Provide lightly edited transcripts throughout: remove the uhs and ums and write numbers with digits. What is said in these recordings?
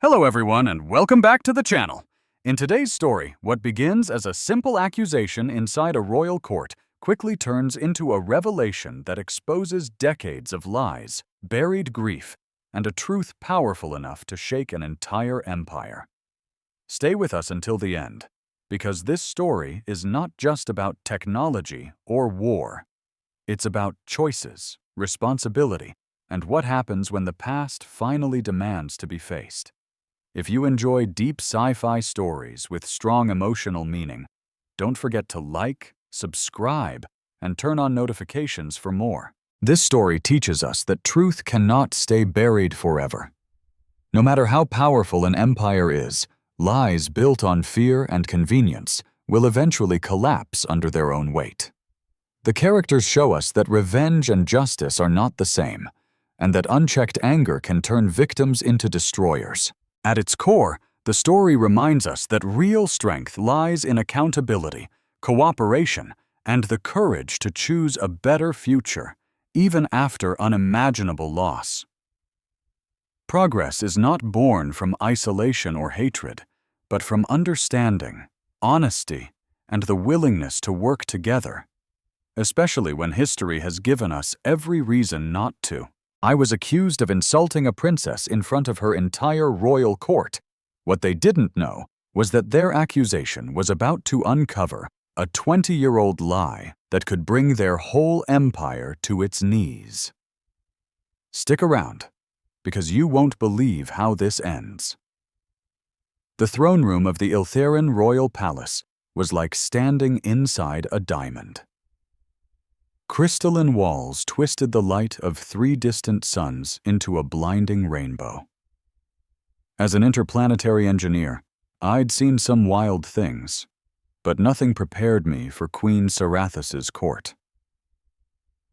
Hello everyone and welcome back to the channel. In today's story, what begins as a simple accusation inside a royal court quickly turns into a revelation that exposes decades of lies, buried grief, and a truth powerful enough to shake an entire empire. Stay with us until the end, because this story is not just about technology or war. It's about choices, responsibility, and what happens when the past finally demands to be faced. If you enjoy deep sci-fi stories with strong emotional meaning, don't forget to like, subscribe, and turn on notifications for more. This story teaches us that truth cannot stay buried forever. No matter how powerful an empire is, lies built on fear and convenience will eventually collapse under their own weight. The characters show us that revenge and justice are not the same, and that unchecked anger can turn victims into destroyers. At its core, the story reminds us that real strength lies in accountability, cooperation, and the courage to choose a better future, even after unimaginable loss. Progress is not born from isolation or hatred, but from understanding, honesty, and the willingness to work together, especially when history has given us every reason not to. I was accused of insulting a princess in front of her entire royal court. What they didn't know was that their accusation was about to uncover a 20-year-old lie that could bring their whole empire to its knees. Stick around, because you won't believe how this ends. The throne room of the Iltheran royal palace was like standing inside a diamond. Crystalline walls twisted the light of 3 distant suns into a blinding rainbow. As an interplanetary engineer, I'd seen some wild things, but nothing prepared me for Queen Sarathus's court.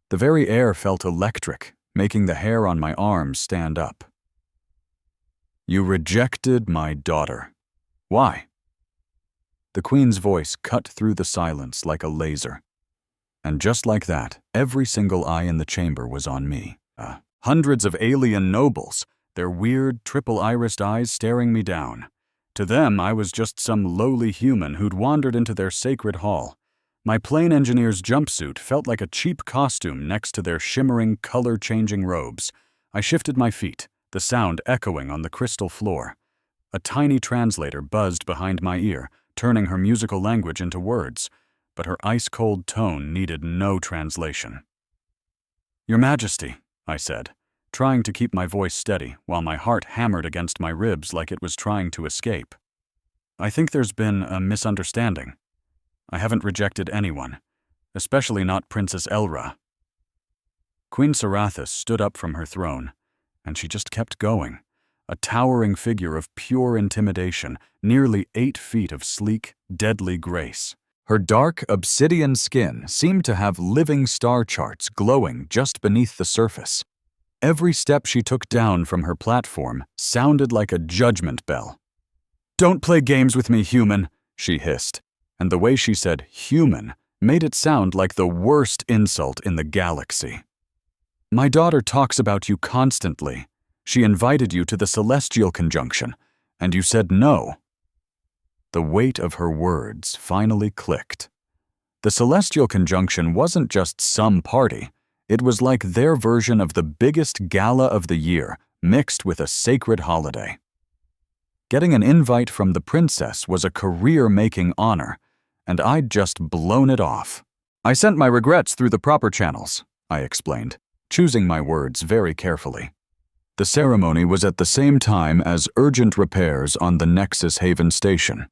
The very air felt electric, making the hair on my arms stand up. "You rejected my daughter. Why?" The Queen's voice cut through the silence like a laser. And just like that, every single eye in the chamber was on me. Hundreds of alien nobles, their weird, triple-irised eyes staring me down. To them, I was just some lowly human who'd wandered into their sacred hall. My plain engineer's jumpsuit felt like a cheap costume next to their shimmering, color-changing robes. I shifted my feet, the sound echoing on the crystal floor. A tiny translator buzzed behind my ear, turning her musical language into words. But her ice-cold tone needed no translation. "Your Majesty," I said, trying to keep my voice steady while my heart hammered against my ribs like it was trying to escape. "I think there's been a misunderstanding. I haven't rejected anyone, especially not Princess Elra." Queen Sarathus stood up from her throne, and she just kept going, a towering figure of pure intimidation, nearly 8 feet of sleek, deadly grace. Her dark, obsidian skin seemed to have living star charts glowing just beneath the surface. Every step she took down from her platform sounded like a judgment bell. "Don't play games with me, human," she hissed, and the way she said human made it sound like the worst insult in the galaxy. "My daughter talks about you constantly. She invited you to the Celestial Conjunction, and you said no." The weight of her words finally clicked. The Celestial Conjunction wasn't just some party. It was like their version of the biggest gala of the year, mixed with a sacred holiday. Getting an invite from the princess was a career-making honor, and I'd just blown it off. "I sent my regrets through the proper channels," I explained, choosing my words very carefully. The ceremony was at the same time as urgent repairs on the Nexus Haven station.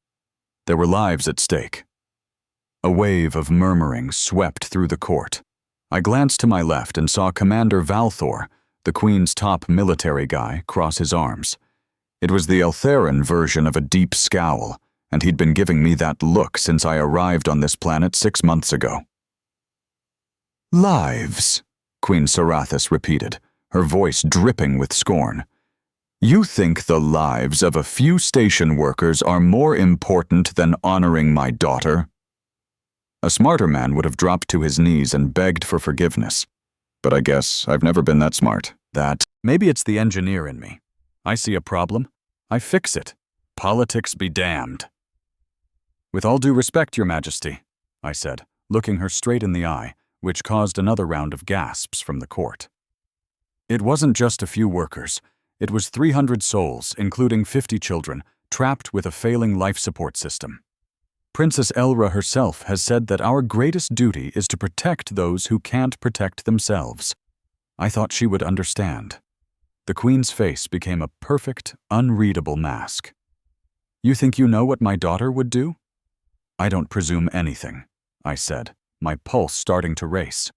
There were lives at stake. A wave of murmuring swept through the court. I glanced to my left and saw Commander Valthor, the Queen's top military guy, cross his arms. It was the Iltheran version of a deep scowl, and he'd been giving me that look since I arrived on this planet 6 months ago. "Lives," Queen Sarathus repeated, her voice dripping with scorn. "You think the lives of a few station workers are more important than honoring my daughter?" A smarter man would have dropped to his knees and begged for forgiveness. But I guess I've never been that smart. Maybe it's the engineer in me. I see a problem, I fix it. Politics be damned. With all due respect, Your Majesty, I said, looking her straight in the eye, which caused another round of gasps from the court. It wasn't just a few workers. It was 300 souls, including 50 children, trapped with a failing life support system. Princess Elra herself has said that our greatest duty is to protect those who can't protect themselves. I thought she would understand. The Queen's face became a perfect, unreadable mask. You think you know what my daughter would do? I don't presume anything, I said, my pulse starting to race.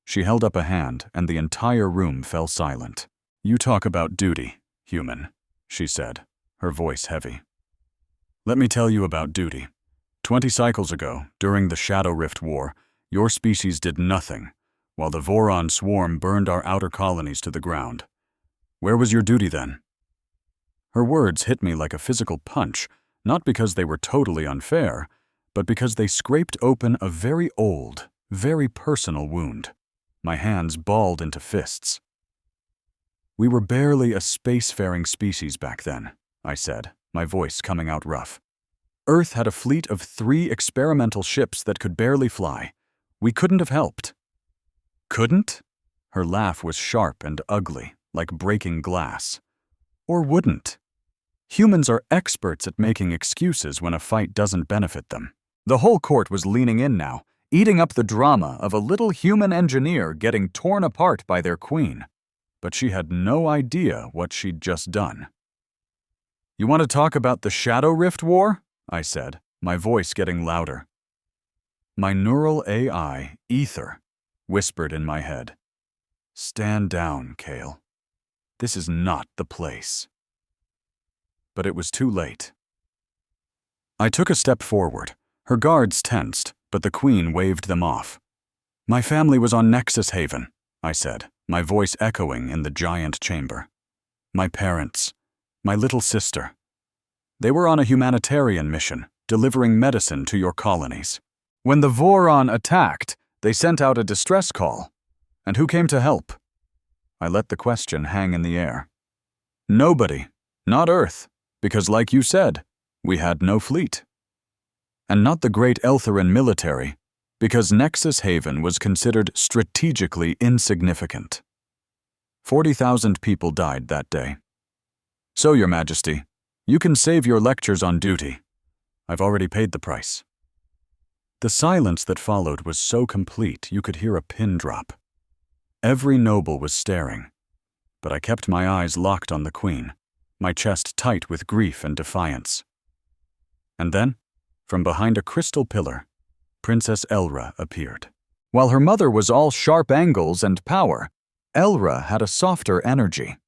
She held up a hand, and the entire room fell silent. You talk about duty, human, she said, her voice heavy. Let me tell you about duty. 20 cycles ago, during the Shadow Rift War, your species did nothing, while the Voron swarm burned our outer colonies to the ground. Where was your duty then? Her words hit me like a physical punch, not because they were totally unfair, but because they scraped open a very old, very personal wound. My hands balled into fists. We were barely a spacefaring species back then, I said, my voice coming out rough. Earth had a fleet of 3 experimental ships that could barely fly. We couldn't have helped. Couldn't? Her laugh was sharp and ugly, like breaking glass. Or wouldn't? Humans are experts at making excuses when a fight doesn't benefit them. The whole court was leaning in now, eating up the drama of a little human engineer getting torn apart by their queen. But she had no idea what she'd just done. You want to talk about the Shadow Rift War? I said, my voice getting louder. My neural AI, Ether, whispered in my head. Stand down, Kale. This is not the place. But it was too late. I took a step forward. Her guards tensed, but the Queen waved them off. My family was on Nexus Haven, I said, my voice echoing in the giant chamber. My parents, my little sister. They were on a humanitarian mission, delivering medicine to your colonies. When the Voron attacked, they sent out a distress call. And who came to help? I let the question hang in the air. Nobody, not Earth, because like you said, we had no fleet. And not the great Eltheran military, because Nexus Haven was considered strategically insignificant. 40,000 people died that day. So, Your Majesty, you can save your lectures on duty. I've already paid the price. The silence that followed was so complete you could hear a pin drop. Every noble was staring, but I kept my eyes locked on the Queen, my chest tight with grief and defiance. And then, from behind a crystal pillar, Princess Elra appeared. While her mother was all sharp angles and power, Elra had a softer energy.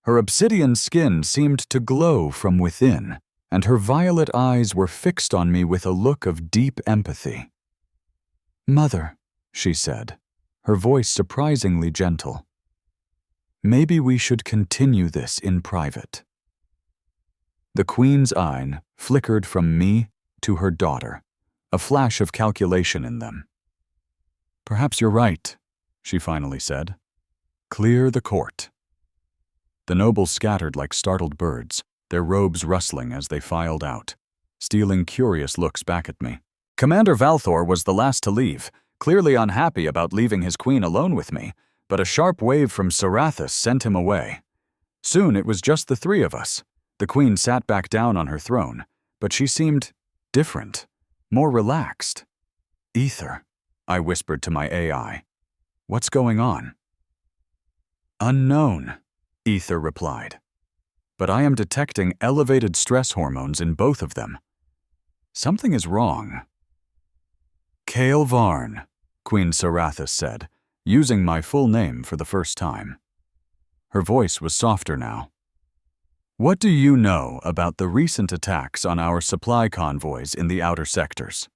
Her obsidian skin seemed to glow from within, and her violet eyes were fixed on me with a look of deep empathy. Mother, she said, her voice surprisingly gentle. Maybe we should continue this in private. The Queen's eye flickered from me to her daughter, a flash of calculation in them. Perhaps you're right, she finally said. Clear the court. The nobles scattered like startled birds, their robes rustling as they filed out, stealing curious looks back at me. Commander Valthor was the last to leave, clearly unhappy about leaving his queen alone with me, but a sharp wave from Sarathus sent him away. Soon it was just the 3 of us. The queen sat back down on her throne, but she seemed different, more relaxed. Ether, I whispered to my AI. What's going on? Unknown, Ether replied. But I am detecting elevated stress hormones in both of them. Something is wrong. Kale Varn, Queen Sarathus said, using my full name for the first time. Her voice was softer now. What do you know about the recent attacks on our supply convoys in the outer sectors?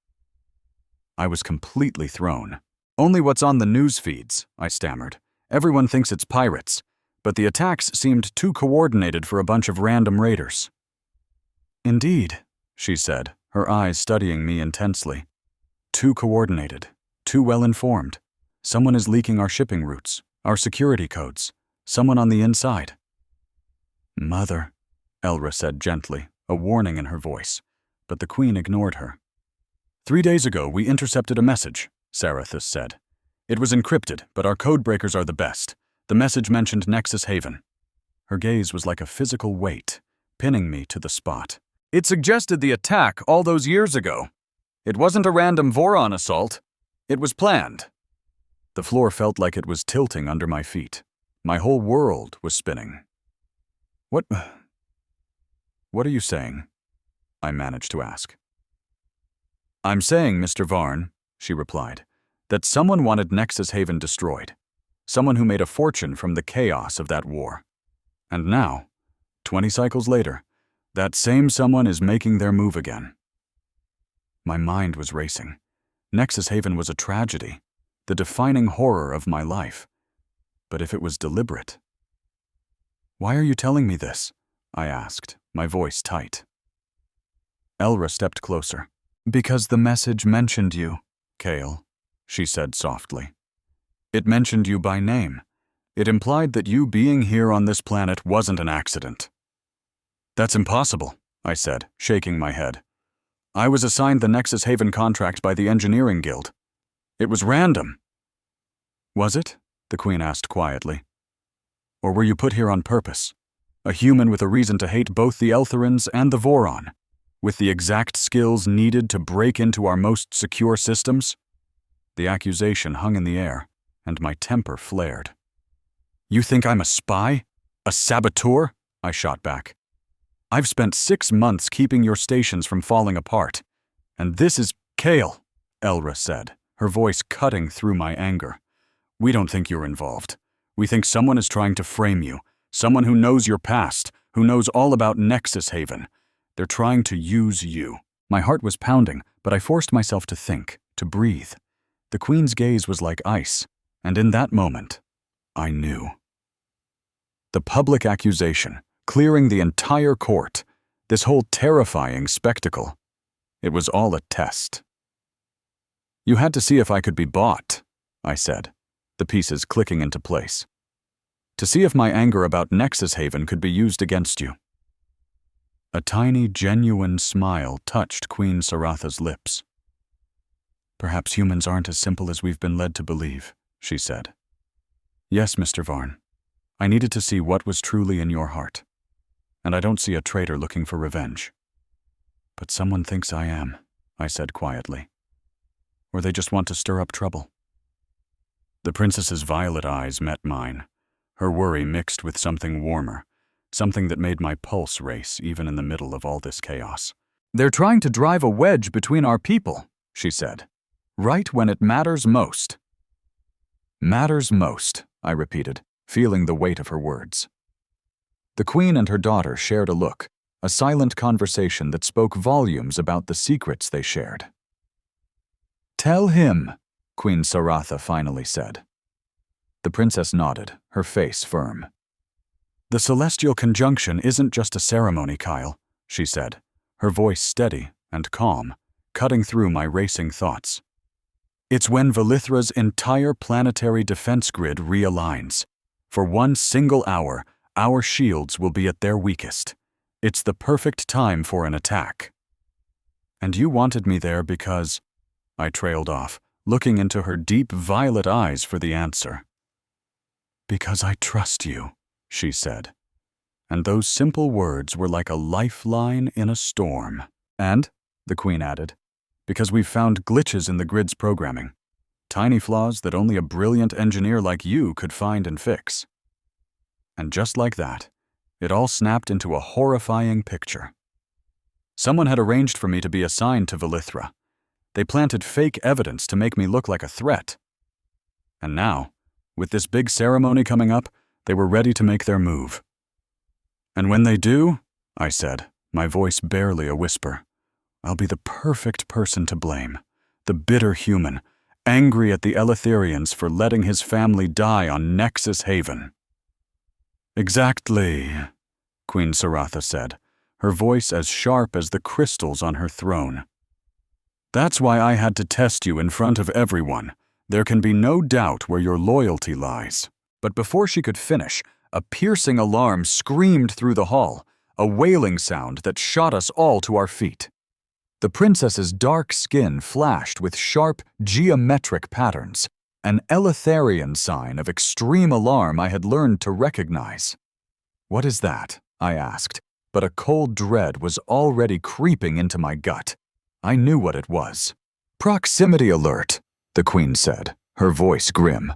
I was completely thrown. Only what's on the news feeds, I stammered. Everyone thinks it's pirates, but the attacks seemed too coordinated for a bunch of random raiders. Indeed, she said, her eyes studying me intensely. Too coordinated, too well-informed. Someone is leaking our shipping routes, our security codes. Someone on the inside. Mother, Elra said gently, a warning in her voice, but the Queen ignored her. 3 days ago, we intercepted a message, Sarathus said. It was encrypted, but our codebreakers are the best. The message mentioned Nexus Haven. Her gaze was like a physical weight, pinning me to the spot. It suggested the attack all those years ago. It wasn't a random Voron assault. It was planned. The floor felt like it was tilting under my feet. My whole world was spinning. What are you saying? I managed to ask. I'm saying, Mr. Varn, she replied, that someone wanted Nexus Haven destroyed. Someone who made a fortune from the chaos of that war. And now, 20 cycles later, that same someone is making their move again. My mind was racing. Nexus Haven was a tragedy, the defining horror of my life. But if it was deliberate... Why are you telling me this? I asked, my voice tight. Elra stepped closer. Because the message mentioned you, Kale, she said softly. It mentioned you by name. It implied that you being here on this planet wasn't an accident. That's impossible, I said, shaking my head. I was assigned the Nexus Haven contract by the Engineering Guild. It was random. Was it? The Queen asked quietly. Or were you put here on purpose? A human with a reason to hate both the Eltherans and the Voron, with the exact skills needed to break into our most secure systems? The accusation hung in the air, and my temper flared. You think I'm a spy? A saboteur? I shot back. I've spent 6 months keeping your stations from falling apart. And this is Kale, Elra said, her voice cutting through my anger. We don't think you're involved. We think someone is trying to frame you, someone who knows your past, who knows all about Nexus Haven. They're trying to use you. My heart was pounding, but I forced myself to think, to breathe. The Queen's gaze was like ice, and in that moment, I knew. The public accusation, clearing the entire court, this whole terrifying spectacle, it was all a test. You had to see if I could be bought, I said, the pieces clicking into place. To see if my anger about Nexus Haven could be used against you. A tiny, genuine smile touched Queen Saratha's lips. Perhaps humans aren't as simple as we've been led to believe, she said. Yes, Mr. Varn. I needed to see what was truly in your heart. And I don't see a traitor looking for revenge. But someone thinks I am, I said quietly. Or they just want to stir up trouble. The princess's violet eyes met mine, her worry mixed with something warmer, something that made my pulse race even in the middle of all this chaos. They're trying to drive a wedge between our people, she said, right when it matters most. Matters most, I repeated, feeling the weight of her words. The Queen and her daughter shared a look, a silent conversation that spoke volumes about the secrets they shared. Tell him, Queen Saratha finally said. The princess nodded, her face firm. The celestial conjunction isn't just a ceremony, Kyle, she said, her voice steady and calm, cutting through my racing thoughts. It's when Valithra's entire planetary defense grid realigns. For 1 single hour, our shields will be at their weakest. It's the perfect time for an attack. And you wanted me there because... I trailed off, looking into her deep violet eyes for the answer. Because I trust you, she said. And those simple words were like a lifeline in a storm. And, the Queen added, because we've found glitches in the grid's programming. Tiny flaws that only a brilliant engineer like you could find and fix. And just like that, it all snapped into a horrifying picture. Someone had arranged for me to be assigned to Valithra. They planted fake evidence to make me look like a threat. And now, with this big ceremony coming up, they were ready to make their move. And when they do, I said, my voice barely a whisper, I'll be the perfect person to blame, the bitter human, angry at the Eletherians for letting his family die on Nexus Haven. Exactly, Queen Saratha said, her voice as sharp as the crystals on her throne. That's why I had to test you in front of everyone. There can be no doubt where your loyalty lies. But before she could finish, a piercing alarm screamed through the hall, a wailing sound that shot us all to our feet. The princess's dark skin flashed with sharp, geometric patterns, an Eleutherian sign of extreme alarm I had learned to recognize. "What is that?" I asked, but a cold dread was already creeping into my gut. I knew what it was. "Proximity alert," the queen said, her voice grim.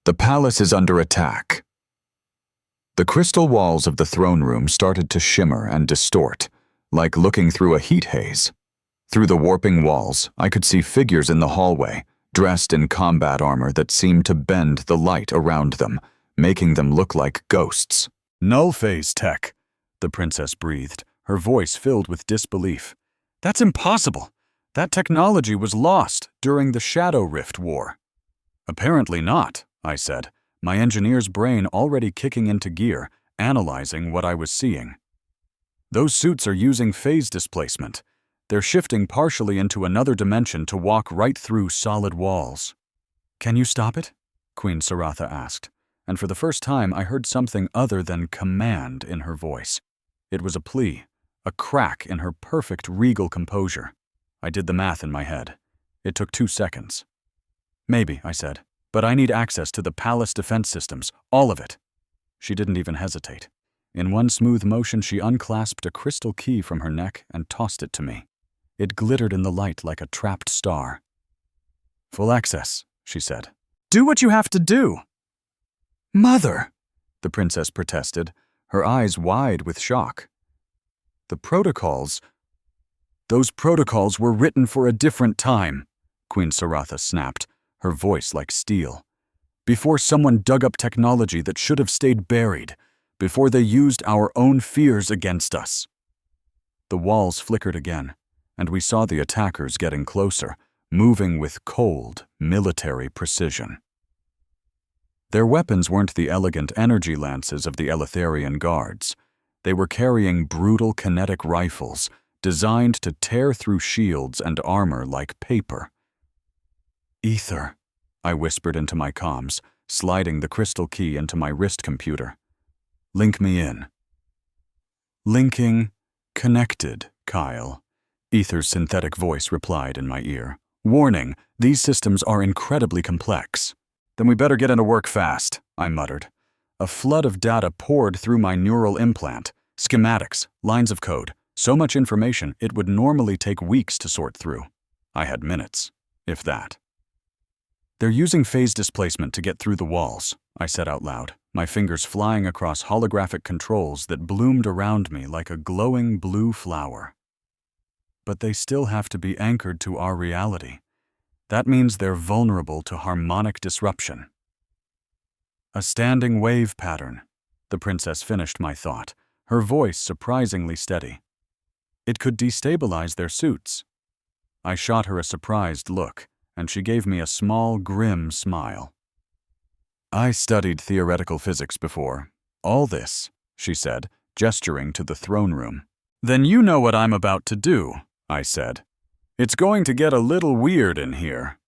"The palace is under attack." The crystal walls of the throne room started to shimmer and distort, like looking through a heat haze. Through the warping walls, I could see figures in the hallway, dressed in combat armor that seemed to bend the light around them, making them look like ghosts. "Null phase tech," the princess breathed, her voice filled with disbelief. "That's impossible. That technology was lost during the Shadow Rift War." "Apparently not," I said, my engineer's brain already kicking into gear, analyzing what I was seeing. "Those suits are using phase displacement. They're shifting partially into another dimension to walk right through solid walls." "Can you stop it?" Queen Saratha asked, and for the first time I heard something other than command in her voice. It was a plea, a crack in her perfect regal composure. I did the math in my head. It took 2 seconds. "Maybe," I said, "but I need access to the palace defense systems, all of it." She didn't even hesitate. In one smooth motion, she unclasped a crystal key from her neck and tossed it to me. It glittered in the light like a trapped star. "Full access," she said. "Do what you have to do." "Mother," the princess protested, her eyes wide with shock. Those protocols were written for a different time," Queen Saratha snapped, her voice like steel. "Before someone dug up technology that should have stayed buried, before they used our own fears against us." The walls flickered again, and we saw the attackers getting closer, moving with cold, military precision. Their weapons weren't the elegant energy lances of the Eleutherian guards. They were carrying brutal kinetic rifles, designed to tear through shields and armor like paper. "Ether," I whispered into my comms, sliding the crystal key into my wrist computer. "Link me in." "Linking, connected, Kyle," Ether's synthetic voice replied in my ear. "Warning, these systems are incredibly complex." "Then we better get into work fast," I muttered. A flood of data poured through my neural implant. Schematics, lines of code, so much information it would normally take weeks to sort through. I had minutes, if that. "They're using phase displacement to get through the walls," I said out loud, my fingers flying across holographic controls that bloomed around me like a glowing blue flower. "But they still have to be anchored to our reality. That means they're vulnerable to harmonic disruption." "A standing wave pattern," the princess finished my thought, her voice surprisingly steady. "It could destabilize their suits." I shot her a surprised look, and she gave me a small, grim smile. "I studied theoretical physics before. All this," she said, gesturing to the throne room. "Then you know what I'm about to do," I said. "It's going to get a little weird in here."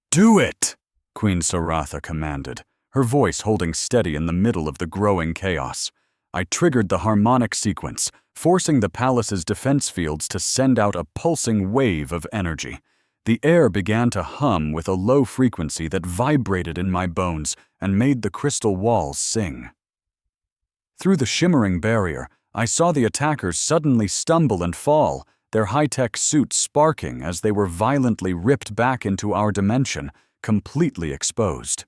"Do it!" Queen Saratha commanded, her voice holding steady in the middle of the growing chaos. I triggered the harmonic sequence, forcing the palace's defense fields to send out a pulsing wave of energy. The air began to hum with a low frequency that vibrated in my bones and made the crystal walls sing. Through the shimmering barrier, I saw the attackers suddenly stumble and fall, their high-tech suits sparking as they were violently ripped back into our dimension, completely exposed.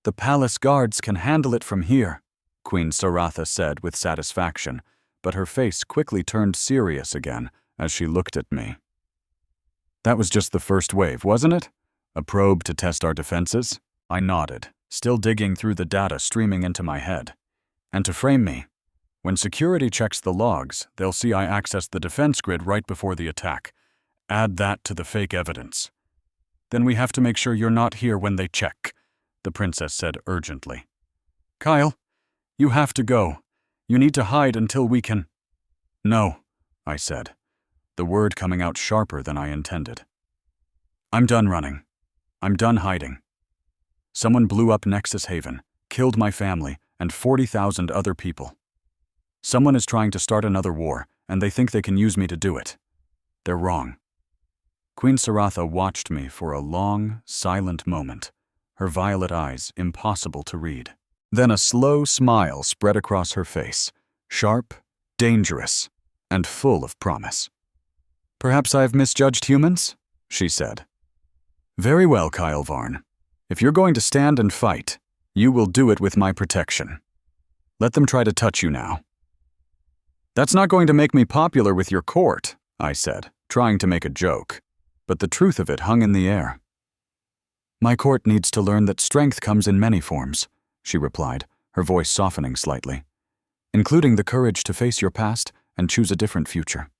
"The palace guards can handle it from here," Queen Saratha said with satisfaction, but her face quickly turned serious again as she looked at me. "That was just the first wave, wasn't it? A probe to test our defenses?" I nodded, still digging through the data streaming into my head. "And to frame me, when security checks the logs, they'll see I accessed the defense grid right before the attack. Add that to the fake evidence. Then we have to make sure you're not here when they check," the princess said urgently. "Kyle, you have to go. You need to hide until we can—" "No," I said, the word coming out sharper than I intended. "I'm done running. I'm done hiding. Someone blew up Nexus Haven, killed my family, and 40,000 other people. Someone is trying to start another war, and they think they can use me to do it. They're wrong." Queen Saratha watched me for a long, silent moment, her violet eyes impossible to read. Then a slow smile spread across her face, sharp, dangerous, and full of promise. "Perhaps I've misjudged humans?" she said. "Very well, Kyle Varn. If you're going to stand and fight, you will do it with my protection. Let them try to touch you now." "That's not going to make me popular with your court," I said, trying to make a joke, but the truth of it hung in the air. "My court needs to learn that strength comes in many forms," she replied, her voice softening slightly, "including the courage to face your past and choose a different future."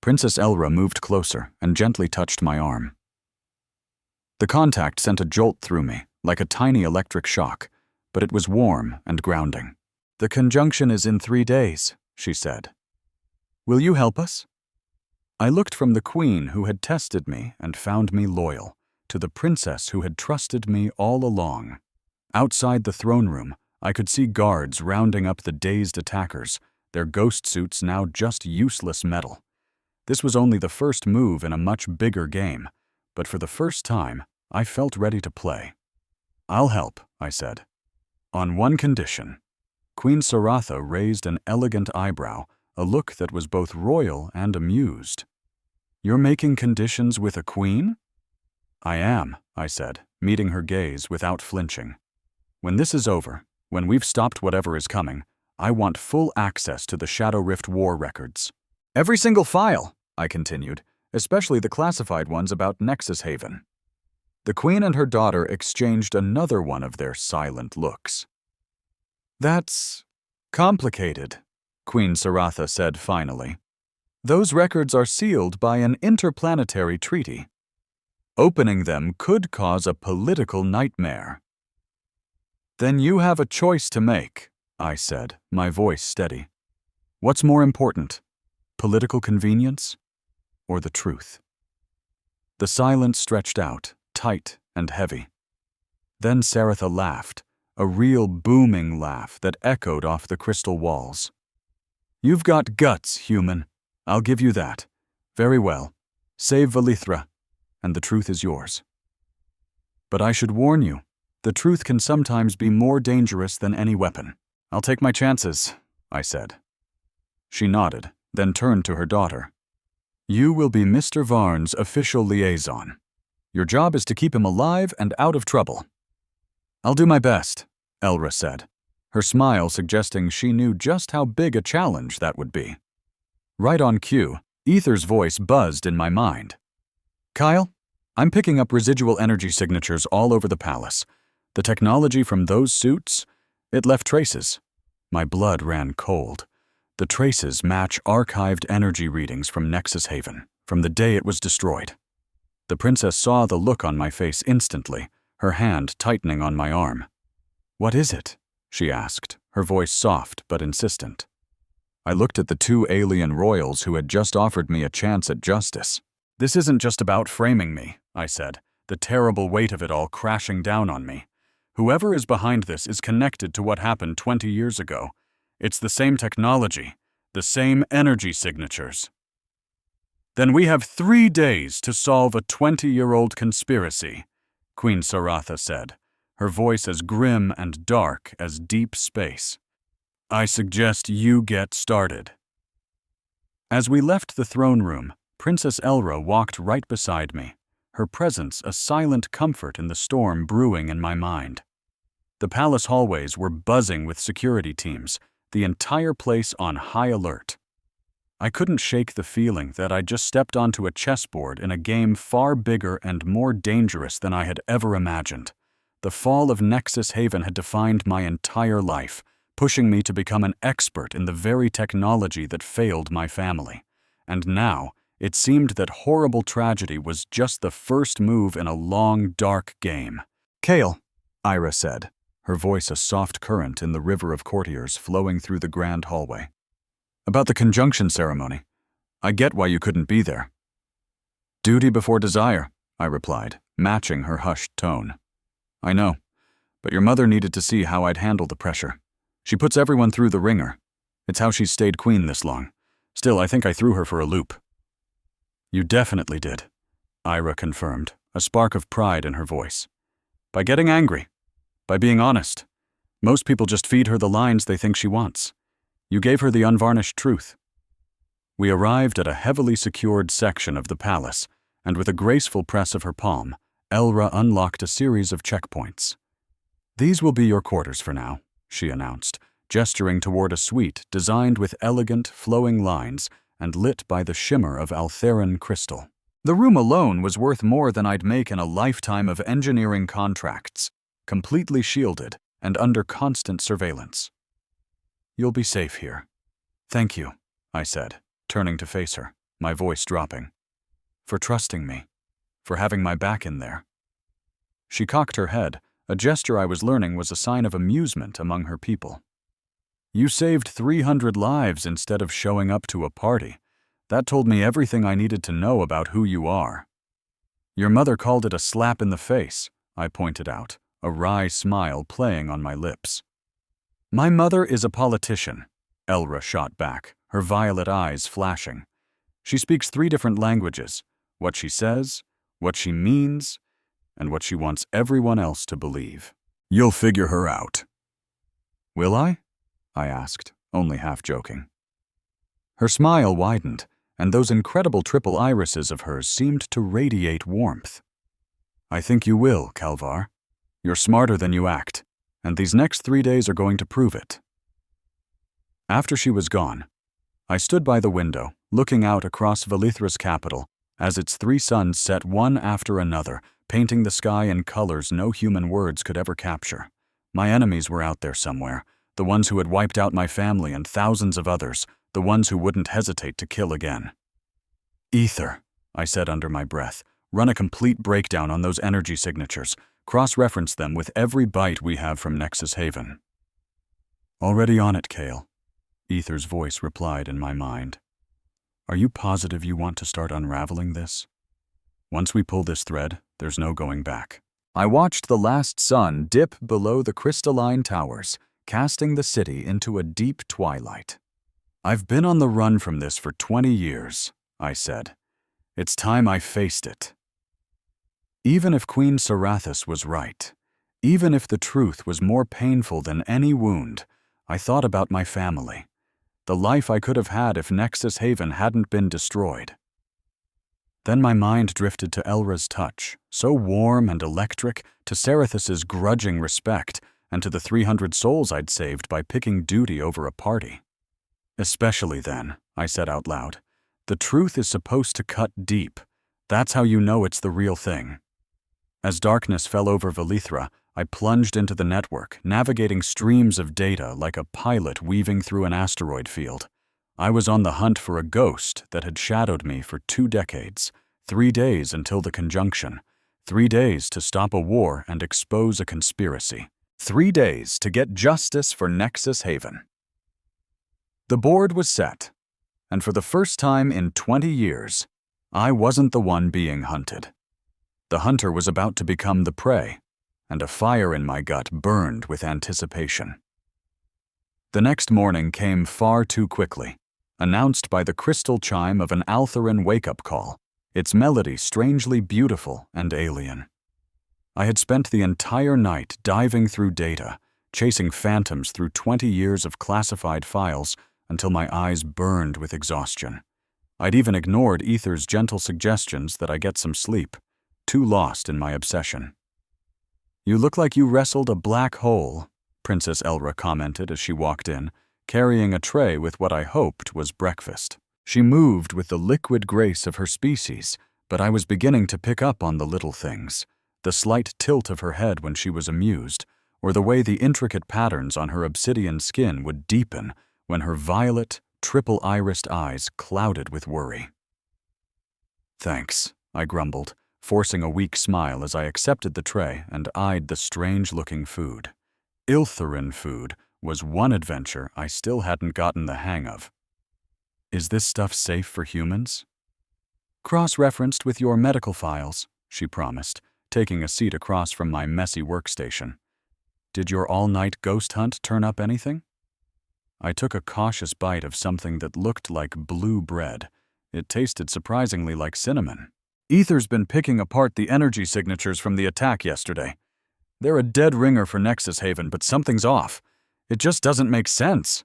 Princess Elra moved closer and gently touched my arm. The contact sent a jolt through me, like a tiny electric shock, but it was warm and grounding. "The conjunction is in 3 days," she said. "Will you help us?" I looked from the queen who had tested me and found me loyal, to the princess who had trusted me all along. Outside the throne room, I could see guards rounding up the dazed attackers, their ghost suits now just useless metal. This was only the first move in a much bigger game, but for the first time, I felt ready to play. "I'll help," I said. "On one condition." Queen Saratha raised an elegant eyebrow, a look that was both royal and amused. "You're making conditions with a queen?" "I am," I said, meeting her gaze without flinching. "When this is over, when we've stopped whatever is coming, I want full access to the Shadow Rift war records." "Every single file," I continued, "especially the classified ones about Nexus Haven." The queen and her daughter exchanged another one of their silent looks. "That's complicated," Queen Saratha said finally. "Those records are sealed by an interplanetary treaty. Opening them could cause a political nightmare." "Then you have a choice to make," I said, my voice steady. "What's more important, political convenience or the truth?" The silence stretched out, tight and heavy. Then Saratha laughed, a real booming laugh that echoed off the crystal walls. "You've got guts, human. I'll give you that. Very well. Save Valithra, and the truth is yours. But I should warn you, the truth can sometimes be more dangerous than any weapon." "I'll take my chances," I said. She nodded, then turned to her daughter. "You will be Mr. Varn's official liaison. Your job is to keep him alive and out of trouble." "I'll do my best," Elra said, her smile suggesting she knew just how big a challenge that would be. Right on cue, Ether's voice buzzed in my mind. "Kyle, I'm picking up residual energy signatures all over the palace. The technology from those suits, it left traces." My blood ran cold. The traces match archived energy readings from Nexus Haven, from the day it was destroyed. The princess saw the look on my face instantly, her hand tightening on my arm. "What is it?" she asked, her voice soft but insistent. I looked at the 2 alien royals who had just offered me a chance at justice. "This isn't just about framing me," I said, the terrible weight of it all crashing down on me. "Whoever is behind this is connected to what happened 20 years ago. It's the same technology, the same energy signatures." "Then we have 3 days to solve a 20-year-old conspiracy," Queen Saratha said, her voice as grim and dark as deep space. "I suggest you get started." As we left the throne room, Princess Elra walked right beside me, her presence a silent comfort in the storm brewing in my mind. The palace hallways were buzzing with security teams, the entire place on high alert. I couldn't shake the feeling that I'd just stepped onto a chessboard in a game far bigger and more dangerous than I had ever imagined. The fall of Nexus Haven had defined my entire life, pushing me to become an expert in the very technology that failed my family. And now, it seemed that horrible tragedy was just the first move in a long, dark game. "Kale," Ira said, her voice a soft current in the river of courtiers flowing through the grand hallway. "About the conjunction ceremony. I get why you couldn't be there." "Duty before desire," I replied, matching her hushed tone. "I know, but your mother needed to see how I'd handle the pressure. She puts everyone through the ringer, It's how she's stayed queen this long. Still, I think I threw her for a loop." "You definitely did," Ira confirmed, a spark of pride in her voice. "By getting angry. By being honest. Most people just feed her the lines they think she wants. You gave her the unvarnished truth." We arrived at a heavily secured section of the palace, and with a graceful press of her palm, Elra unlocked a series of checkpoints. "These will be your quarters for now," she announced, gesturing toward a suite designed with elegant, flowing lines and lit by the shimmer of Altheran crystal. The room alone was worth more than I'd make in a lifetime of engineering contracts, completely shielded and under constant surveillance. "You'll be safe here." "Thank you," I said, turning to face her, my voice dropping. "For trusting me, for having my back in there." She cocked her head, a gesture I was learning was a sign of amusement among her people. "You saved 300 lives instead of showing up to a party. That told me everything I needed to know about who you are." "Your mother called it a slap in the face," I pointed out, a wry smile playing on my lips. "My mother is a politician," Elra shot back, her violet eyes flashing. "She speaks 3 different languages, what she says, what she means, and what she wants everyone else to believe. You'll figure her out." "Will I?" I asked, only half joking. Her smile widened, and those incredible triple irises of hers seemed to radiate warmth. "I think you will, Calvar. You're smarter than you act, and these next 3 days are going to prove it." After she was gone, I stood by the window, looking out across Velithra's capital as its 3 suns set one after another, painting the sky in colors no human words could ever capture. My enemies were out there somewhere, the ones who had wiped out my family and thousands of others, the ones who wouldn't hesitate to kill again. "Ether," I said under my breath, "run a complete breakdown on those energy signatures, cross-reference them with every byte we have from Nexus Haven." "Already on it, Kale," Ether's voice replied in my mind. "Are you positive you want to start unraveling this? Once we pull this thread, there's no going back." I watched the last sun dip below the crystalline towers, casting the city into a deep twilight. "I've been on the run from this for 20 years, I said. "It's time I faced it." Even if Queen Sarathis was right, even if the truth was more painful than any wound, I thought about my family, the life I could have had if Nexus Haven hadn't been destroyed. Then my mind drifted to Elra's touch, so warm and electric, to Sarathis's grudging respect, and to the 300 souls I'd saved by picking duty over a party. "Especially then," I said out loud, "the truth is supposed to cut deep. That's how you know it's the real thing." As darkness fell over Velithra, I plunged into the network, navigating streams of data like a pilot weaving through an asteroid field. I was on the hunt for a ghost that had shadowed me for 2 decades, 3 days until the conjunction, 3 days to stop a war and expose a conspiracy, 3 days to get justice for Nexus Haven. The board was set, and for the first time in 20 years, I wasn't the one being hunted. The hunter was about to become the prey, and a fire in my gut burned with anticipation. The next morning came far too quickly, announced by the crystal chime of an Altheran wake-up call, its melody strangely beautiful and alien. I had spent the entire night diving through data, chasing phantoms through 20 years of classified files until my eyes burned with exhaustion. I'd even ignored Ether's gentle suggestions that I get some sleep, too lost in my obsession. "You look like you wrestled a black hole," Princess Elra commented as she walked in, carrying a tray with what I hoped was breakfast. She moved with the liquid grace of her species, but I was beginning to pick up on the little things, the slight tilt of her head when she was amused, or the way the intricate patterns on her obsidian skin would deepen when her violet, triple-irised eyes clouded with worry. "Thanks," I grumbled, forcing a weak smile as I accepted the tray and eyed the strange-looking food. Iltheran food was one adventure I still hadn't gotten the hang of. "Is this stuff safe for humans?" "Cross-referenced with your medical files," she promised, taking a seat across from my messy workstation. "Did your all-night ghost hunt turn up anything?" I took a cautious bite of something that looked like blue bread. It tasted surprisingly like cinnamon. Ether's been picking apart the energy signatures from the attack yesterday. They're a dead ringer for Nexus Haven, but something's off. It just doesn't make sense.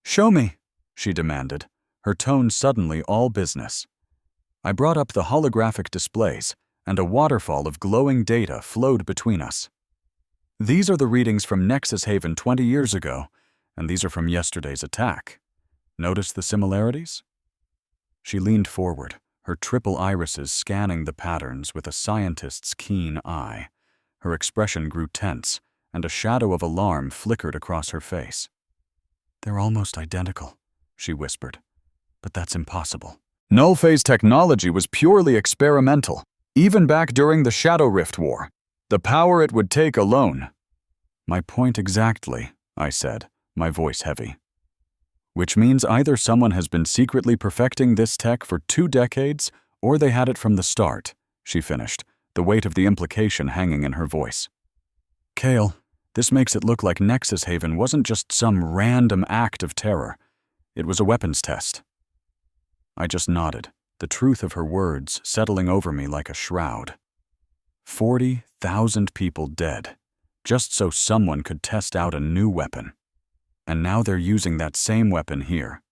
"Show me," she demanded, her tone suddenly all business. I brought up the holographic displays, and a waterfall of glowing data flowed between us. "These are the readings from Nexus Haven 20 years ago, and these are from yesterday's attack. Notice the similarities?" She leaned forward, her triple irises scanning the patterns with a scientist's keen eye. Her expression grew tense, and a shadow of alarm flickered across her face. "They're almost identical," she whispered. "But that's impossible. Null-phase technology was purely experimental, even back during the Shadow Rift War. The power it would take alone." "My point exactly," I said, my voice heavy. "Which means either someone has been secretly perfecting this tech for 2 decades, or they had it from the start," she finished, the weight of the implication hanging in her voice. "Kale, this makes it look like Nexus Haven wasn't just some random act of terror. It was a weapons test." I just nodded, the truth of her words settling over me like a shroud. 40,000 people dead, just so someone could test out a new weapon. And now they're using that same weapon here.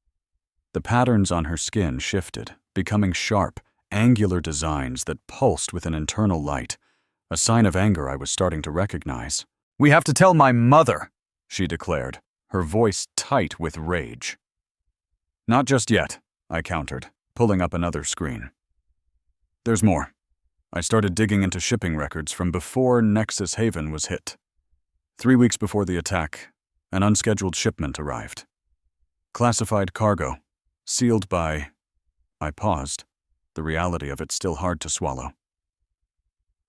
The patterns on her skin shifted, becoming sharp, angular designs that pulsed with an internal light, a sign of anger I was starting to recognize. "We have to tell my mother," she declared, her voice tight with rage. "Not just yet," I countered, pulling up another screen. "There's more." I started digging into shipping records from before Nexus Haven was hit. 3 weeks before the attack, an unscheduled shipment arrived. Classified cargo, sealed by... I paused, the reality of it still hard to swallow.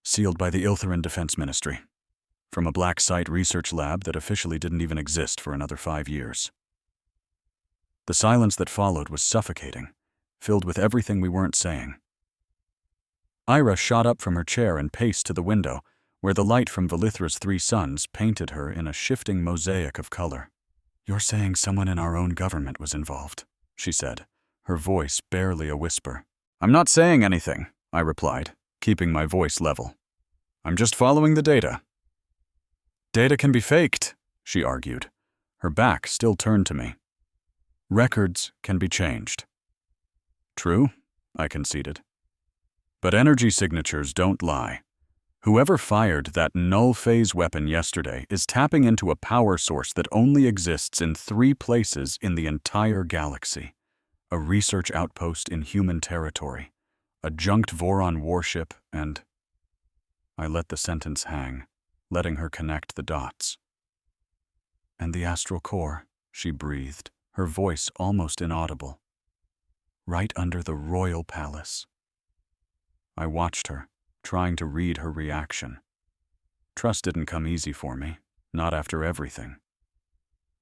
Sealed by the Iltheran Defense Ministry, from a black site research lab that officially didn't even exist for another 5 years. The silence that followed was suffocating, filled with everything we weren't saying. Ira shot up from her chair and paced to the window, where the light from Valithra's 3 suns painted her in a shifting mosaic of color. "You're saying someone in our own government was involved," she said, her voice barely a whisper. "I'm not saying anything," I replied, keeping my voice level. "I'm just following the data." "Data can be faked," she argued, her back still turned to me. "Records can be changed." "True," I conceded. "But energy signatures don't lie. Whoever fired that null-phase weapon yesterday is tapping into a power source that only exists in 3 places in the entire galaxy. A research outpost in human territory, a junked Voron warship, and..." I let the sentence hang, letting her connect the dots. "And the astral core," she breathed, her voice almost inaudible. "Right under the royal palace." I watched her, trying to read her reaction. Trust didn't come easy for me, not after everything.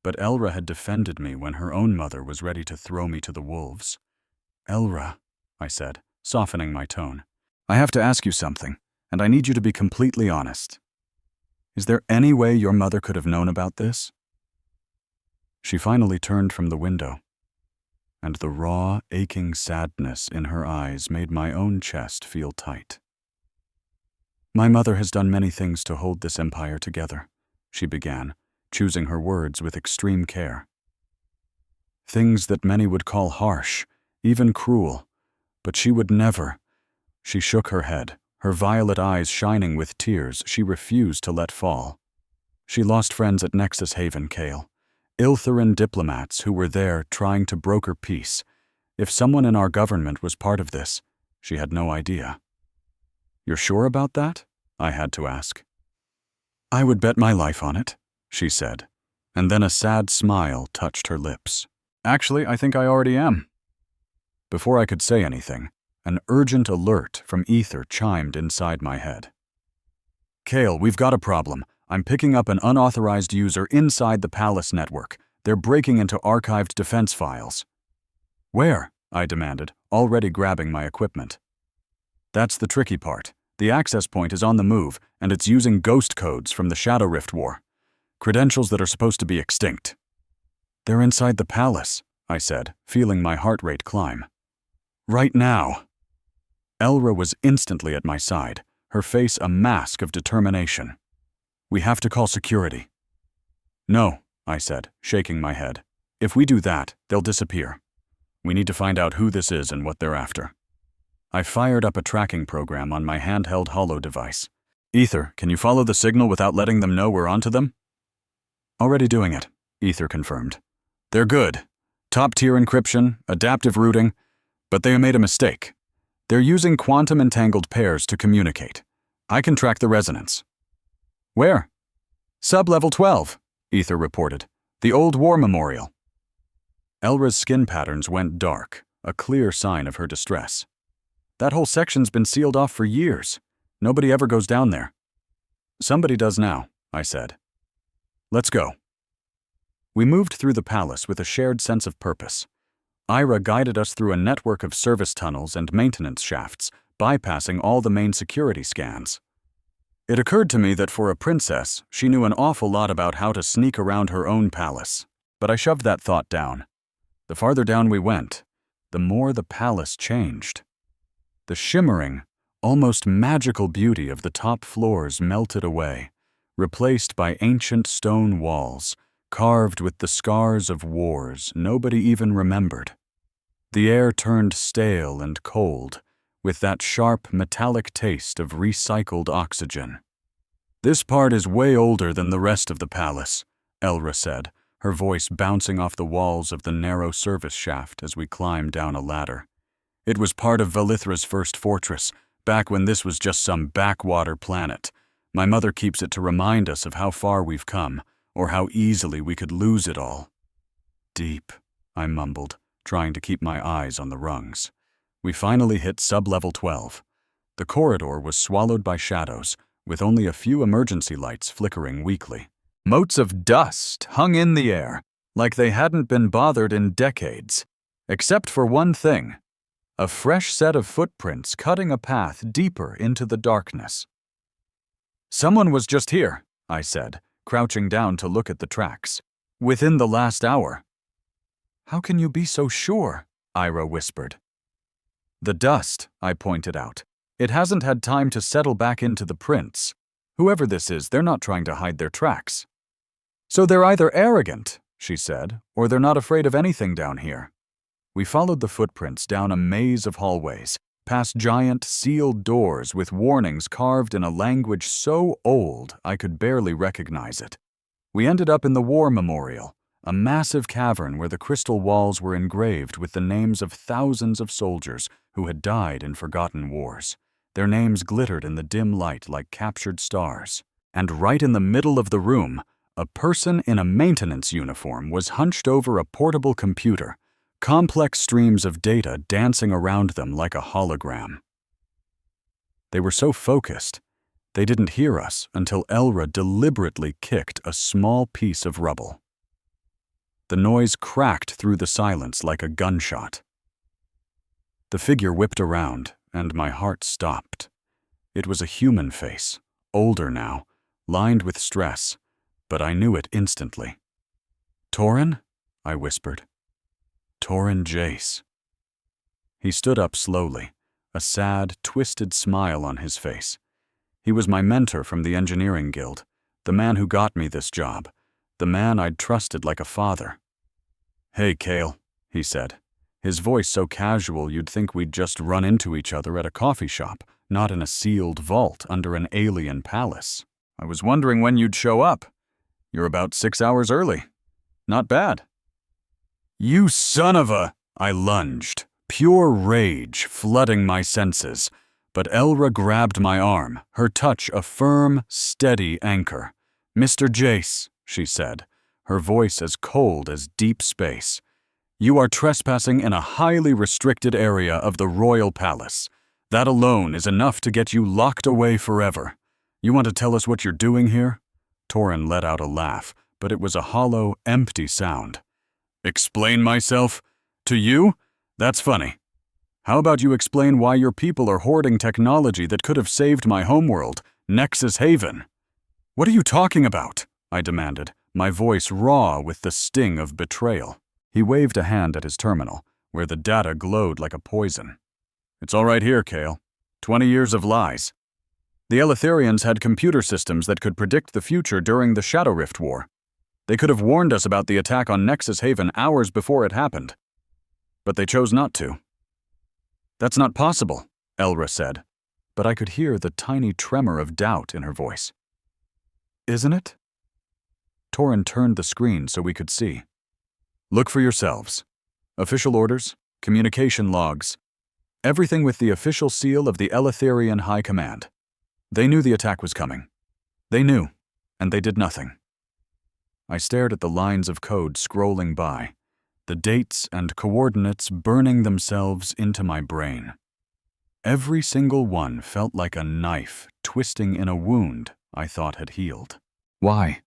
But Elra had defended me when her own mother was ready to throw me to the wolves. "Elra," I said, softening my tone, "I have to ask you something, and I need you to be completely honest. Is there any way your mother could have known about this?" She finally turned from the window, and the raw, aching sadness in her eyes made my own chest feel tight. "My mother has done many things to hold this empire together," she began, choosing her words with extreme care. "Things that many would call harsh, even cruel, but she would never." She shook her head, her violet eyes shining with tears she refused to let fall. "She lost friends at Nexus Haven, Kale. Iltheran diplomats who were there trying to broker peace. If someone in our government was part of this, she had no idea." "You're sure about that?" I had to ask. "I would bet my life on it," she said, and then a sad smile touched her lips. "Actually, I think I already am." Before I could say anything, an urgent alert from Ether chimed inside my head. "Kale, we've got a problem. I'm picking up an unauthorized user inside the Palace network. They're breaking into archived defense files." "Where?" I demanded, already grabbing my equipment. "That's the tricky part. The access point is on the move, and it's using ghost codes from the Shadow Rift War. Credentials that are supposed to be extinct." They're inside the palace, I said, feeling my heart rate climb. Right now. Elra was instantly at my side, her face a mask of determination. We have to call security. No, I said, shaking my head. If we do that, they'll disappear. We need to find out who this is and what they're after. I fired up a tracking program on my handheld holo device. Ether, can you follow the signal without letting them know we're onto them? Already doing it, Ether confirmed. They're good. Top-tier encryption, adaptive routing, but they made a mistake. They're using quantum-entangled pairs to communicate. I can track the resonance. Where? Sub-level 12, Ether reported. The old war memorial. Elra's skin patterns went dark, a clear sign of her distress. That whole section's been sealed off for years. Nobody ever goes down there. Somebody does now, I said. Let's go. We moved through the palace with a shared sense of purpose. Ira guided us through a network of service tunnels and maintenance shafts, bypassing all the main security scans. It occurred to me that for a princess, she knew an awful lot about how to sneak around her own palace, but I shoved that thought down. The farther down we went, the more the palace changed. The shimmering, almost magical beauty of the top floors melted away, replaced by ancient stone walls, carved with the scars of wars nobody even remembered. The air turned stale and cold, with that sharp metallic taste of recycled oxygen. This part is way older than the rest of the palace, Elra said, her voice bouncing off the walls of the narrow service shaft as we climbed down a ladder. It was part of Valithra's first fortress, back when this was just some backwater planet. My mother keeps it to remind us of how far we've come, or how easily we could lose it all. Deep, I mumbled, trying to keep my eyes on the rungs. We finally hit sub-level 12. The corridor was swallowed by shadows, with only a few emergency lights flickering weakly. Motes of dust hung in the air, like they hadn't been bothered in decades, except for one thing: a fresh set of footprints cutting a path deeper into the darkness. Someone was just here, I said, crouching down to look at the tracks. Within the last hour. How can you be so sure? Ira whispered. The dust, I pointed out. It hasn't had time to settle back into the prints. Whoever this is, they're not trying to hide their tracks. So they're either arrogant, she said, or they're not afraid of anything down here. We followed the footprints down a maze of hallways, past giant, sealed doors with warnings carved in a language so old I could barely recognize it. We ended up in the War Memorial, a massive cavern where the crystal walls were engraved with the names of thousands of soldiers who had died in forgotten wars. Their names glittered in the dim light like captured stars. And right in the middle of the room, a person in a maintenance uniform was hunched over a portable computer, complex streams of data dancing around them like a hologram. They were so focused, they didn't hear us until Elra deliberately kicked a small piece of rubble. The noise cracked through the silence like a gunshot. The figure whipped around, and my heart stopped. It was a human face, older now, lined with stress, but I knew it instantly. Torin? I whispered. Torin Jace. He stood up slowly, a sad, twisted smile on his face. He was my mentor from the engineering guild, the man who got me this job, the man I'd trusted like a father. Hey, Kale, he said, his voice so casual you'd think we'd just run into each other at a coffee shop, not in a sealed vault under an alien palace. I was wondering when you'd show up. You're about 6 hours early. Not bad. You son of a... I lunged, pure rage flooding my senses, but Elra grabbed my arm, her touch a firm, steady anchor. Mr. Jace, she said, her voice as cold as deep space. You are trespassing in a highly restricted area of the royal palace. That alone is enough to get you locked away forever. You want to tell us what you're doing here? Torin let out a laugh, but it was a hollow, empty sound. Explain myself? To you? That's funny. How about you explain why your people are hoarding technology that could have saved my homeworld, Nexus Haven? What are you talking about? I demanded, my voice raw with the sting of betrayal. He waved a hand at his terminal, where the data glowed like a poison. It's all right here, Kale. 20 years of lies. The Eleutherians had computer systems that could predict the future during the Shadow Rift War. They could have warned us about the attack on Nexus Haven hours before it happened. But they chose not to. That's not possible, Elra said, but I could hear the tiny tremor of doubt in her voice. Isn't it? Torin turned the screen so we could see. Look for yourselves. Official orders, communication logs, everything with the official seal of the Eleutherian High Command. They knew the attack was coming. They knew, and they did nothing. I stared at the lines of code scrolling by, the dates and coordinates burning themselves into my brain. Every single one felt like a knife twisting in a wound I thought had healed. Why?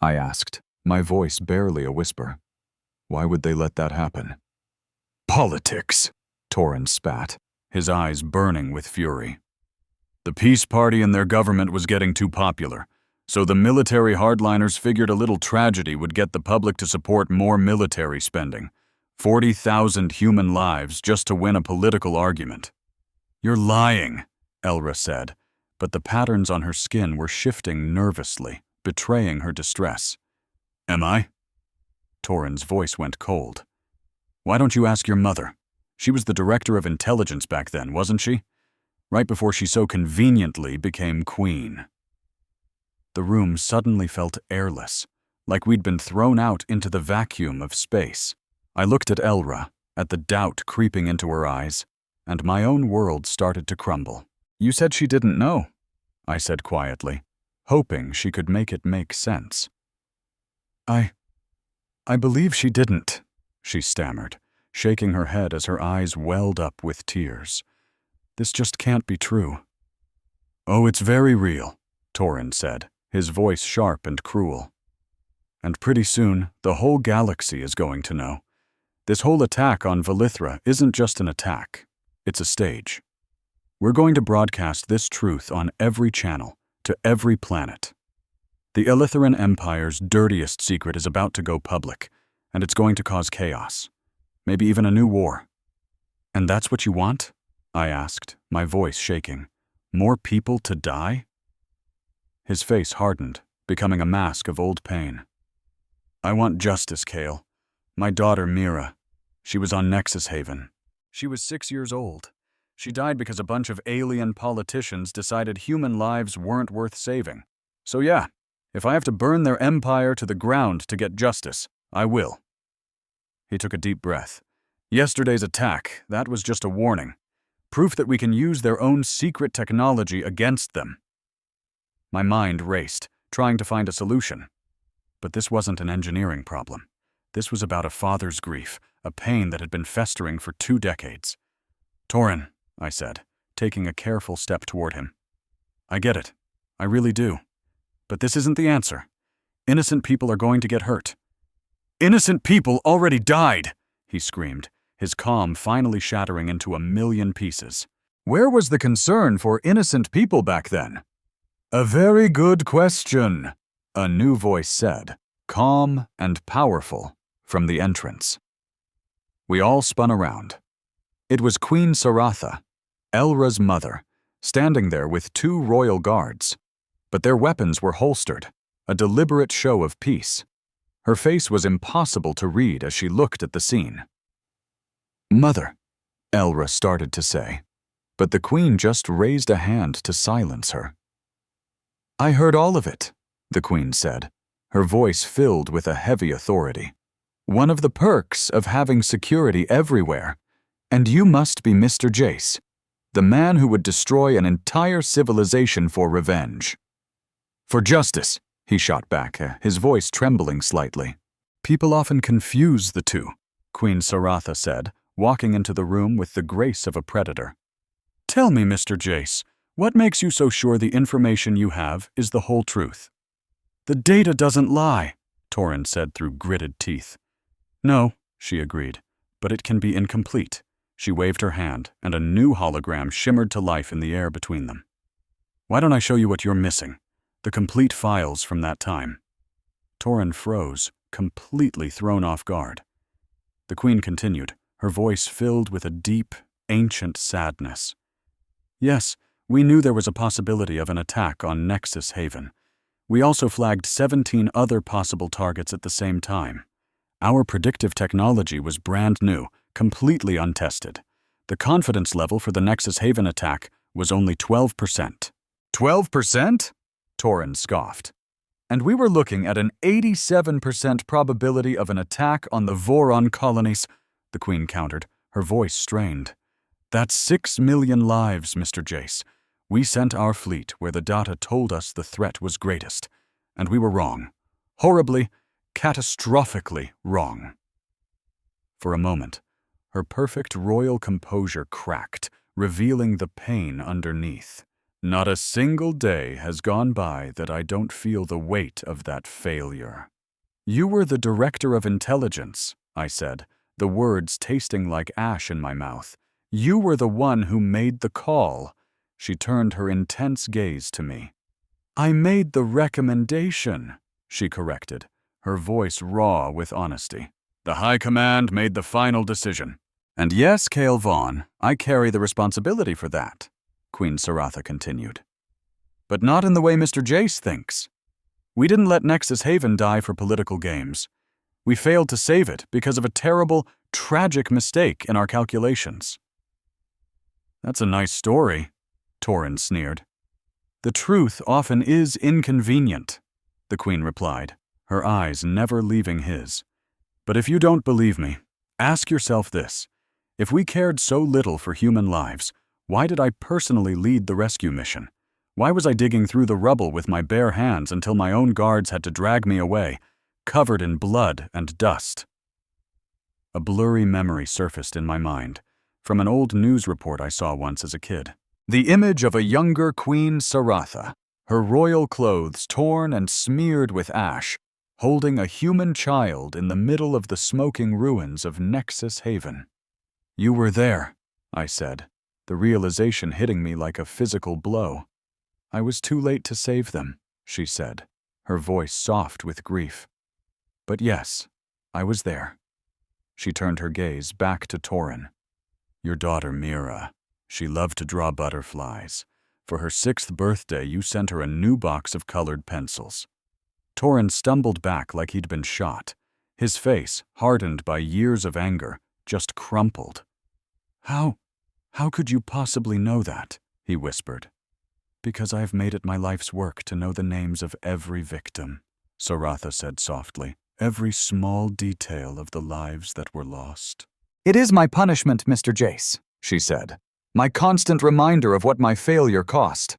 I asked, my voice barely a whisper. Why would they let that happen? Politics, Torin spat, his eyes burning with fury. The Peace Party and their government was getting too popular, so the military hardliners figured a little tragedy would get the public to support more military spending. 40,000 human lives just to win a political argument. You're lying, Elra said, but the patterns on her skin were shifting nervously, betraying her distress. Am I? Torin's voice went cold. Why don't you ask your mother? She was the director of intelligence back then, wasn't she? Right before she so conveniently became queen. The room suddenly felt airless, like we'd been thrown out into the vacuum of space. I looked at Elra, at the doubt creeping into her eyes, and my own world started to crumble. You said she didn't know, I said quietly, hoping she could make it make sense. I believe she didn't, she stammered, shaking her head as her eyes welled up with tears. This just can't be true. Oh, it's very real, Torin said, his voice sharp and cruel. And pretty soon, the whole galaxy is going to know. This whole attack on Valithra isn't just an attack. It's a stage. We're going to broadcast this truth on every channel, to every planet. The Eleutheran Empire's dirtiest secret is about to go public, and it's going to cause chaos. Maybe even a new war. And that's what you want? I asked, my voice shaking. More people to die? His face hardened, becoming a mask of old pain. I want justice, Kale. My daughter, Mira. She was on Nexus Haven. She was 6 years old. She died because a bunch of alien politicians decided human lives weren't worth saving. So yeah, if I have to burn their empire to the ground to get justice, I will. He took a deep breath. Yesterday's attack, that was just a warning. Proof that we can use their own secret technology against them. My mind raced, trying to find a solution. But this wasn't an engineering problem. This was about a father's grief, a pain that had been festering for 2 decades. Torin, I said, taking a careful step toward him. I get it. I really do. But this isn't the answer. Innocent people are going to get hurt. Innocent people already died, he screamed, his calm finally shattering into a million pieces. Where was the concern for innocent people back then? A very good question, a new voice said, calm and powerful, from the entrance. We all spun around. It was Queen Saratha, Elra's mother, standing there with 2 royal guards. But their weapons were holstered, a deliberate show of peace. Her face was impossible to read as she looked at the scene. Mother, Elra started to say, but the queen just raised a hand to silence her. I heard all of it, the queen said, her voice filled with a heavy authority. One of the perks of having security everywhere, and you must be Mr. Jace, the man who would destroy an entire civilization for revenge. For justice, he shot back, his voice trembling slightly. People often confuse the two, Queen Saratha said, walking into the room with the grace of a predator. Tell me, Mr. Jace, what makes you so sure the information you have is the whole truth? The data doesn't lie, Torin said through gritted teeth. No, she agreed, but it can be incomplete. She waved her hand, and a new hologram shimmered to life in the air between them. Why don't I show you what you're missing? The complete files from that time. Torin froze, completely thrown off guard. The Queen continued, her voice filled with a deep, ancient sadness. Yes, we knew there was a possibility of an attack on Nexus Haven. We also flagged 17 other possible targets at the same time. Our predictive technology was brand new, completely untested. The confidence level for the Nexus Haven attack was only 12%. 12%? Torin scoffed. And we were looking at an 87% probability of an attack on the Voron colonies, the Queen countered, her voice strained. That's 6 million lives, Mr. Jace. We sent our fleet where the data told us the threat was greatest, and we were wrong. Horribly, catastrophically wrong. For a moment, her perfect royal composure cracked, revealing the pain underneath. Not a single day has gone by that I don't feel the weight of that failure. You were the director of intelligence, I said, the words tasting like ash in my mouth. You were the one who made the call. She turned her intense gaze to me. I made the recommendation, she corrected, her voice raw with honesty. The High Command made the final decision. And yes, Cale Vaughn, I carry the responsibility for that, Queen Saratha continued. But not in the way Mr. Jace thinks. We didn't let Nexus Haven die for political games. We failed to save it because of a terrible, tragic mistake in our calculations. That's a nice story, Torin sneered. The truth often is inconvenient, the Queen replied, her eyes never leaving his. But if you don't believe me, ask yourself this. If we cared so little for human lives, why did I personally lead the rescue mission? Why was I digging through the rubble with my bare hands until my own guards had to drag me away, covered in blood and dust? A blurry memory surfaced in my mind, from an old news report I saw once as a kid. The image of a younger Queen Saratha, her royal clothes torn and smeared with ash, holding a human child in the middle of the smoking ruins of Nexus Haven. You were there, I said, the realization hitting me like a physical blow. I was too late to save them, she said, her voice soft with grief. But yes, I was there. She turned her gaze back to Torin. Your daughter Mira, she loved to draw butterflies. For her 6th birthday, you sent her a new box of colored pencils. Torin stumbled back like he'd been shot. His face, hardened by years of anger, just crumpled. How could you possibly know that? He whispered. Because I've made it my life's work to know the names of every victim, Saratha said softly, every small detail of the lives that were lost. It is my punishment, Mr. Jace, she said, my constant reminder of what my failure cost.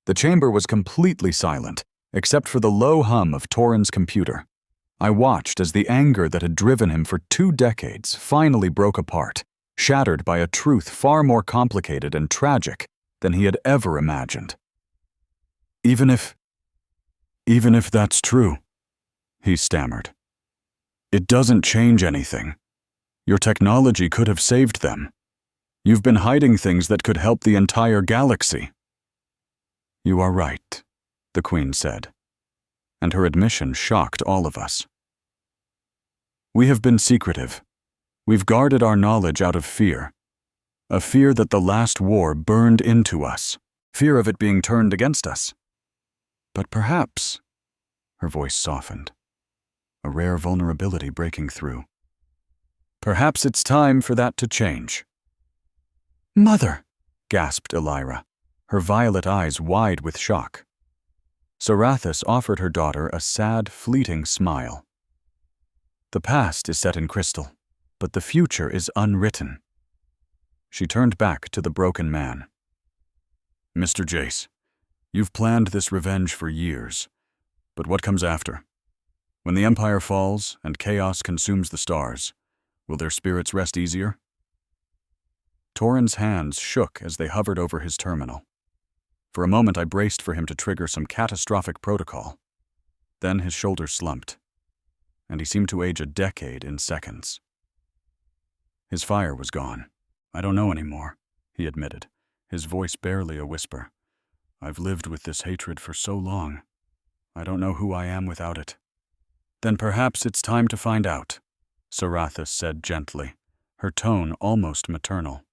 The chamber was completely silent, except for the low hum of Torin's computer. I watched as the anger that had driven him for 2 decades finally broke apart, shattered by a truth far more complicated and tragic than he had ever imagined. Even if that's true, he stammered. It doesn't change anything. Your technology could have saved them. You've been hiding things that could help the entire galaxy. You are right, the Queen said, and her admission shocked all of us. We have been secretive. We've guarded our knowledge out of fear. A fear that the last war burned into us. Fear of it being turned against us. But perhaps, her voice softened, a rare vulnerability breaking through. Perhaps it's time for that to change. Mother, gasped Elira, her violet eyes wide with shock. Sarathis offered her daughter a sad, fleeting smile. The past is set in crystal, but the future is unwritten. She turned back to the broken man. Mr. Jace, you've planned this revenge for years, but what comes after? When the Empire falls and chaos consumes the stars, will their spirits rest easier? Torin's hands shook as they hovered over his terminal. For a moment I braced for him to trigger some catastrophic protocol. Then his shoulders slumped, and he seemed to age a decade in seconds. His fire was gone. I don't know anymore, he admitted, his voice barely a whisper. I've lived with this hatred for so long. I don't know who I am without it. Then perhaps it's time to find out, Sarathis said gently, her tone almost maternal.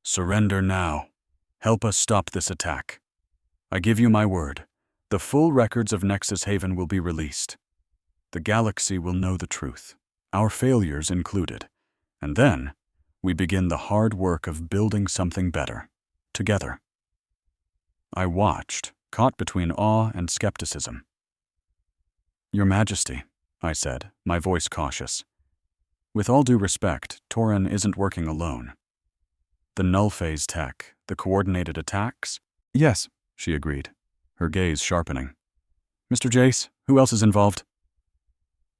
Surrender now. Help us stop this attack. I give you my word. The full records of Nexus Haven will be released. The galaxy will know the truth, our failures included. And then, we begin the hard work of building something better, together. I watched, caught between awe and skepticism. Your Majesty, I said, my voice cautious. With all due respect, Torin isn't working alone. The null phase tech, the coordinated attacks? Yes, she agreed, her gaze sharpening. Mr. Jace, who else is involved?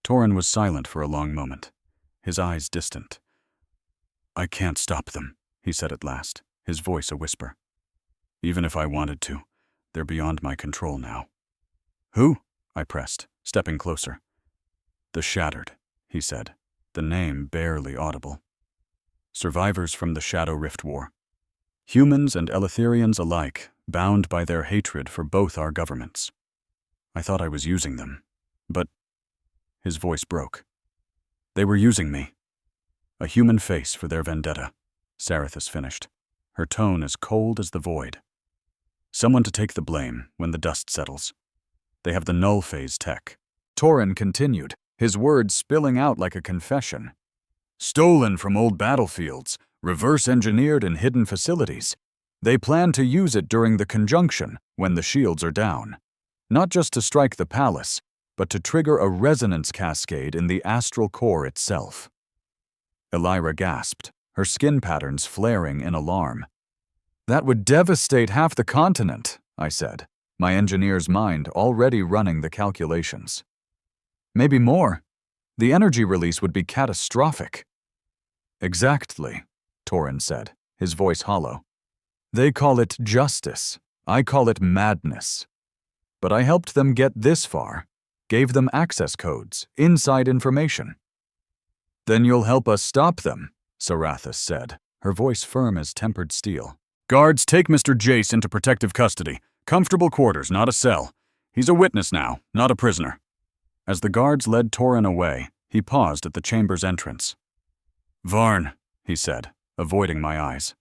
Torin was silent for a long moment, his eyes distant. I can't stop them, he said at last, his voice a whisper. Even if I wanted to, they're beyond my control now. Who? I pressed, stepping closer. The Shattered, he said, the name barely audible. Survivors from the Shadow Rift War. Humans and Eleutherians alike, bound by their hatred for both our governments. I thought I was using them, but... His voice broke. They were using me. A human face for their vendetta, Sarathis finished, her tone as cold as the void. Someone to take the blame when the dust settles. They have the null phase tech. Torin continued, his words spilling out like a confession. Stolen from old battlefields, reverse-engineered in hidden facilities. They plan to use it during the conjunction, when the shields are down. Not just to strike the palace, but to trigger a resonance cascade in the astral core itself. Elira gasped, her skin patterns flaring in alarm. That would devastate half the continent, I said, my engineer's mind already running the calculations. Maybe more. The energy release would be catastrophic. Exactly, Torin said, his voice hollow. They call it justice. I call it madness. But I helped them get this far, gave them access codes, inside information. Then you'll help us stop them, Sarathis said, her voice firm as tempered steel. Guards, take Mr. Jace into protective custody. Comfortable quarters, not a cell. He's a witness now, not a prisoner. As the guards led Torin away, he paused at the chamber's entrance. Varn, he said, avoiding my eyes.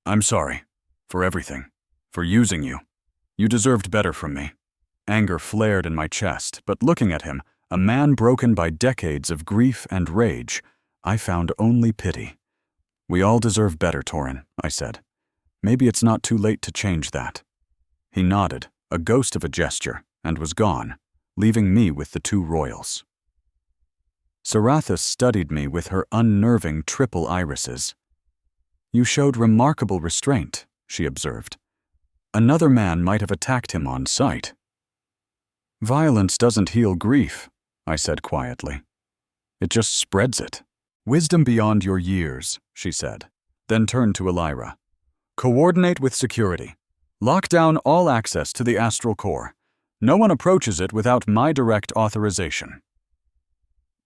I'm sorry. For everything. For using you. You deserved better from me. Anger flared in my chest, but looking at him, a man broken by decades of grief and rage, I found only pity. We all deserve better, Torin, I said. Maybe it's not too late to change that. He nodded, a ghost of a gesture, and was gone, leaving me with the two royals. Sarathis studied me with her unnerving triple irises. You showed remarkable restraint, she observed. Another man might have attacked him on sight. Violence doesn't heal grief, I said quietly. It just spreads it. Wisdom beyond your years, she said, then turned to Elira. Coordinate with security. Lock down all access to the astral core. No one approaches it without my direct authorization.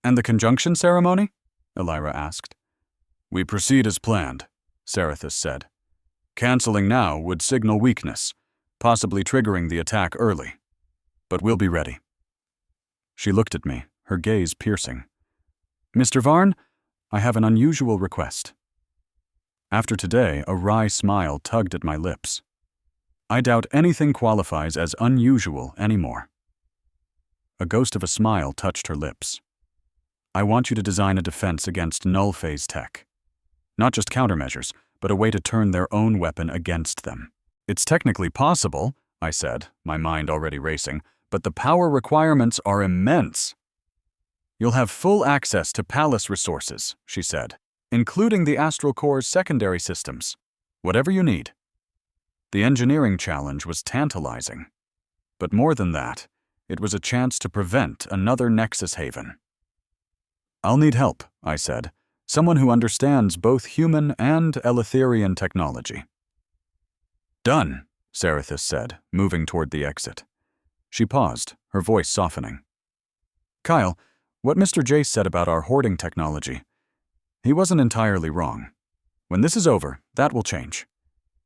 And the conjunction ceremony? Elira asked. We proceed as planned, Sarathis said. Canceling now would signal weakness, possibly triggering the attack early. But we'll be ready. She looked at me, her gaze piercing. Mr. Varn, I have an unusual request. After today, a wry smile tugged at my lips. I doubt anything qualifies as unusual anymore. A ghost of a smile touched her lips. I want you to design a defense against null phase tech. Not just countermeasures, but a way to turn their own weapon against them. It's technically possible, I said, my mind already racing, but the power requirements are immense. You'll have full access to palace resources, she said, including the astral core's secondary systems. Whatever you need. The engineering challenge was tantalizing. But more than that, it was a chance to prevent another Nexus Haven. I'll need help, I said, someone who understands both human and Eleutherian technology. Done, Sarathis said, moving toward the exit. She paused, her voice softening. Kyle, what Mr. Jace said about our hoarding technology, he wasn't entirely wrong. When this is over, that will change.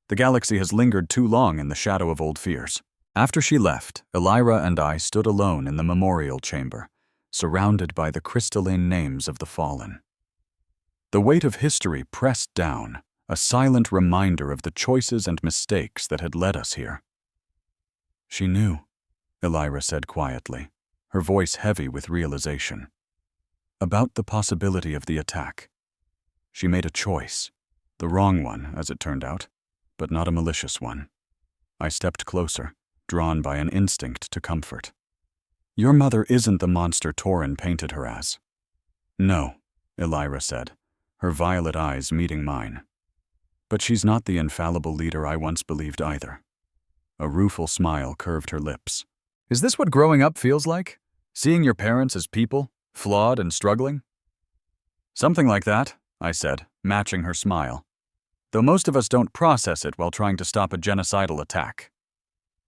The galaxy has lingered too long in the shadow of old fears. After she left, Elira and I stood alone in the memorial chamber, surrounded by the crystalline names of the fallen. The weight of history pressed down, a silent reminder of the choices and mistakes that had led us here. She knew, Elira said quietly, her voice heavy with realization. About the possibility of the attack. She made a choice, the wrong one, as it turned out, but not a malicious one. I stepped closer, drawn by an instinct to comfort. Your mother isn't the monster Torin painted her as. No, Elira said, her violet eyes meeting mine. But she's not the infallible leader I once believed either. A rueful smile curved her lips. Is this what growing up feels like? Seeing your parents as people, flawed and struggling? Something like that, I said, matching her smile. Though most of us don't process it while trying to stop a genocidal attack.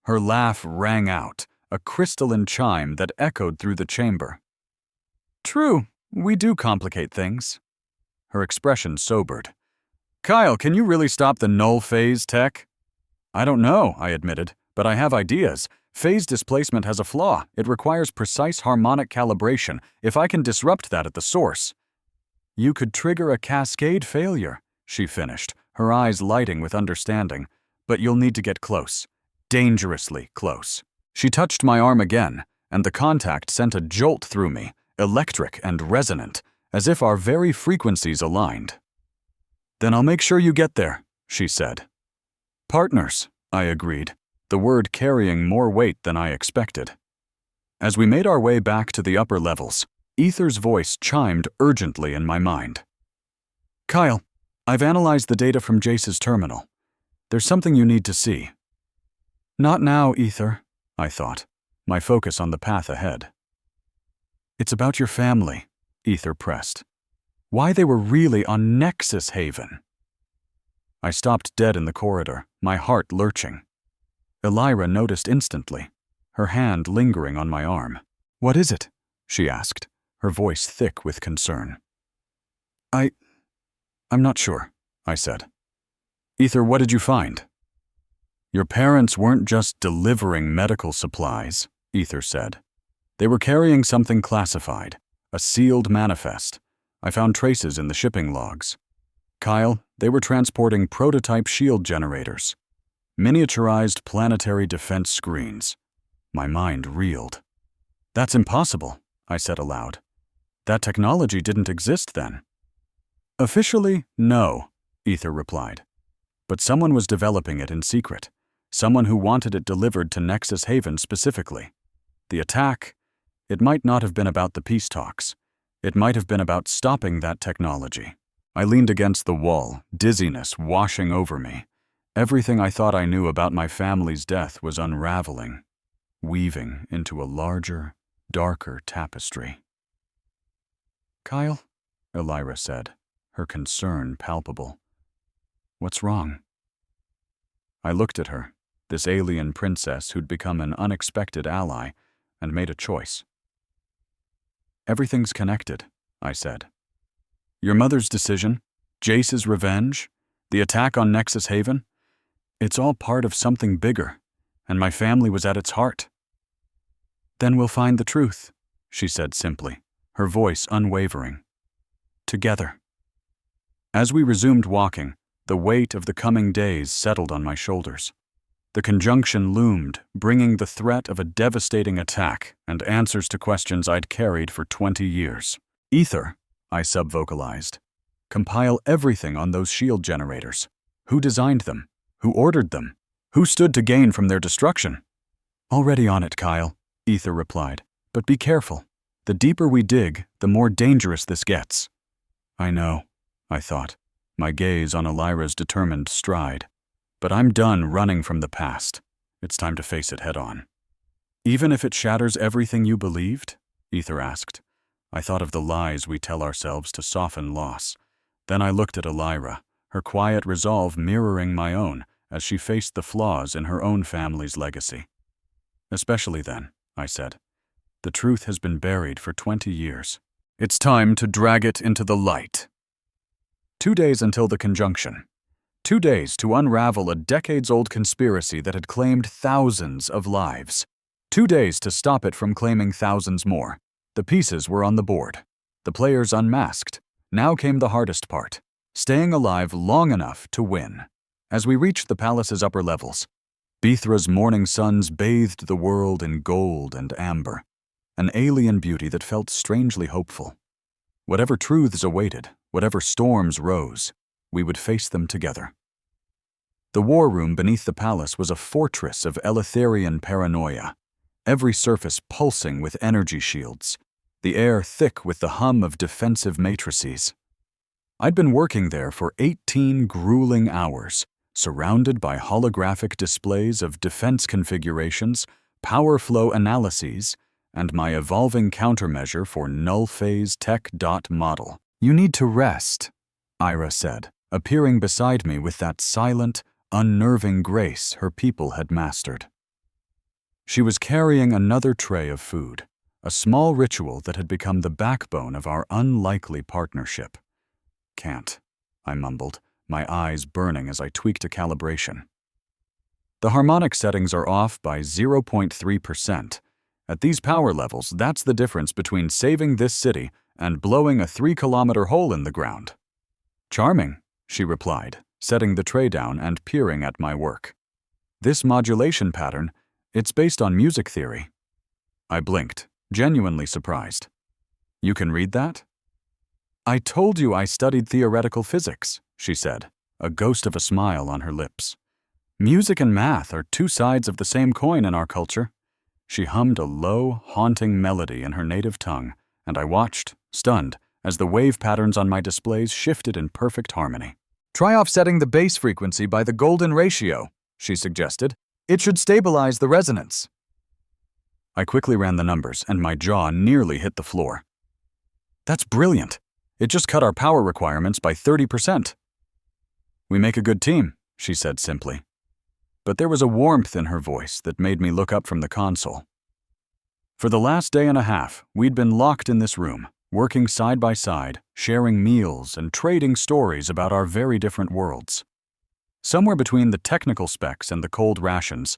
Her laugh rang out, a crystalline chime that echoed through the chamber. True, we do complicate things. Her expression sobered. Kyle, can you really stop the null phase tech? I don't know, I admitted, but I have ideas. Phase displacement has a flaw. It requires precise harmonic calibration. If I can disrupt that at the source. You could trigger a cascade failure, she finished, her eyes lighting with understanding. But you'll need to get close. Dangerously close. She touched my arm again, and the contact sent a jolt through me, electric and resonant, as if our very frequencies aligned. Then I'll make sure you get there, she said. Partners, I agreed, the word carrying more weight than I expected. As we made our way back to the upper levels, Ether's voice chimed urgently in my mind. Kyle, I've analyzed the data from Jace's terminal. There's something you need to see. Not now, Ether, I thought, my focus on the path ahead. It's about your family, Ether pressed. Why they were really on Nexus Haven. I stopped dead in the corridor, my heart lurching. Elira noticed instantly, her hand lingering on my arm. What is it? She asked, her voice thick with concern. I'm not sure, I said. Ether, what did you find? Your parents weren't just delivering medical supplies, Ether said. They were carrying something classified, a sealed manifest. I found traces in the shipping logs. Kyle, they were transporting prototype shield generators. Miniaturized planetary defense screens. My mind reeled. That's impossible, I said aloud. That technology didn't exist then. Officially, no, Ether replied. But someone was developing it in secret. Someone who wanted it delivered to Nexus Haven specifically. The attack, it might not have been about the peace talks. It might have been about stopping that technology. I leaned against the wall, dizziness washing over me. Everything I thought I knew about my family's death was unraveling, weaving into a larger, darker tapestry. Kyle, Elira said, her concern palpable. What's wrong? I looked at her, this alien princess who'd become an unexpected ally, and made a choice. Everything's connected, I said. Your mother's decision, Jace's revenge, the attack on Nexus Haven, it's all part of something bigger, and my family was at its heart. Then we'll find the truth, she said simply, her voice unwavering. Together. As we resumed walking, the weight of the coming days settled on my shoulders. The conjunction loomed, bringing the threat of a devastating attack and answers to questions I'd carried for 20 years. Ether, I subvocalized. Compile everything on those shield generators. Who designed them? Who ordered them? Who stood to gain from their destruction? Already on it, Kyle, Ether replied. But be careful. The deeper we dig, the more dangerous this gets. I know, I thought, my gaze on Elira's determined stride. But I'm done running from the past. It's time to face it head on. Even if it shatters everything you believed? Ether asked. I thought of the lies we tell ourselves to soften loss. Then I looked at Elira, her quiet resolve mirroring my own as she faced the flaws in her own family's legacy. Especially then, I said. The truth has been buried for 20 years. It's time to drag it into the light. 2 days until the conjunction. 2 days to unravel a decades-old conspiracy that had claimed thousands of lives. 2 days to stop it from claiming thousands more. The pieces were on the board. The players unmasked. Now came the hardest part, staying alive long enough to win. As we reached the palace's upper levels, Bithra's morning suns bathed the world in gold and amber, an alien beauty that felt strangely hopeful. Whatever truths awaited, whatever storms rose, we would face them together. The war room beneath the palace was a fortress of Eleutherian paranoia, every surface pulsing with energy shields, the air thick with the hum of defensive matrices. I'd been working there for 18 grueling hours, surrounded by holographic displays of defense configurations, power flow analyses, and my evolving countermeasure for null phase tech dot model. "You need to rest," Ira said, appearing beside me with that silent, unnerving grace her people had mastered. She was carrying another tray of food, a small ritual that had become the backbone of our unlikely partnership. "Can't," I mumbled, my eyes burning as I tweaked a calibration. The harmonic settings are off by 0.3%. At these power levels, that's the difference between saving this city and blowing a 3-kilometer hole in the ground. "Charming," she replied, setting the tray down and peering at my work. "This modulation pattern, it's based on music theory." I blinked, genuinely surprised. "You can read that?" "I told you I studied theoretical physics," she said, a ghost of a smile on her lips. "Music and math are two sides of the same coin in our culture." She hummed a low, haunting melody in her native tongue, and I watched, stunned, as the wave patterns on my displays shifted in perfect harmony. "Try offsetting the bass frequency by the golden ratio," she suggested. "It should stabilize the resonance." I quickly ran the numbers, and my jaw nearly hit the floor. "That's brilliant. It just cut our power requirements by 30%. "We make a good team," she said simply. But there was a warmth in her voice that made me look up from the console. For the last day and a half, we'd been locked in this room, working side by side, sharing meals and trading stories about our very different worlds. Somewhere between the technical specs and the cold rations,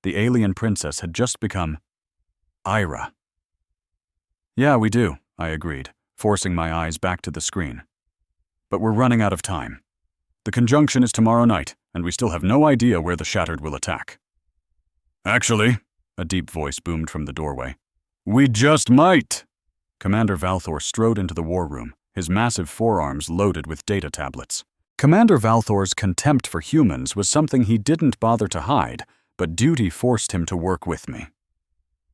the alien princess had just become Ira. "Yeah, we do," I agreed, forcing my eyes back to the screen. "But we're running out of time. The conjunction is tomorrow night, and we still have no idea where the Shattered will attack." "Actually," a deep voice boomed from the doorway, "we just might." Commander Valthor strode into the war room, his massive forearms loaded with data tablets. Commander Valthor's contempt for humans was something he didn't bother to hide, but duty forced him to work with me.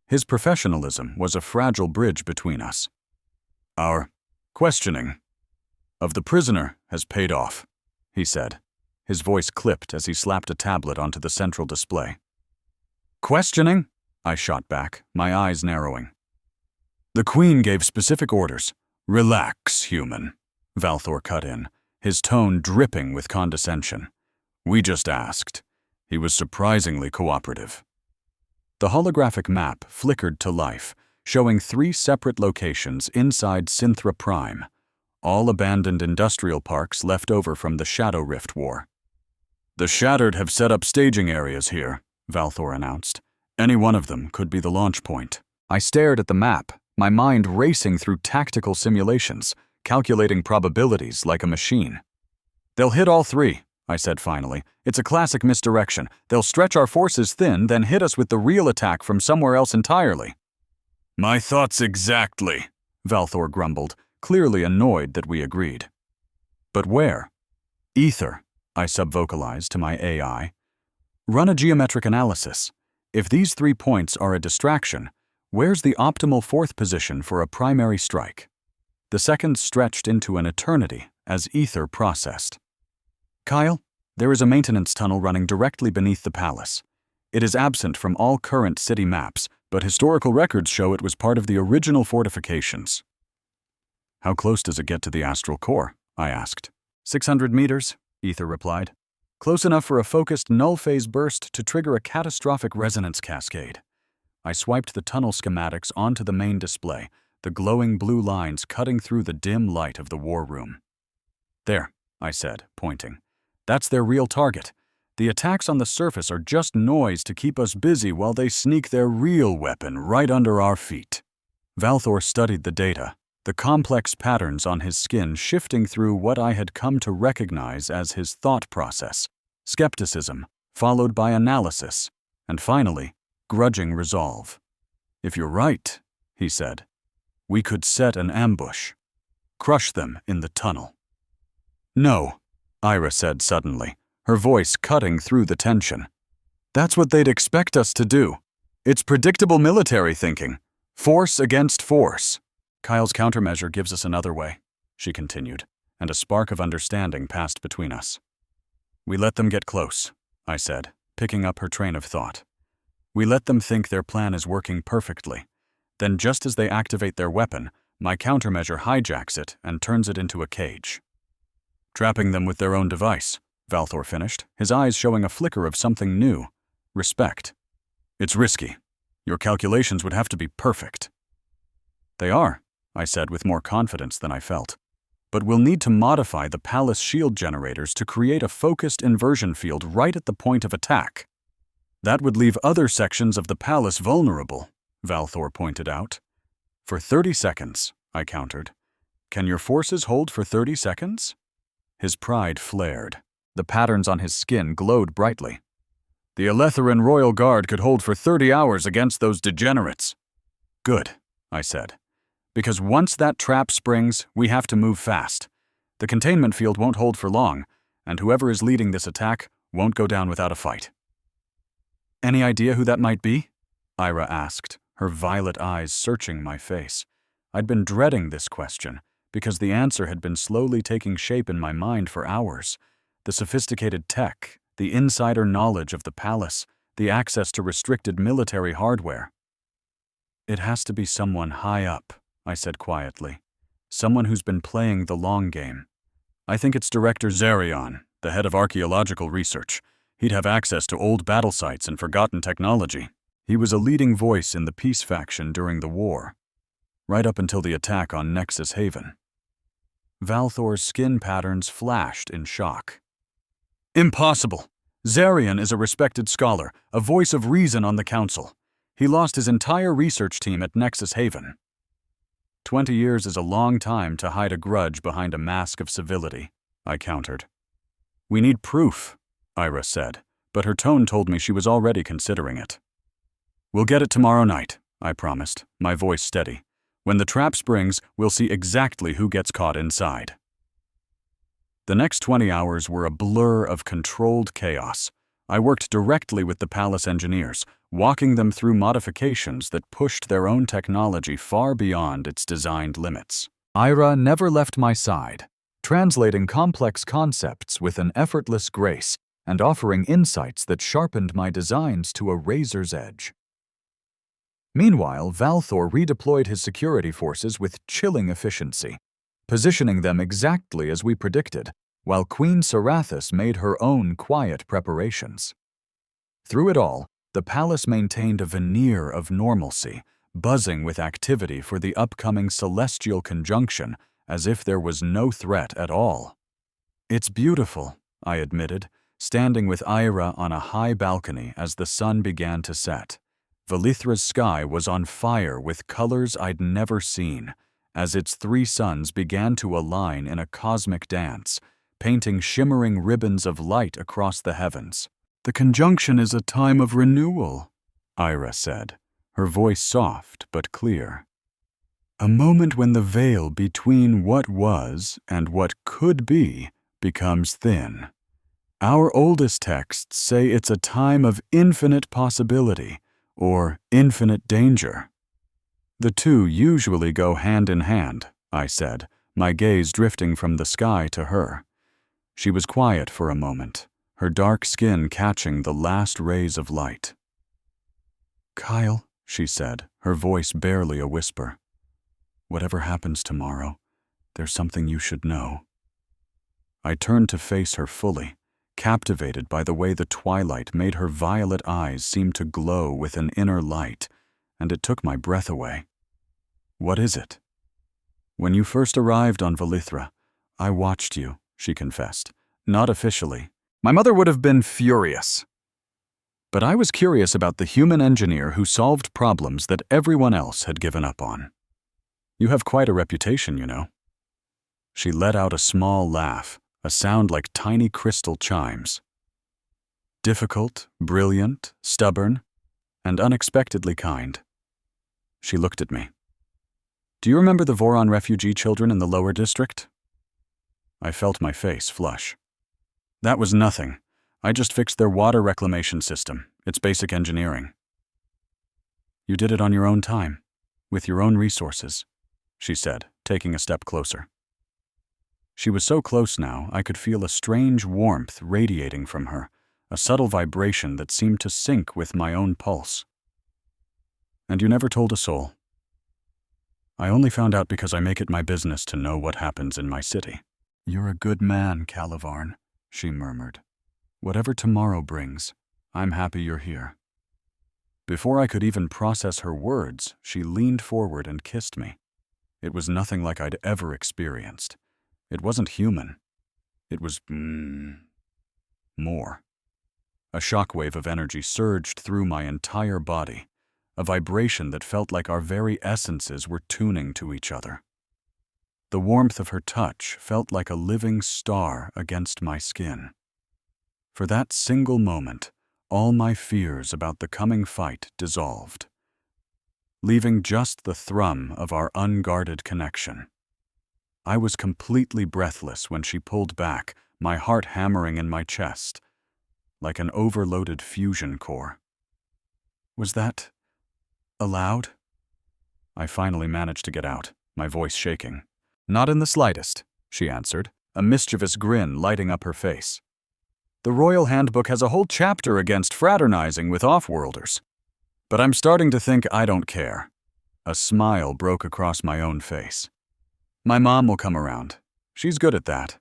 His professionalism was a fragile bridge between us. "Our questioning of the prisoner has paid off," he said. His voice clipped as he slapped a tablet onto the central display. "Questioning?" I shot back, my eyes narrowing. "The Queen gave specific orders. Relax, human," Valthor cut in, his tone dripping with condescension. "We just asked." He was surprisingly cooperative. The holographic map flickered to life, showing 3 separate locations inside Synthra Prime, all abandoned industrial parks left over from the Shadow Rift War. "The Shattered have set up staging areas here," Valthor announced. "Any one of them could be the launch point." I stared at the map, my mind racing through tactical simulations, calculating probabilities like a machine. "They'll hit all 3, I said finally. "It's a classic misdirection. They'll stretch our forces thin, then hit us with the real attack from somewhere else entirely." "My thoughts exactly," Valthor grumbled, clearly annoyed that we agreed. "But where?" "Ether," I subvocalized to my AI. "Run a geometric analysis. If these 3 points are a distraction, where's the optimal 4th position for a primary strike?" The seconds stretched into an eternity as Ether processed. "Kyle, there is a maintenance tunnel running directly beneath the palace. It is absent from all current city maps, but historical records show it was part of the original fortifications." "How close does it get to the astral core?" I asked. 600 meters, Ether replied. "Close enough for a focused null phase burst to trigger a catastrophic resonance cascade." I swiped the tunnel schematics onto the main display, the glowing blue lines cutting through the dim light of the war room. "There," I said, pointing. "That's their real target. The attacks on the surface are just noise to keep us busy while they sneak their real weapon right under our feet." Valthor studied the data, the complex patterns on his skin shifting through what I had come to recognize as his thought process: skepticism, followed by analysis, and finally, grudging resolve. "If you're right," he said, "we could set an ambush. Crush them in the tunnel." "No," Ira said suddenly, her voice cutting through the tension. "That's what they'd expect us to do. It's predictable military thinking. Force against force." "Kyle's countermeasure gives us another way," she continued, and a spark of understanding passed between us. "We let them get close," I said, picking up her train of thought. "We let them think their plan is working perfectly. Then just as they activate their weapon, my countermeasure hijacks it and turns it into a cage." "Trapping them with their own device," Valthor finished, his eyes showing a flicker of something new: respect. "It's risky. Your calculations would have to be perfect." "They are," I said with more confidence than I felt. "But we'll need to modify the palace shield generators to create a focused inversion field right at the point of attack." "That would leave other sections of the palace vulnerable," Valthor pointed out. "For 30 seconds, I countered. "Can your forces hold for 30 seconds? His pride flared. The patterns on his skin glowed brightly. "The Eletheran Royal Guard could hold for 30 hours against those degenerates." "Good," I said. "Because once that trap springs, we have to move fast. The containment field won't hold for long, and whoever is leading this attack won't go down without a fight." "Any idea who that might be?" Ira asked, her violet eyes searching my face. I'd been dreading this question, because the answer had been slowly taking shape in my mind for hours. The sophisticated tech, the insider knowledge of the palace, the access to restricted military hardware. "It has to be someone high up," I said quietly. "Someone who's been playing the long game. I think it's Director Zarion, the head of archaeological research. He'd have access to old battle sites and forgotten technology. He was a leading voice in the peace faction during the war, right up until the attack on Nexus Haven." Valthor's skin patterns flashed in shock. "Impossible! Zarion is a respected scholar, a voice of reason on the council. He lost his entire research team at Nexus Haven." 20 years is a long time to hide a grudge behind a mask of civility, I countered. "We need proof," Ira said, but her tone told me she was already considering it. "We'll get it tomorrow night," I promised, my voice steady. "When the trap springs, we'll see exactly who gets caught inside." The next 20 hours were a blur of controlled chaos. I worked directly with the palace engineers, walking them through modifications that pushed their own technology far beyond its designed limits. Ira never left my side, translating complex concepts with an effortless grace and offering insights that sharpened my designs to a razor's edge. Meanwhile, Valthor redeployed his security forces with chilling efficiency, positioning them exactly as we predicted, while Queen Sarathis made her own quiet preparations. Through it all, the palace maintained a veneer of normalcy, buzzing with activity for the upcoming celestial conjunction, as if there was no threat at all. "It's beautiful," I admitted, standing with Ira on a high balcony as the sun began to set. Velithra's sky was on fire with colors I'd never seen, as its 3 suns began to align in a cosmic dance, painting shimmering ribbons of light across the heavens. "The conjunction is a time of renewal," Ira said, her voice soft but clear. "A moment when the veil between what was and what could be becomes thin. Our oldest texts say it's a time of infinite possibility, or infinite danger." "The two usually go hand in hand," I said, my gaze drifting from the sky to her. She was quiet for a moment, her dark skin catching the last rays of light. "Kyle," she said, her voice barely a whisper, "whatever happens tomorrow, there's something you should know." I turned to face her fully, captivated by the way the twilight made her violet eyes seem to glow with an inner light, and it took my breath away. "What is it?" "When you first arrived on Velithra, I watched you," she confessed. "Not officially. My mother would have been furious. But I was curious about the human engineer who solved problems that everyone else had given up on." You have quite a reputation, you know." She let out a small laugh, a sound like tiny crystal chimes. Difficult, brilliant, stubborn, and unexpectedly kind. She looked at me. "Do you remember the Voron refugee children in the lower district?" I felt my face flush. "That was nothing. I just fixed their water reclamation system. It's basic engineering." "You did it on your own time, with your own resources," she said, taking a step closer. She was so close now, I could feel a strange warmth radiating from her, a subtle vibration that seemed to sync with my own pulse. "And you never told a soul?" "I only found out because I make it my business to know what happens in my city." "You're a good man, Calavarn," she murmured. "Whatever tomorrow brings, I'm happy you're here." Before I could even process her words, she leaned forward and kissed me. It was nothing like I'd ever experienced. It wasn't human. It was more. A shockwave of energy surged through my entire body, a vibration that felt like our very essences were tuning to each other. The warmth of her touch felt like a living star against my skin. For that single moment, all my fears about the coming fight dissolved, leaving just the thrum of our unguarded connection. I was completely breathless when she pulled back, my heart hammering in my chest, like an overloaded fusion core. "Was that allowed?" I finally managed to get out, my voice shaking. "Not in the slightest," she answered, a mischievous grin lighting up her face. "The Royal Handbook has a whole chapter against fraternizing with off-worlders. But I'm starting to think I don't care." A smile broke across my own face. "My mom will come around. She's good at that."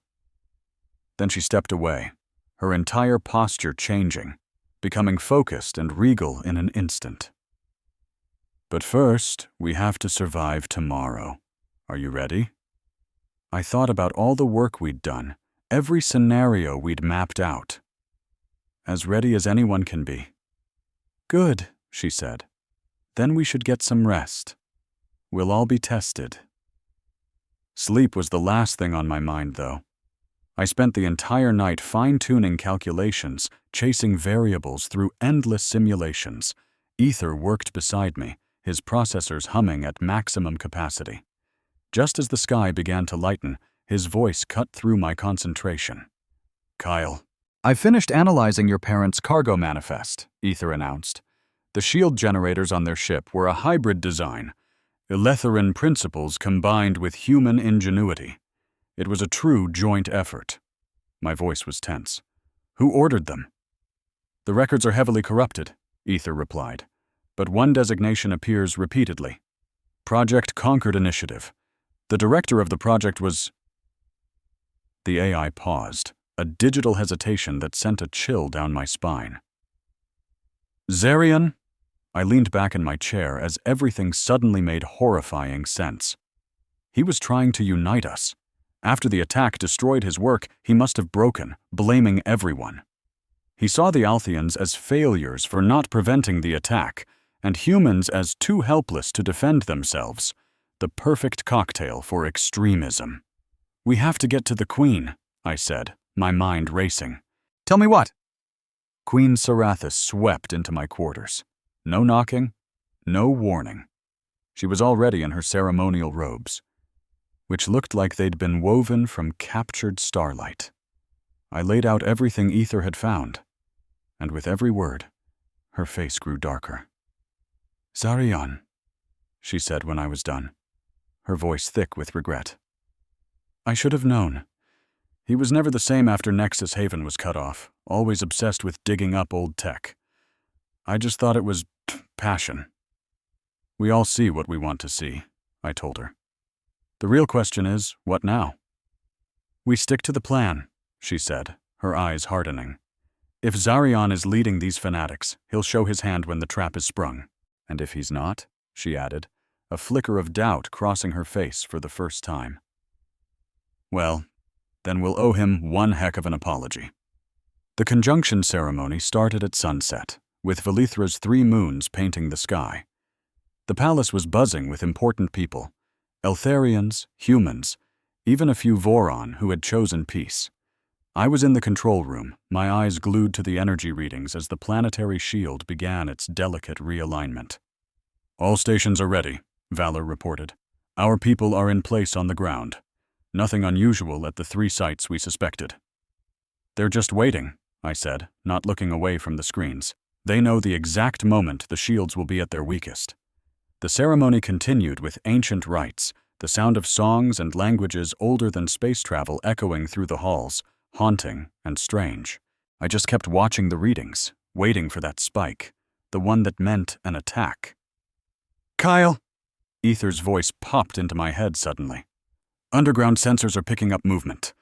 Then she stepped away, her entire posture changing, becoming focused and regal in an instant. "But first, we have to survive tomorrow. Are you ready?" I thought about all the work we'd done, every scenario we'd mapped out. As ready as anyone can be. "Good," she said. "Then we should get some rest. We'll all be tested." Sleep was the last thing on my mind, though. I spent the entire night fine-tuning calculations, chasing variables through endless simulations. Ether worked beside me, his processors humming at maximum capacity. Just as the sky began to lighten, his voice cut through my concentration. "Kyle, I've finished analyzing your parents' cargo manifest," Ether announced. The shield generators on their ship were a hybrid design, Eletheran principles combined with human ingenuity. It was a true joint effort. My voice was tense. "Who ordered them?" "The records are heavily corrupted," Ether replied, "but one designation appears repeatedly. Project Concord Initiative. The director of the project was..." The AI paused, a digital hesitation that sent a chill down my spine. "Zarian?" I leaned back in my chair as everything suddenly made horrifying sense. He was trying to unite us. After the attack destroyed his work, he must have broken, blaming everyone. He saw the Altheans as failures for not preventing the attack, and humans as too helpless to defend themselves. The perfect cocktail for extremism. "We have to get to the Queen," I said, my mind racing. "Tell me what?" Queen Sarathis swept into my quarters. No knocking, no warning. She was already in her ceremonial robes, which looked like they'd been woven from captured starlight. I laid out everything Ether had found, and with every word, her face grew darker. "Zarian," she said when I was done, her voice thick with regret. "I should have known. He was never the same after Nexus Haven was cut off, always obsessed with digging up old tech. I just thought it was passion. We all see what we want to see," I told her. "The real question is, what now?" "We stick to the plan," she said, her eyes hardening. "If Zarian is leading these fanatics, he'll show his hand when the trap is sprung. And if he's not," she added, a flicker of doubt crossing her face for the first time. "Well, then we'll owe him one heck of an apology." The conjunction ceremony started at sunset, with Velithra's 3 moons painting the sky. The palace was buzzing with important people, Eltharians, humans, even a few Voron who had chosen peace. I was in the control room, my eyes glued to the energy readings as the planetary shield began its delicate realignment. "All stations are ready," Valor reported. "Our people are in place on the ground. Nothing unusual at the 3 sites we suspected." "They're just waiting," I said, not looking away from the screens. "They know the exact moment the shields will be at their weakest." The ceremony continued with ancient rites, the sound of songs and languages older than space travel echoing through the halls, haunting and strange. I just kept watching the readings, waiting for that spike, the one that meant an attack. "Kyle!" Ether's voice popped into my head suddenly. "Underground sensors are picking up movement.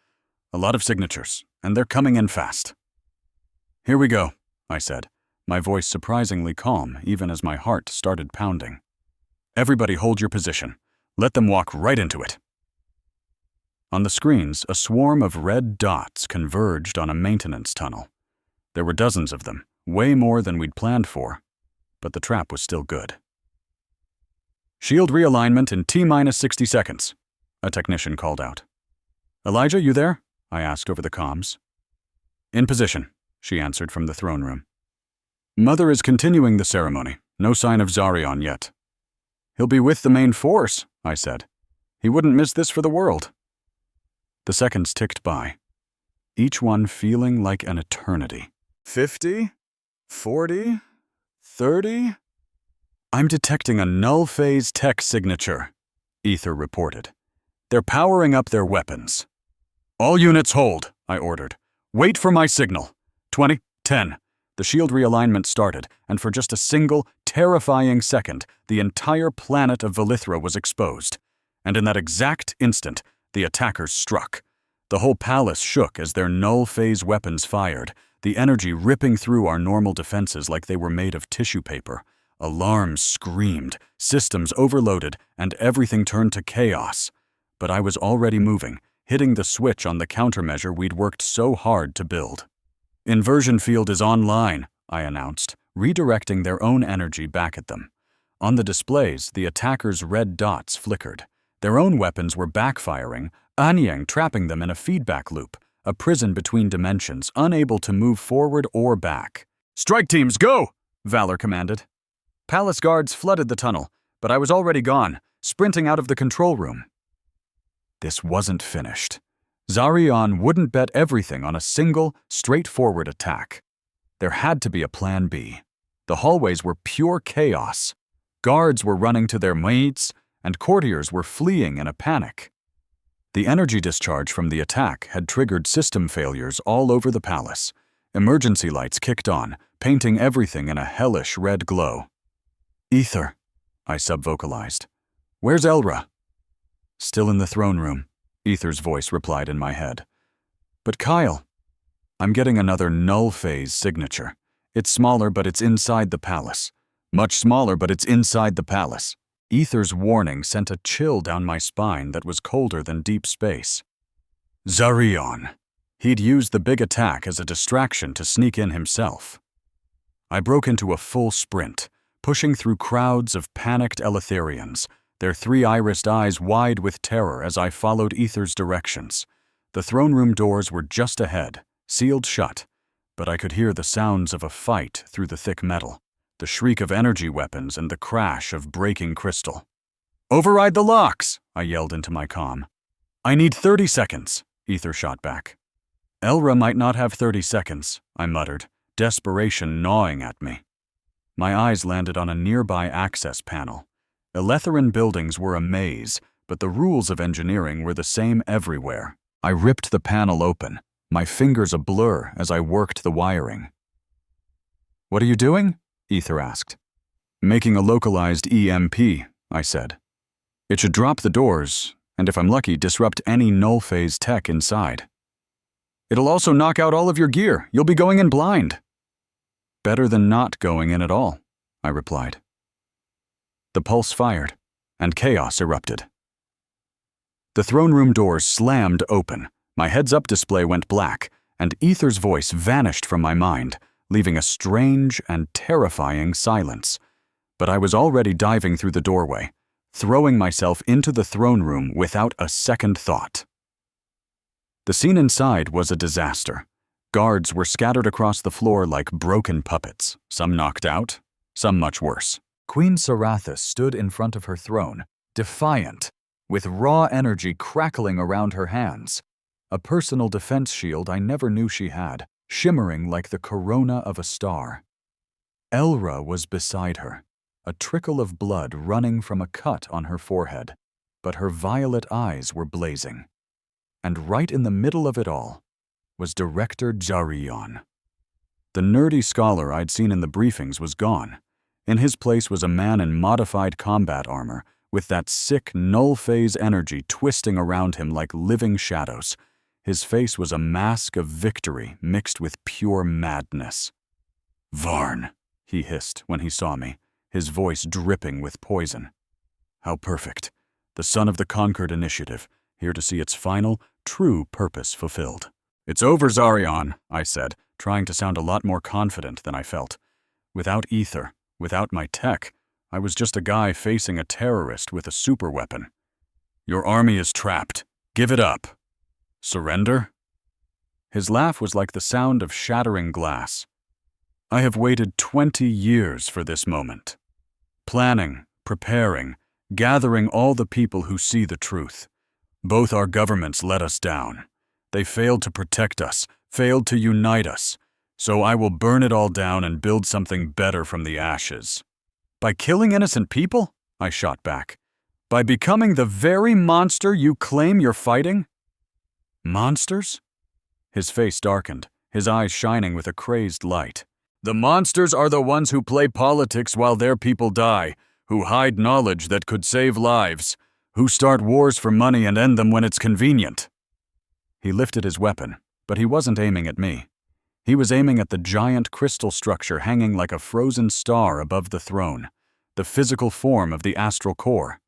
A lot of signatures, and they're coming in fast." "Here we go," I said, my voice surprisingly calm even as my heart started pounding. "Everybody hold your position. Let them walk right into it." On the screens, a swarm of red dots converged on a maintenance tunnel. There were dozens of them, way more than we'd planned for, but the trap was still good. "Shield realignment in T-minus 60 seconds, a technician called out. "Elijah, you there?" I asked over the comms. "In position," she answered from the throne room. "Mother is continuing the ceremony. No sign of Zarion yet." "He'll be with the main force," I said. "He wouldn't miss this for the world." The seconds ticked by, each one feeling like an eternity. 50? 40? 30? "I'm detecting a null phase tech signature," Ether reported. "They're powering up their weapons." "All units hold," I ordered. "Wait for my signal. 20, 10. The shield realignment started, and for just a single, terrifying second, the entire planet of Velithra was exposed. And in that exact instant, the attackers struck. The whole palace shook as their null phase weapons fired, the energy ripping through our normal defenses like they were made of tissue paper. Alarms screamed, systems overloaded, and everything turned to chaos. But I was already moving, hitting the switch on the countermeasure we'd worked so hard to build. "Inversion field is online," I announced, redirecting their own energy back at them. On the displays, the attackers' red dots flickered. Their own weapons were backfiring, Anyang trapping them in a feedback loop, a prison between dimensions, unable to move forward or back. "Strike teams, go!" Valor commanded. Palace guards flooded the tunnel, but I was already gone, sprinting out of the control room. This wasn't finished. Zarion wouldn't bet everything on a single, straightforward attack. There had to be a plan B. The hallways were pure chaos. Guards were running to their mates, and courtiers were fleeing in a panic. The energy discharge from the attack had triggered system failures all over the palace. Emergency lights kicked on, painting everything in a hellish red glow. "Ether," I subvocalized. "Where's Elra?" "Still in the throne room," Ether's voice replied in my head. "But Kyle." "I'm getting another null phase signature. It's smaller, but it's inside the palace. Much smaller, but it's inside the palace." Ether's warning sent a chill down my spine that was colder than deep space. Zarion. He'd used the big attack as a distraction to sneak in himself. I broke into a full sprint, pushing through crowds of panicked Eletharians, their 3-irised eyes wide with terror as I followed Ether's directions. The throne room doors were just ahead, sealed shut, but I could hear the sounds of a fight through the thick metal, the shriek of energy weapons and the crash of breaking crystal. "Override the locks!" I yelled into my comm. "I need 30 seconds, Ether shot back. "Elra might not have 30 seconds, I muttered, desperation gnawing at me. My eyes landed on a nearby access panel. Eletheran buildings were a maze, but the rules of engineering were the same everywhere. I ripped the panel open, my fingers a blur as I worked the wiring. "What are you doing?" Ether asked. "Making a localized EMP, I said. "It should drop the doors, and if I'm lucky, disrupt any null-phase tech inside. It'll also knock out all of your gear. You'll be going in blind." "Better than not going in at all," I replied. The pulse fired, and chaos erupted. The throne room doors slammed open, my heads-up display went black, and Ether's voice vanished from my mind, leaving a strange and terrifying silence. But I was already diving through the doorway, throwing myself into the throne room without a second thought. The scene inside was a disaster. Guards were scattered across the floor like broken puppets, some knocked out, some much worse. Queen Sarathis stood in front of her throne, defiant, with raw energy crackling around her hands. A personal defense shield I never knew she had, shimmering like the corona of a star. Elra was beside her, a trickle of blood running from a cut on her forehead, but her violet eyes were blazing. And right in the middle of it all was Director Jarion. The nerdy scholar I'd seen in the briefings was gone. In his place was a man in modified combat armor, with that sick, null-phase energy twisting around him like living shadows. His face was a mask of victory mixed with pure madness. "Varn," he hissed when he saw me, his voice dripping with poison. "How perfect. The son of the Conquered Initiative, here to see its final, true purpose fulfilled." "It's over, Zarion," I said, trying to sound a lot more confident than I felt. Without ether, without my tech, I was just a guy facing a terrorist with a superweapon. "Your army is trapped. Give it up." "Surrender?" His laugh was like the sound of shattering glass. "I have waited 20 years for this moment. Planning, preparing, gathering all the people who see the truth. Both our governments let us down. They failed to protect us, failed to unite us. So I will burn it all down and build something better from the ashes." "By killing innocent people?" I shot back. "By becoming the very monster you claim you're fighting?" "Monsters?" His face darkened, his eyes shining with a crazed light. "The monsters are the ones who play politics while their people die, who hide knowledge that could save lives, who start wars for money and end them when it's convenient." He lifted his weapon, but he wasn't aiming at me. He was aiming at the giant crystal structure hanging like a frozen star above the throne, the physical form of the astral core.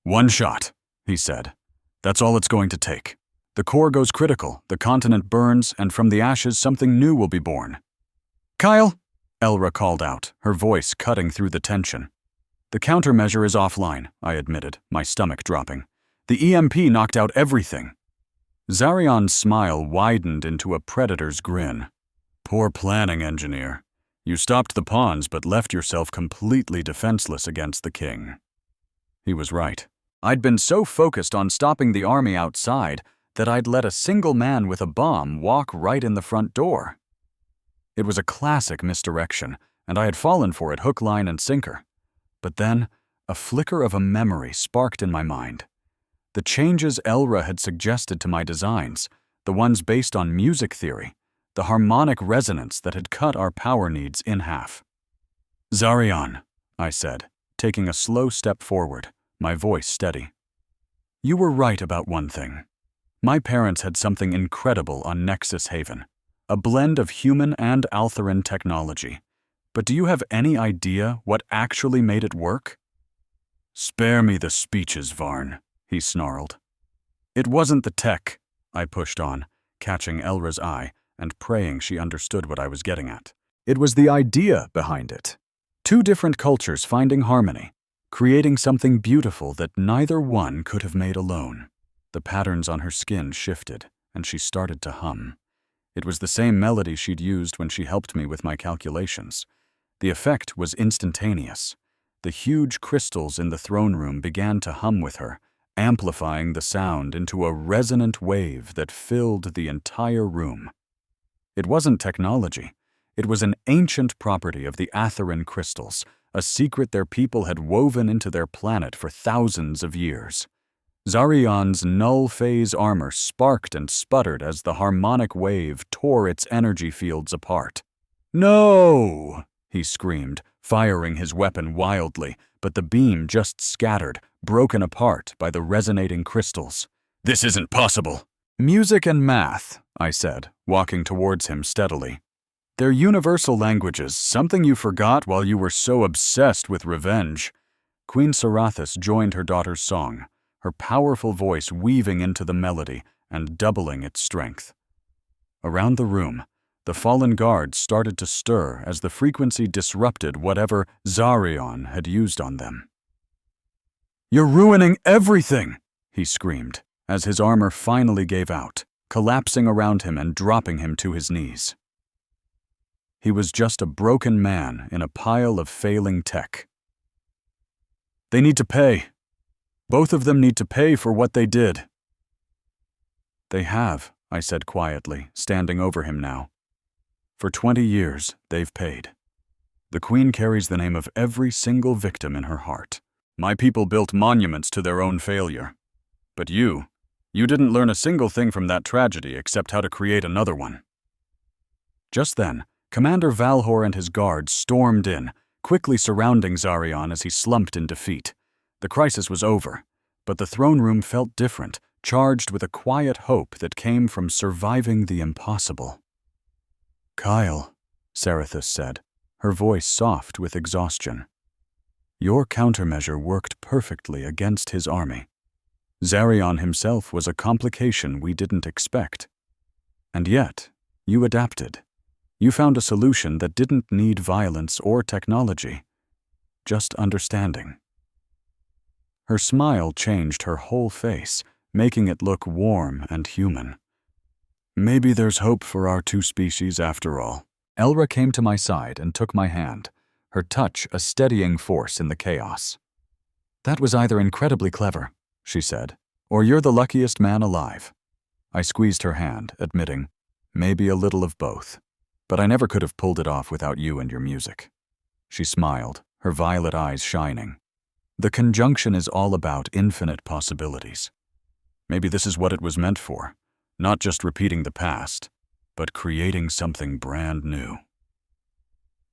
"One shot," he said. "That's all it's going to take. The core goes critical, the continent burns, and from the ashes something new will be born." "Kyle," Elra called out, her voice cutting through the tension. "The countermeasure is offline," I admitted, my stomach dropping. "The EMP knocked out everything." Zarion's smile widened into a predator's grin. "Poor planning, engineer. You stopped the pawns but left yourself completely defenseless against the king." He was right. I'd been so focused on stopping the army outside that I'd let a single man with a bomb walk right in the front door. It was a classic misdirection, and I had fallen for it hook, line, and sinker. But then, a flicker of a memory sparked in my mind. The changes Elra had suggested to my designs, the ones based on music theory, the harmonic resonance that had cut our power needs in half. "Zarion," I said, taking a slow step forward, my voice steady. "You were right about one thing. My parents had something incredible on Nexus Haven, a blend of human and Altheran technology. But do you have any idea what actually made it work?" "Spare me the speeches, Varn," he snarled. "It wasn't the tech," I pushed on, catching Elra's eye and praying she understood what I was getting at. "It was the idea behind it. Two different cultures finding harmony, creating something beautiful that neither one could have made alone." The patterns on her skin shifted, and she started to hum. It was the same melody she'd used when she helped me with my calculations. The effect was instantaneous. The huge crystals in the throne room began to hum with her, amplifying the sound into a resonant wave that filled the entire room. It wasn't technology. It was an ancient property of the Atheran crystals, a secret their people had woven into their planet for thousands of years. Zarion's null-phase armor sparked and sputtered as the harmonic wave tore its energy fields apart. "No!" he screamed, firing his weapon wildly, but the beam just scattered, broken apart by the resonating crystals. "This isn't possible." "Music and math," I said, walking towards him steadily. "They're universal languages, something you forgot while you were so obsessed with revenge." Queen Sarathis joined her daughter's song, her powerful voice weaving into the melody and doubling its strength. Around the room, the fallen guards started to stir as the frequency disrupted whatever Zarion had used on them. "You're ruining everything!" he screamed, as his armor finally gave out, collapsing around him and dropping him to his knees. He was just a broken man in a pile of failing tech. "They need to pay. Both of them need to pay for what they did." "They have," I said quietly, standing over him now. "For 20 years, they've paid. The Queen carries the name of every single victim in her heart. My people built monuments to their own failure. But you didn't learn a single thing from that tragedy except how to create another one." Just then, Commander Valhor and his guards stormed in, quickly surrounding Zarion as he slumped in defeat. The crisis was over, but the throne room felt different, charged with a quiet hope that came from surviving the impossible. "Kyle," Sarethus said, her voice soft with exhaustion. "Your countermeasure worked perfectly against his army. Zarion himself was a complication we didn't expect. And yet, you adapted. You found a solution that didn't need violence or technology, just understanding." Her smile changed her whole face, making it look warm and human. "Maybe there's hope for our two species after all." Elra came to my side and took my hand, her touch a steadying force in the chaos. "That was either incredibly clever," she said, "or you're the luckiest man alive." I squeezed her hand, admitting, maybe a little of both. But I never could have pulled it off without you and your music. She smiled, her violet eyes shining. The conjunction is all about infinite possibilities. Maybe this is what it was meant for, not just repeating the past, but creating something brand new.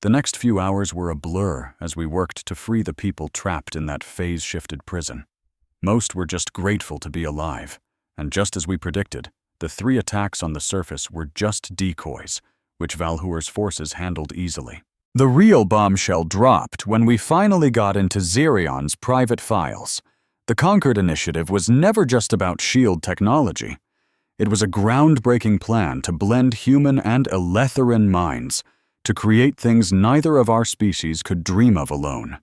The next few hours were a blur as we worked to free the people trapped in that phase-shifted prison. Most were just grateful to be alive, and just as we predicted, the 3 attacks on the surface were just decoys, which Valhor's forces handled easily. The real bombshell dropped when we finally got into Zirion's private files. The Concord Initiative was never just about shield technology. It was a groundbreaking plan to blend human and Eletheran minds, to create things neither of our species could dream of alone.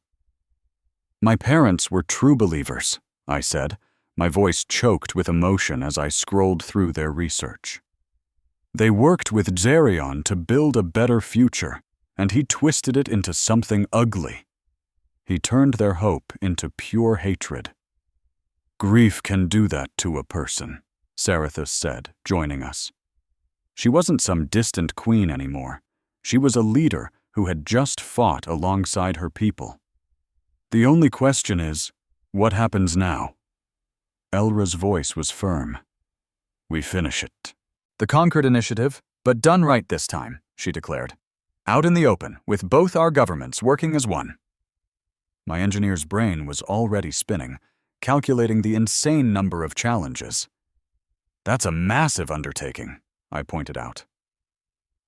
"My parents were true believers," I said, my voice choked with emotion as I scrolled through their research. "They worked with Zarion to build a better future, and he twisted it into something ugly. He turned their hope into pure hatred." "Grief can do that to a person," Sarethus said, joining us. She wasn't some distant queen anymore. She was a leader who had just fought alongside her people. "The only question is, what happens now?" Elra's voice was firm. "We finish it. The Concord Initiative, but done right this time," she declared. "Out in the open, with both our governments working as one." My engineer's brain was already spinning, calculating the insane number of challenges. "That's a massive undertaking," I pointed out.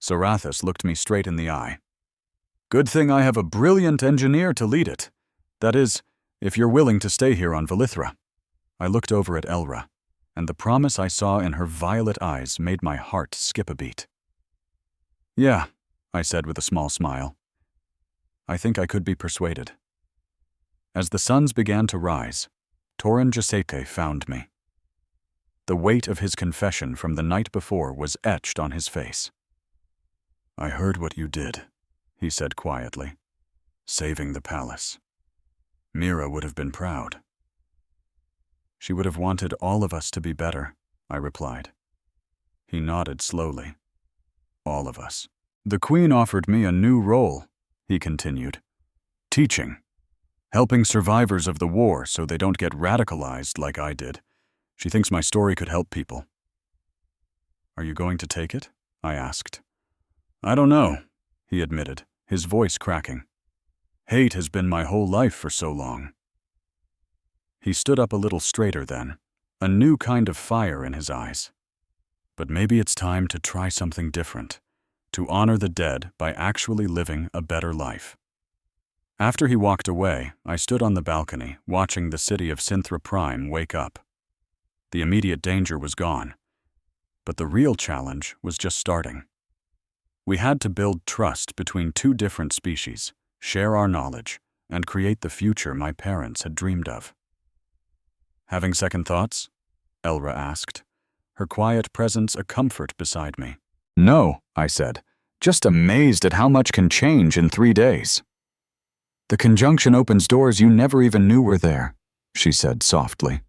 Sarethus looked me straight in the eye. "Good thing I have a brilliant engineer to lead it. That is, if you're willing to stay here on Valithra." I looked over at Elra, and the promise I saw in her violet eyes made my heart skip a beat. "Yeah," I said with a small smile. "I think I could be persuaded." As the suns began to rise, Torin Jasete found me. The weight of his confession from the night before was etched on his face. "I heard what you did," he said quietly, "saving the palace. Mira would have been proud." "She would have wanted all of us to be better," I replied. He nodded slowly. "All of us." "The Queen offered me a new role," he continued. "Teaching. Helping survivors of the war so they don't get radicalized like I did. She thinks my story could help people." "Are you going to take it?" I asked. "I don't know," he admitted, his voice cracking. "Hate has been my whole life for so long." He stood up a little straighter then, a new kind of fire in his eyes. "But maybe it's time to try something different, to honor the dead by actually living a better life." After he walked away, I stood on the balcony, watching the city of Synthra Prime wake up. The immediate danger was gone, but the real challenge was just starting. We had to build trust between 2 different species, share our knowledge, and create the future my parents had dreamed of. Having second thoughts? Elra asked, her quiet presence a comfort beside me. No, I said, just amazed at how much can change in 3 days. The conjunction opens doors you never even knew were there, she said softly.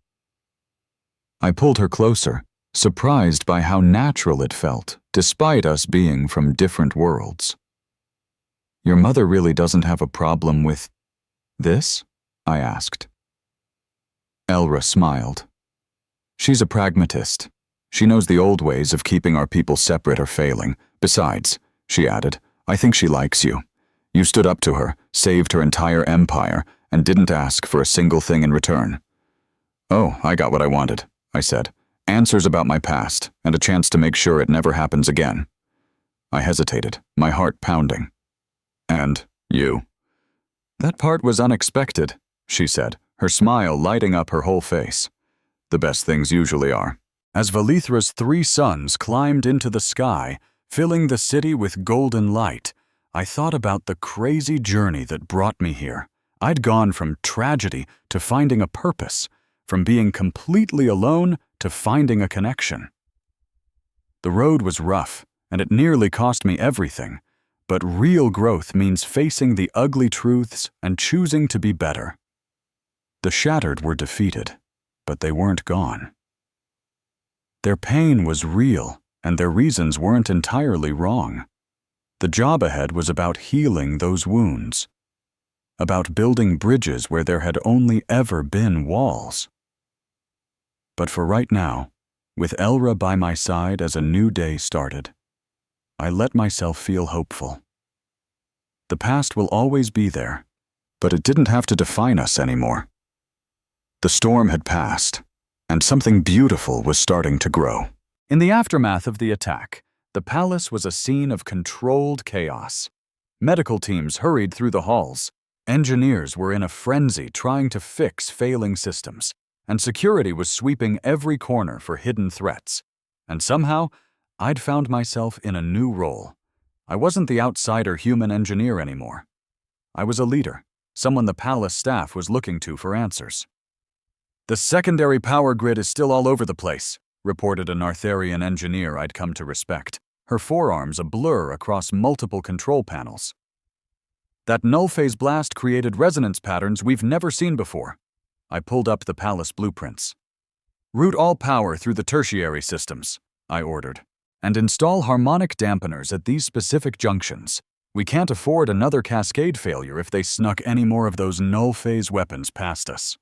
I pulled her closer, surprised by how natural it felt, despite us being from different worlds. Your mother really doesn't have a problem with this? I asked. Elra smiled. She's a pragmatist. She knows the old ways of keeping our people separate are failing. Besides, she added, I think she likes you. You stood up to her, saved her entire empire, and didn't ask for a single thing in return. Oh, I got what I wanted, I said. Answers about my past, and a chance to make sure it never happens again. I hesitated, my heart pounding. And you? That part was unexpected, she said, her smile lighting up her whole face. The best things usually are. As Valithra's 3 suns climbed into the sky, filling the city with golden light, I thought about the crazy journey that brought me here. I'd gone from tragedy to finding a purpose, from being completely alone to finding a connection. The road was rough, and it nearly cost me everything, but real growth means facing the ugly truths and choosing to be better. The shattered were defeated, but they weren't gone. Their pain was real, and their reasons weren't entirely wrong. The job ahead was about healing those wounds, about building bridges where there had only ever been walls. But for right now, with Elra by my side as a new day started, I let myself feel hopeful. The past will always be there, but it didn't have to define us anymore. The storm had passed, and something beautiful was starting to grow. In the aftermath of the attack, the palace was a scene of controlled chaos. Medical teams hurried through the halls. Engineers were in a frenzy trying to fix failing systems, and security was sweeping every corner for hidden threats. And somehow, I'd found myself in a new role. I wasn't the outsider human engineer anymore. I was a leader, someone the palace staff was looking to for answers. The secondary power grid is still all over the place, reported a Nartharian engineer I'd come to respect, her forearms a blur across multiple control panels. That null-phase blast created resonance patterns we've never seen before. I pulled up the palace blueprints. Route all power through the tertiary systems, I ordered, and install harmonic dampeners at these specific junctions. We can't afford another cascade failure if they snuck any more of those null-phase weapons past us.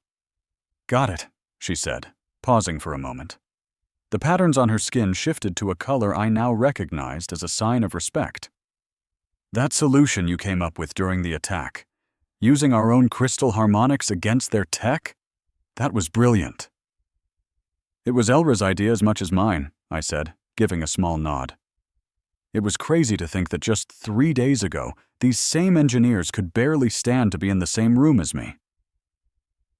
Got it, she said, pausing for a moment. The patterns on her skin shifted to a color I now recognized as a sign of respect. That solution you came up with during the attack, using our own crystal harmonics against their tech? That was brilliant. It was Elra's idea as much as mine, I said, giving a small nod. It was crazy to think that just 3 days ago, these same engineers could barely stand to be in the same room as me.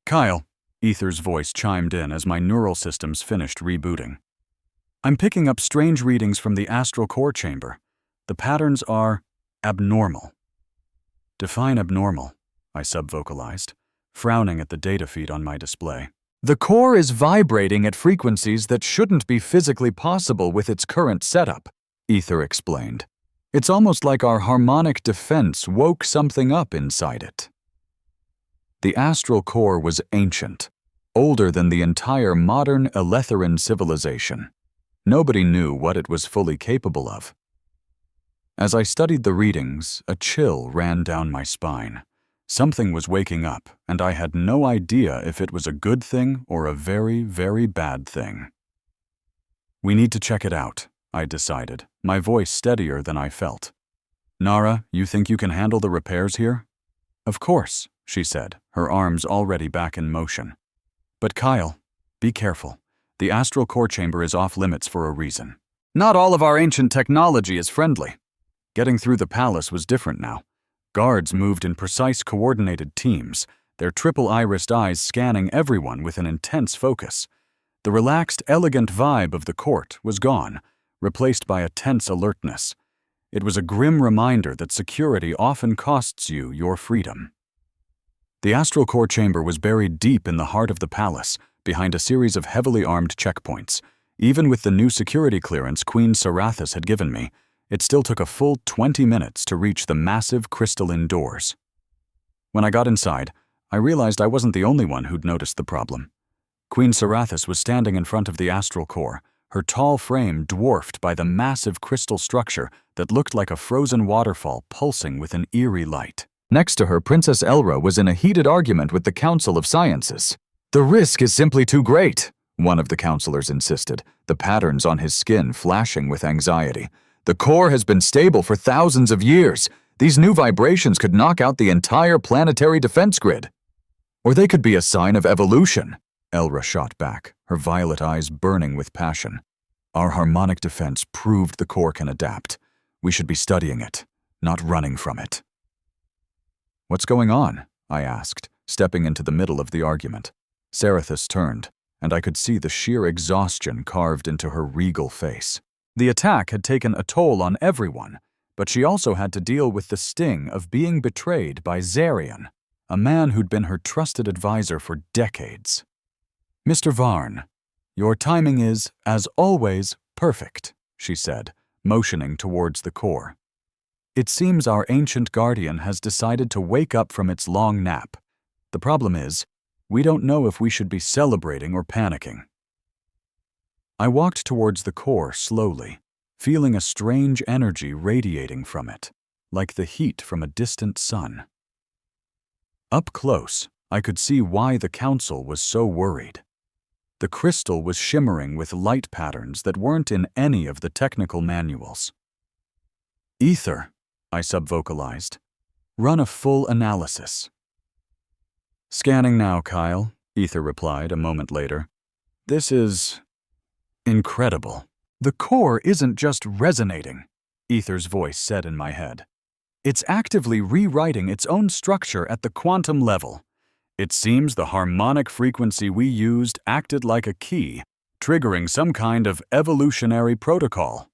Kyle, Ether's voice chimed in as my neural systems finished rebooting. I'm picking up strange readings from the astral core chamber. The patterns are abnormal. Define abnormal, I subvocalized, frowning at the data feed on my display. The core is vibrating at frequencies that shouldn't be physically possible with its current setup, Ether explained. It's almost like our harmonic defense woke something up inside it. The astral core was ancient, older than the entire modern Eletheran civilization. Nobody knew what it was fully capable of. As I studied the readings, a chill ran down my spine. Something was waking up, and I had no idea if it was a good thing or a very, very bad thing. We need to check it out, I decided, my voice steadier than I felt. Nara, you think you can handle the repairs here? Of course, she said, her arms already back in motion. But Kyle, be careful. The astral core chamber is off limits for a reason. Not all of our ancient technology is friendly. Getting through the palace was different now. Guards moved in precise coordinated teams, their triple-irised eyes scanning everyone with an intense focus. The relaxed, elegant vibe of the court was gone, replaced by a tense alertness. It was a grim reminder that security often costs you your freedom. The astral core chamber was buried deep in the heart of the palace, behind a series of heavily armed checkpoints. Even with the new security clearance Queen Sarathis had given me, it still took a full 20 minutes to reach the massive crystalline doors. When I got inside, I realized I wasn't the only one who'd noticed the problem. Queen Sarathis was standing in front of the astral core, her tall frame dwarfed by the massive crystal structure that looked like a frozen waterfall pulsing with an eerie light. Next to her, Princess Elra was in a heated argument with the Council of Sciences. "The risk is simply too great," one of the counselors insisted, the patterns on his skin flashing with anxiety. "The core has been stable for thousands of years. These new vibrations could knock out the entire planetary defense grid. Or they could be a sign of evolution," Elra shot back, her violet eyes burning with passion. "Our harmonic defense proved the core can adapt. We should be studying it, not running from it." "What's going on?" I asked, stepping into the middle of the argument. Sarathis turned, and I could see the sheer exhaustion carved into her regal face. The attack had taken a toll on everyone, but she also had to deal with the sting of being betrayed by Zarian, a man who'd been her trusted advisor for decades. "Mr. Varn, your timing is, as always, perfect," she said, motioning towards the core. "It seems our ancient guardian has decided to wake up from its long nap. The problem is, we don't know if we should be celebrating or panicking." I walked towards the core slowly, feeling a strange energy radiating from it, like the heat from a distant sun. Up close, I could see why the council was so worried. The crystal was shimmering with light patterns that weren't in any of the technical manuals. "Ether," I subvocalized. "Run a full analysis." "Scanning now, Kyle," Ether replied a moment later. "This is incredible." "The core isn't just resonating," Ether's voice said in my head. "It's actively rewriting its own structure at the quantum level. It seems the harmonic frequency we used acted like a key, triggering some kind of evolutionary protocol."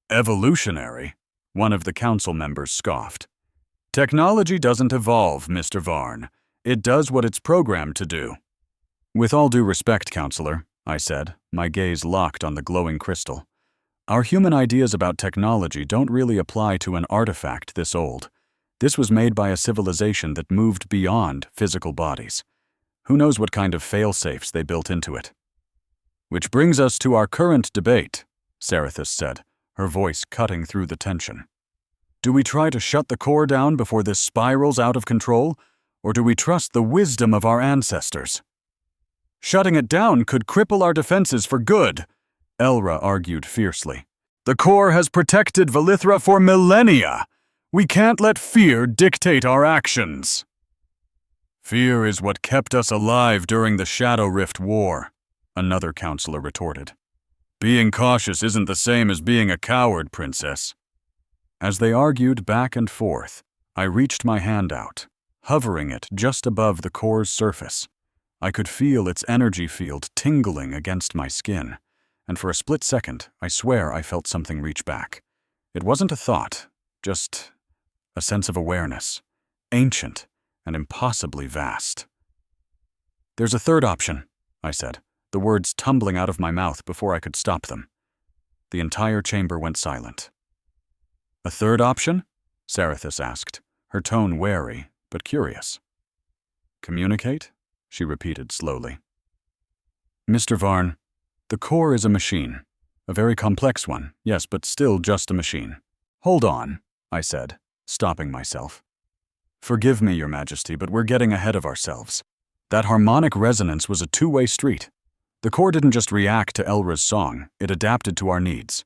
"Evolutionary?" one of the council members scoffed. "Technology doesn't evolve, Mr. Varn. It does what it's programmed to do." "With all due respect, Counselor," I said, my gaze locked on the glowing crystal, "our human ideas about technology don't really apply to an artifact this old. This was made by a civilization that moved beyond physical bodies. Who knows what kind of fail-safes they built into it?" "Which brings us to our current debate," Sarathis said, her voice cutting through the tension. "Do we try to shut the core down before this spirals out of control, or do we trust the wisdom of our ancestors?" "Shutting it down could cripple our defenses for good," Elra argued fiercely. "The core has protected Valithra for millennia. We can't let fear dictate our actions." "Fear is what kept us alive during the Shadow Rift War," another counselor retorted. "Being cautious isn't the same as being a coward, Princess." As they argued back and forth, I reached my hand out, hovering it just above the core's surface. I could feel its energy field tingling against my skin, and for a split second, I swear I felt something reach back. It wasn't a thought, just a sense of awareness, ancient and impossibly vast. "There's a third option," I said, the words tumbling out of my mouth before I could stop them. The entire chamber went silent. "A third option?" Sarathis asked, her tone wary but curious. "Communicate?" she repeated slowly. "Mr. Varn, the core is a machine. A very complex one, yes, but still just a machine." "Hold on," I said, stopping myself. "Forgive me, Your Majesty, but we're getting ahead of ourselves. That harmonic resonance was a two-way street. The core didn't just react to Elra's song, it adapted to our needs.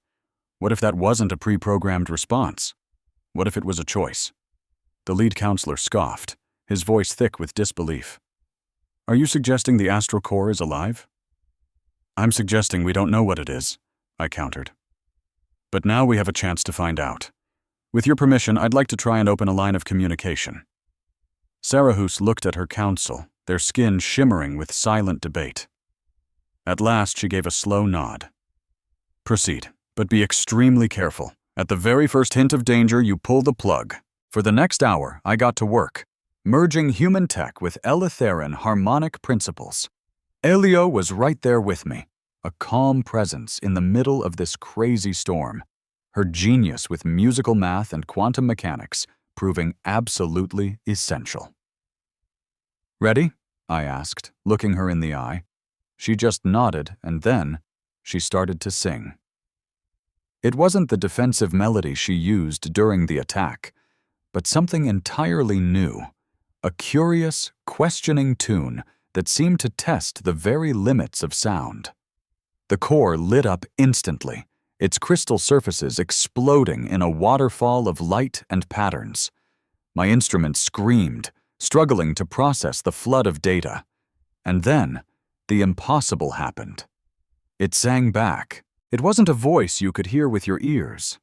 What if that wasn't a pre-programmed response? What if it was a choice?" The lead counselor scoffed, his voice thick with disbelief. "Are you suggesting the astral core is alive?" "I'm suggesting we don't know what it is," I countered. "But now we have a chance to find out. With your permission, I'd like to try and open a line of communication." Sarahus looked at her counsel, their skin shimmering with silent debate. At last, she gave a slow nod. "Proceed, but be extremely careful. At the very first hint of danger, you pull the plug." For the next hour, I got to work, merging human tech with Eleutheran harmonic principles. Elio was right there with me, a calm presence in the middle of this crazy storm, her genius with musical math and quantum mechanics proving absolutely essential. "Ready?" I asked, looking her in the eye. She just nodded, and then she started to sing. It wasn't the defensive melody she used during the attack, but something entirely new, a curious, questioning tune that seemed to test the very limits of sound. The core lit up instantly, its crystal surfaces exploding in a waterfall of light and patterns. My instrument screamed, struggling to process the flood of data. And then, the impossible happened. It sang back. It wasn't a voice you could hear with your ears.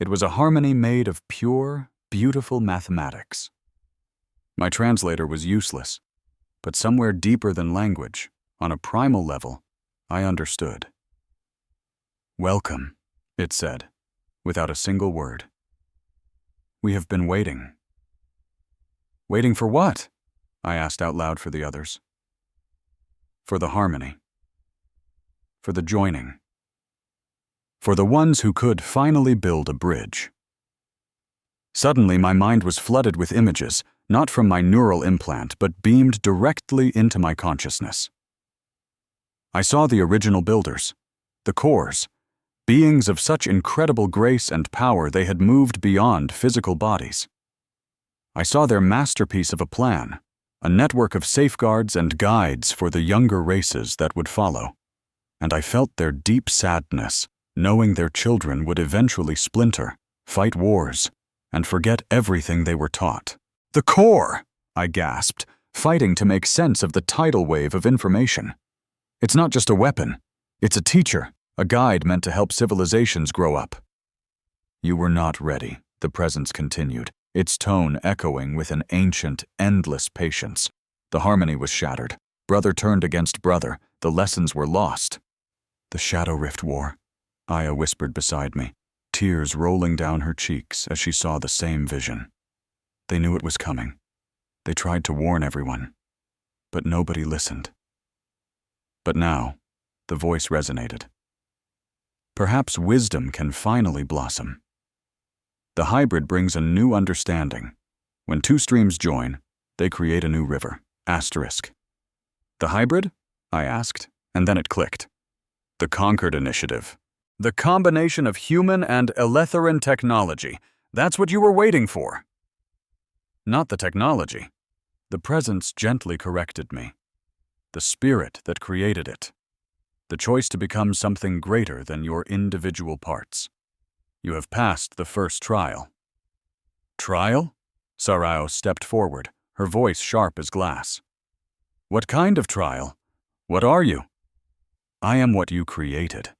It was a harmony made of pure, beautiful mathematics. My translator was useless, but somewhere deeper than language, on a primal level, I understood. "Welcome," it said, without a single word. "We have been waiting." "Waiting for what?" I asked out loud for the others. "For the harmony. For the joining. For the ones who could finally build a bridge." Suddenly, my mind was flooded with images, not from my neural implant, but beamed directly into my consciousness. I saw the original builders, the cores, beings of such incredible grace and power they had moved beyond physical bodies. I saw their masterpiece of a plan, a network of safeguards and guides for the younger races that would follow. And I felt their deep sadness, knowing their children would eventually splinter, fight wars, and forget everything they were taught. "The core!" I gasped, fighting to make sense of the tidal wave of information. "It's not just a weapon. It's a teacher, a guide meant to help civilizations grow up." "You were not ready," the presence continued, its tone echoing with an ancient, endless patience. The harmony was shattered. Brother turned against brother. The lessons were lost. "The Shadow Rift War," Aya whispered beside me, tears rolling down her cheeks as she saw the same vision. They knew it was coming. They tried to warn everyone, but nobody listened. But now, the voice resonated. Perhaps wisdom can finally blossom. The hybrid brings a new understanding. When two streams join, they create a new river. Asterisk. "The hybrid?" I asked, and then it clicked. "The Concord Initiative. The combination of human and Eletheran technology. That's what you were waiting for." "Not the technology." The presence gently corrected me. "The spirit that created it. The choice to become something greater than your individual parts. You have passed the first trial." "Trial?" Sarao stepped forward, her voice sharp as glass. "What kind of trial? What are you?" "I am what you created.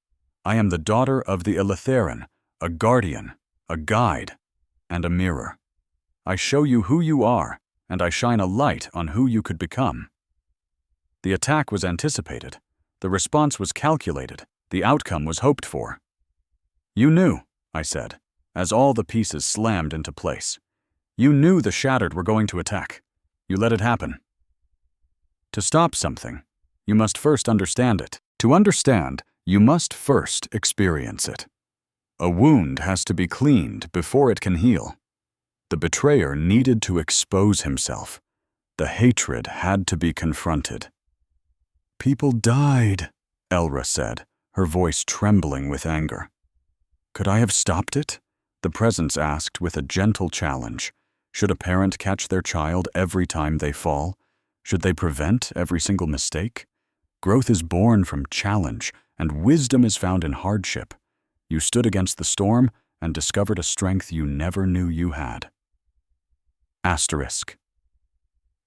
I am the daughter of the Eletheran, a guardian, a guide, and a mirror. I show you who you are, and I shine a light on who you could become." The attack was anticipated. The response was calculated. The outcome was hoped for. "You knew," I said, as all the pieces slammed into place. "You knew the Shattered were going to attack. You let it happen." To stop something, you must first understand it. To understand, you must first experience it. A wound has to be cleaned before it can heal. The betrayer needed to expose himself. The hatred had to be confronted. "People died," Elra said, her voice trembling with anger. "Could I have stopped it?" The presence asked with a gentle challenge. Should a parent catch their child every time they fall? Should they prevent every single mistake? Growth is born from challenge, and wisdom is found in hardship. You stood against the storm and discovered a strength you never knew you had. Asterisk.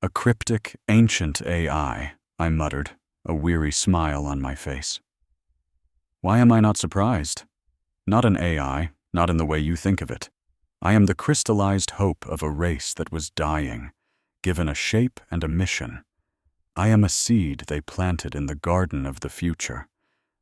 "A cryptic, ancient AI," I muttered, a weary smile on my face. "Why am I not surprised? Not an AI, not in the way you think of it. I am the crystallized hope of a race that was dying, given a shape and a mission. I am a seed they planted in the garden of the future.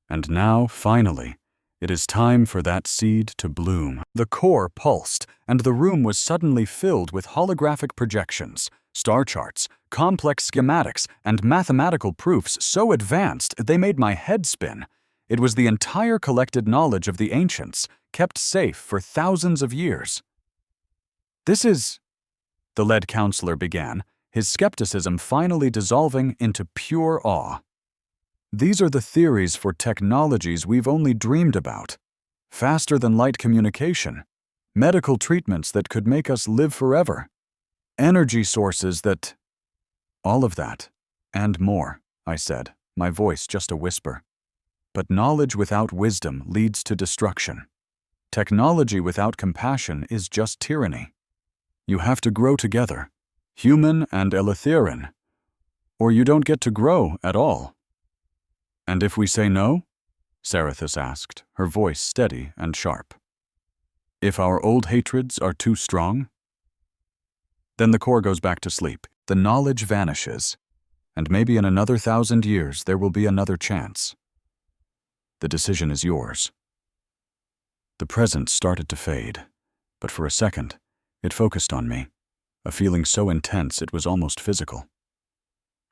And now, finally, it is time for that seed to bloom." The core pulsed, and the room was suddenly filled with holographic projections, star charts, complex schematics, and mathematical proofs so advanced they made my head spin. It was the entire collected knowledge of the ancients, kept safe for thousands of years. "This is," the lead counselor began, his skepticism finally dissolving into pure awe. "These are the theories for technologies we've only dreamed about. Faster-than-light communication, medical treatments that could make us live forever, energy sources that—" "All of that, and more," I said, my voice just a whisper. "But knowledge without wisdom leads to destruction. Technology without compassion is just tyranny. You have to grow together, human and eletherian, or you don't get to grow at all." "And if we say no?" Cerathus asked, her voice steady and sharp. "If our old hatreds are too strong?" "Then the core goes back to sleep, the knowledge vanishes, and maybe in another 1,000 years there will be another chance. The decision is yours." The present started to fade, but for a second, it focused on me, a feeling so intense it was almost physical.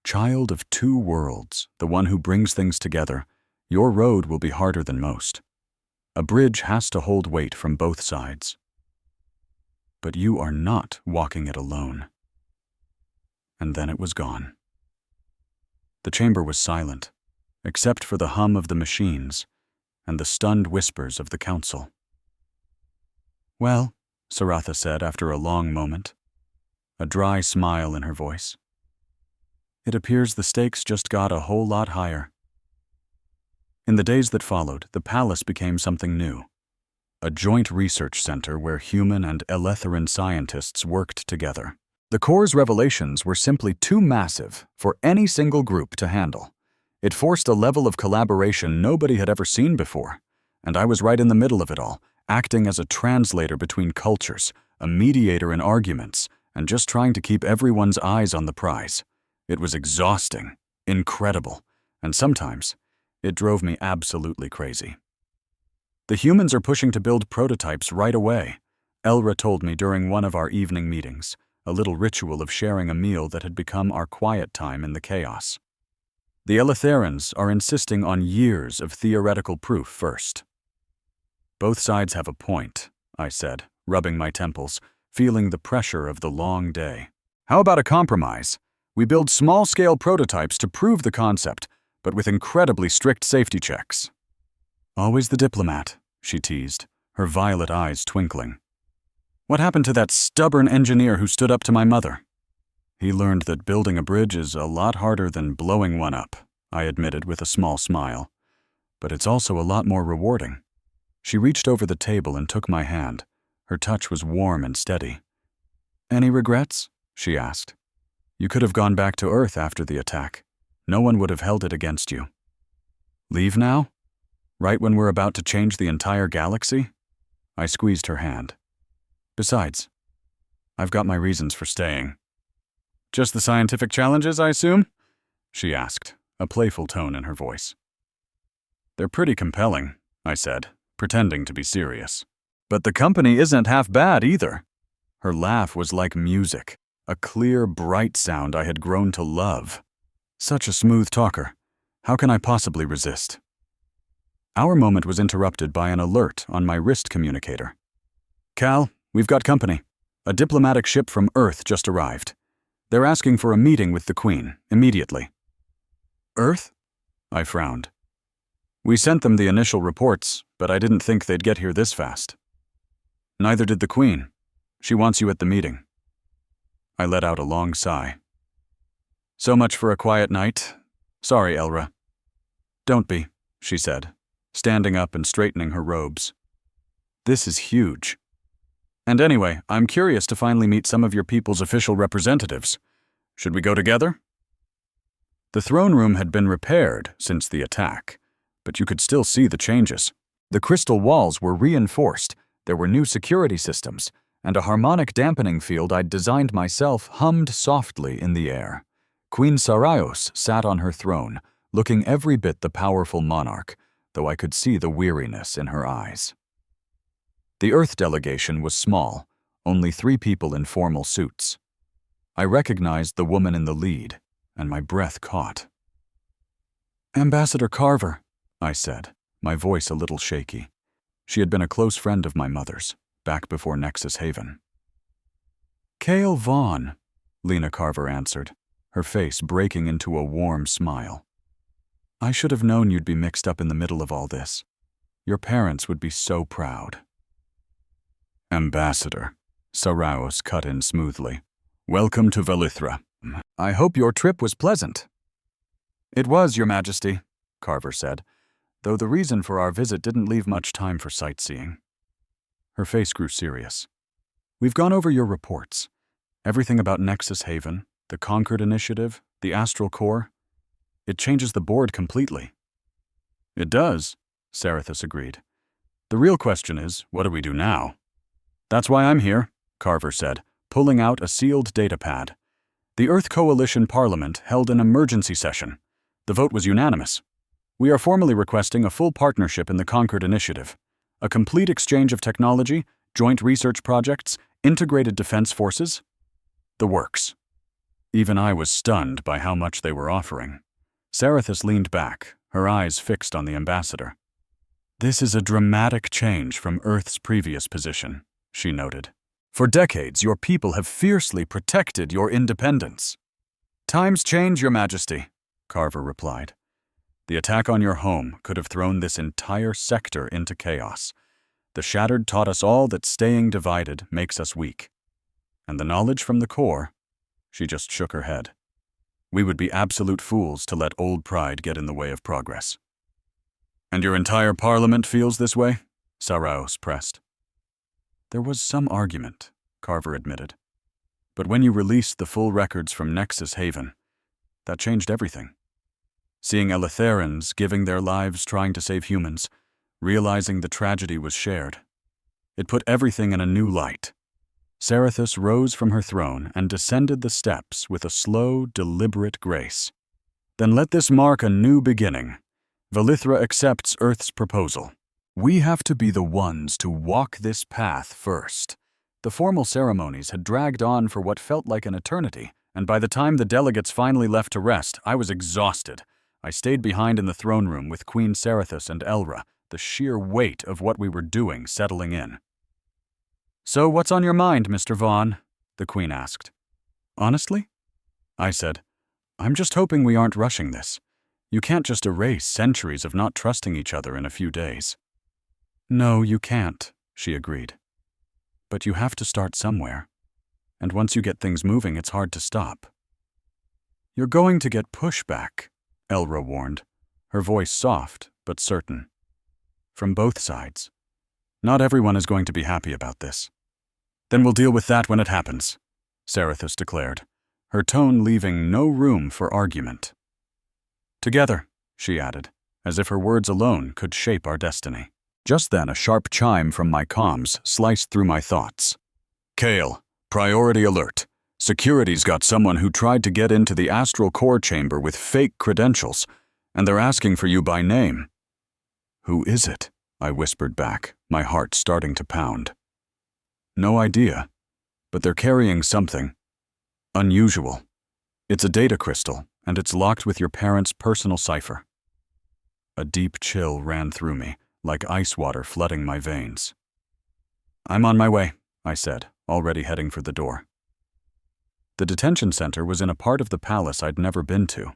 Child of two worlds, the one who brings things together, your road will be harder than most. A bridge has to hold weight from both sides. But you are not walking it alone. And then it was gone. The chamber was silent, except for the hum of the machines and the stunned whispers of the council. "Well," Saratha said after a long moment, a dry smile in her voice, "it appears the stakes just got a whole lot higher." In the days that followed, the palace became something new. A joint research center where human and eletherian scientists worked together. The core's revelations were simply too massive for any single group to handle. It forced a level of collaboration nobody had ever seen before, and I was right in the middle of it all, acting as a translator between cultures, a mediator in arguments, and just trying to keep everyone's eyes on the prize. It was exhausting, incredible, and sometimes it drove me absolutely crazy. "The humans are pushing to build prototypes right away," Elra told me during one of our evening meetings, a little ritual of sharing a meal that had become our quiet time in the chaos. "The Eletherians are insisting on years of theoretical proof first." "Both sides have a point," I said, rubbing my temples, feeling the pressure of the long day. "How about a compromise? We build small-scale prototypes to prove the concept, but with incredibly strict safety checks." "Always the diplomat," she teased, her violet eyes twinkling. "What happened to that stubborn engineer who stood up to my mother?" "He learned that building a bridge is a lot harder than blowing one up," I admitted with a small smile. "But it's also a lot more rewarding." She reached over the table and took my hand. Her touch was warm and steady. "Any regrets?" she asked. "You could have gone back to Earth after the attack. No one would have held it against you." "Leave now? Right when we're about to change the entire galaxy?" I squeezed her hand. "Besides, I've got my reasons for staying." "Just the scientific challenges, I assume?" she asked, a playful tone in her voice. "They're pretty compelling," I said, pretending to be serious. "But the company isn't half bad either." Her laugh was like music, a clear, bright sound I had grown to love. Such a smooth talker. How can I possibly resist? Our moment was interrupted by an alert on my wrist communicator. "Cal, we've got company. A diplomatic ship from Earth just arrived. They're asking for a meeting with the Queen, immediately." "Earth?" I frowned. "We sent them the initial reports, but I didn't think they'd get here this fast." "Neither did the Queen. She wants you at the meeting." I let out a long sigh. "So much for a quiet night. Sorry, Elra." "Don't be," she said, standing up and straightening her robes. "This is huge. And anyway, I'm curious to finally meet some of your people's official representatives. Should we go together?" The throne room had been repaired since the attack, but you could still see the changes. The crystal walls were reinforced, there were new security systems, and a harmonic dampening field I'd designed myself hummed softly in the air. Queen Saraios sat on her throne, looking every bit the powerful monarch, though I could see the weariness in her eyes. The Earth delegation was small, only 3 people in formal suits. I recognized the woman in the lead, and my breath caught. "Ambassador Carver," I said, my voice a little shaky. She had been a close friend of my mother's, back before Nexus Haven. "Cale Vaughn," Lena Carver answered, her face breaking into a warm smile. "I should have known you'd be mixed up in the middle of all this. Your parents would be so proud." "Ambassador," Saraos cut in smoothly. "Welcome to Velithra. I hope your trip was pleasant." "It was, Your Majesty," Carver said, though the reason for our visit didn't leave much time for sightseeing. Her face grew serious. "We've gone over your reports. Everything about Nexus Haven, the Concord Initiative, the Astral Core. It changes the board completely." "It does," Sarathus agreed. "The real question is, what do we do now?" "That's why I'm here," Carver said, pulling out a sealed datapad. "The Earth Coalition Parliament held an emergency session. The vote was unanimous. We are formally requesting a full partnership in the Concord Initiative, a complete exchange of technology, joint research projects, integrated defense forces. The works." Even I was stunned by how much they were offering. Sarathus leaned back, her eyes fixed on the ambassador. "This is a dramatic change from Earth's previous position," she noted. "For decades, your people have fiercely protected your independence." "Times change, Your Majesty," Carver replied. "The attack on your home could have thrown this entire sector into chaos. The Shattered taught us all that staying divided makes us weak. And the knowledge from the core," she just shook her head. "We would be absolute fools to let old pride get in the way of progress." "And your entire parliament feels this way?" Saraos pressed. "There was some argument," Carver admitted. "But when you released the full records from Nexus Haven, that changed everything. Seeing Elitherans giving their lives trying to save humans, realizing the tragedy was shared. It put everything in a new light." Sarathus rose from her throne and descended the steps with a slow, deliberate grace. "Then let this mark a new beginning. Velithra accepts Earth's proposal. We have to be the ones to walk this path first." The formal ceremonies had dragged on for what felt like an eternity, and by the time the delegates finally left to rest, I was exhausted. I stayed behind in the throne room with Queen Sarathus and Elra, the sheer weight of what we were doing settling in. "So what's on your mind, Mr. Vaughn?" the Queen asked. "Honestly?" I said, "I'm just hoping we aren't rushing this. You can't just erase centuries of not trusting each other in a few days." "No, you can't," she agreed. "But you have to start somewhere. And once you get things moving, it's hard to stop." "You're going to get pushback," Elra warned, her voice soft but certain. "From both sides. Not everyone is going to be happy about this." "Then we'll deal with that when it happens," Sarathus declared, her tone leaving no room for argument. "Together," she added, as if her words alone could shape our destiny. Just then, a sharp chime from my comms sliced through my thoughts. "Cale, priority alert. Security's got someone who tried to get into the Astral Core chamber with fake credentials, and they're asking for you by name." "Who is it?" I whispered back, my heart starting to pound. "No idea, but they're carrying something unusual. It's a data crystal, and it's locked with your parents' personal cipher." A deep chill ran through me, like ice water flooding my veins. "I'm on my way," I said, already heading for the door. The detention center was in a part of the palace I'd never been to.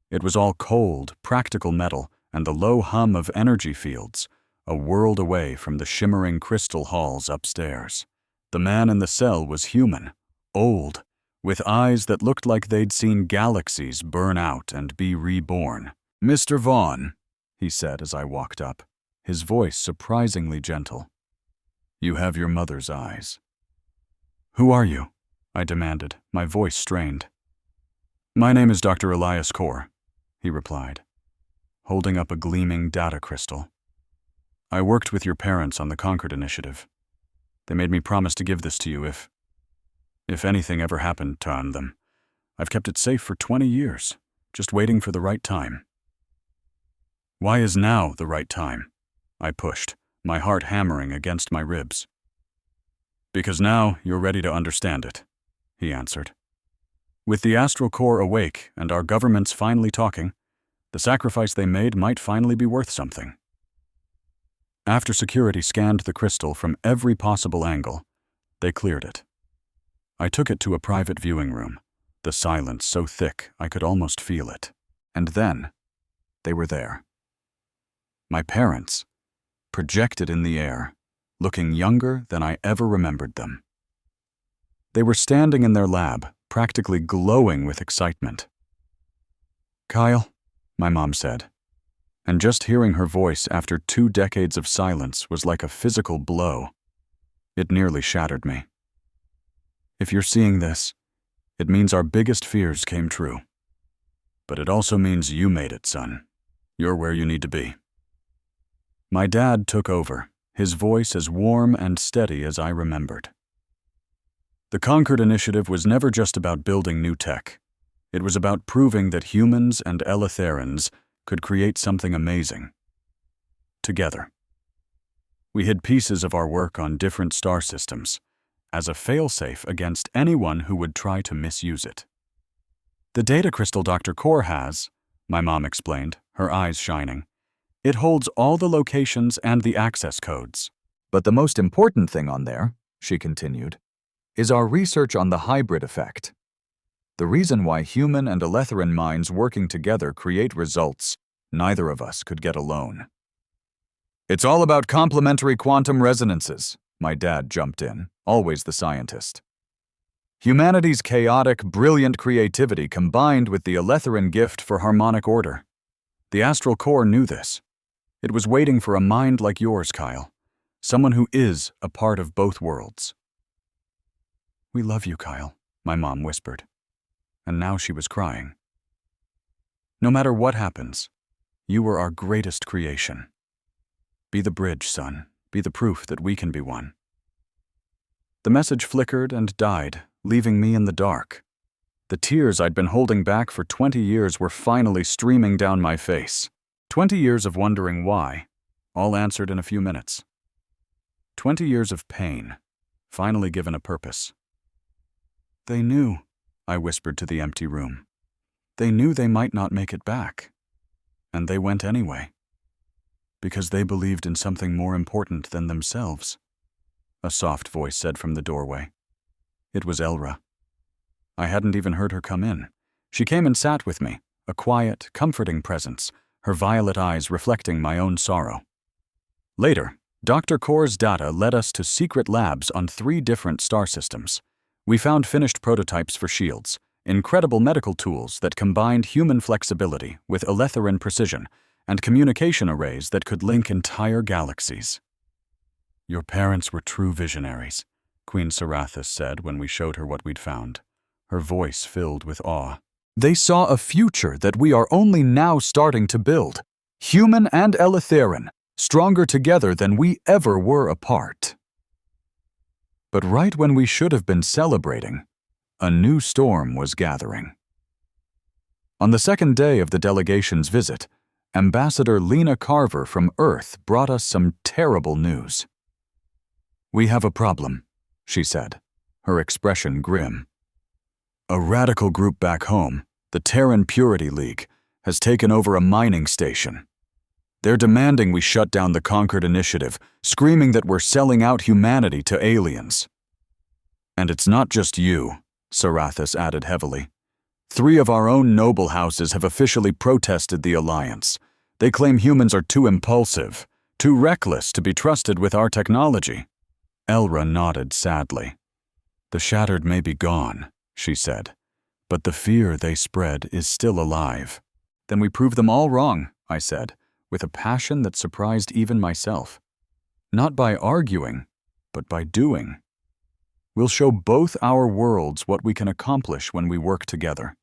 It was all cold, practical metal and the low hum of energy fields, a world away from the shimmering crystal halls upstairs. The man in the cell was human, old, with eyes that looked like they'd seen galaxies burn out and be reborn. "Mr. Vaughn," he said as I walked up, his voice surprisingly gentle. "You have your mother's eyes." "Who are you?" I demanded, my voice strained. "My name is Dr. Elias Core," he replied, holding up a gleaming data crystal. "I worked with your parents on the Concord Initiative. They made me promise to give this to you if anything ever happened to them. I've kept it safe for 20 years, just waiting for the right time." "Why is now the right time?" I pushed, my heart hammering against my ribs. "Because now you're ready to understand it," he answered. With the astral core awake and our governments finally talking, the sacrifice they made might finally be worth something. After security scanned the crystal from every possible angle, they cleared it. I took it to a private viewing room, the silence so thick I could almost feel it. And then, they were there. My parents, projected in the air, looking younger than I ever remembered them. They were standing in their lab, practically glowing with excitement. "Kyle," my mom said, and just hearing her voice after 2 decades of silence was like a physical blow. It nearly shattered me. "If you're seeing this, it means our biggest fears came true. But it also means you made it, son. You're where you need to be." My dad took over, his voice as warm and steady as I remembered. The Concord Initiative was never just about building new tech. It was about proving that humans and Elitherans could create something amazing. Together. We hid pieces of our work on different star systems, as a failsafe against anyone who would try to misuse it. "The data crystal Dr. Core has," my mom explained, her eyes shining. "It holds all the locations and the access codes. But the most important thing on there," she continued, "is our research on the hybrid effect. The reason why human and Eletheran minds working together create results neither of us could get alone." "It's all about complementary quantum resonances," my dad jumped in, always the scientist. "Humanity's chaotic, brilliant creativity combined with the Eletheran gift for harmonic order. The astral core knew this. It was waiting for a mind like yours, Kyle, someone who is a part of both worlds." "We love you, Kyle," my mom whispered. And now she was crying. "No matter what happens, you were our greatest creation. Be the bridge, son. Be the proof that we can be one." The message flickered and died, leaving me in the dark. The tears I'd been holding back for 20 years were finally streaming down my face. 20 years of wondering why, all answered in a few minutes. 20 years of pain, finally given a purpose. "They knew," I whispered to the empty room. "They knew they might not make it back. And they went anyway. Because they believed in something more important than themselves," a soft voice said from the doorway. It was Elra. I hadn't even heard her come in. She came and sat with me, a quiet, comforting presence, her violet eyes reflecting my own sorrow. Later, Dr. Core's data led us to secret labs on 3 different star systems. We found finished prototypes for shields, incredible medical tools that combined human flexibility with Eletheran precision, and communication arrays that could link entire galaxies. "Your parents were true visionaries," Queen Sarathis said when we showed her what we'd found, her voice filled with awe. "They saw a future that we are only now starting to build, human and Eletheran, stronger together than we ever were apart." But right when we should have been celebrating, a new storm was gathering. On the second day of the delegation's visit, Ambassador Lena Carver from Earth brought us some terrible news. "We have a problem," she said, her expression grim. "A radical group back home, the Terran Purity League, has taken over a mining station. They're demanding we shut down the Concord Initiative, screaming that we're selling out humanity to aliens. And it's not just you," Sarathis added heavily. 3 of our own noble houses have officially protested the alliance. They claim humans are too impulsive, too reckless to be trusted with our technology." Elra nodded sadly. "The shattered may be gone," she said, "but the fear they spread is still alive." "Then we prove them all wrong," I said, with a passion that surprised even myself. "Not by arguing, but by doing. We'll show both our worlds what we can accomplish when we work together."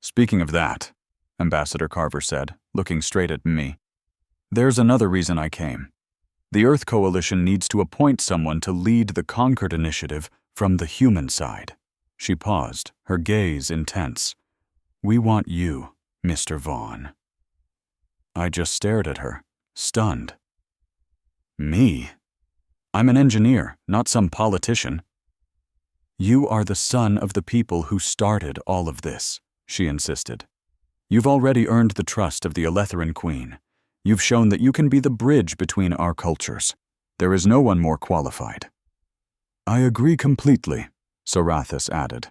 "Speaking of that," Ambassador Carver said, looking straight at me, "there's another reason I came. The Earth Coalition needs to appoint someone to lead the Concord Initiative from the human side." She paused, her gaze intense. "We want you, Mr. Vaughn." I just stared at her, stunned. "Me? I'm an engineer, not some politician." You are the son of the people who started all of this, she insisted. You've already earned the trust of the Eletheran Queen. You've shown that you can be the bridge between our cultures. There is no one more qualified. I agree completely, Sarathis added.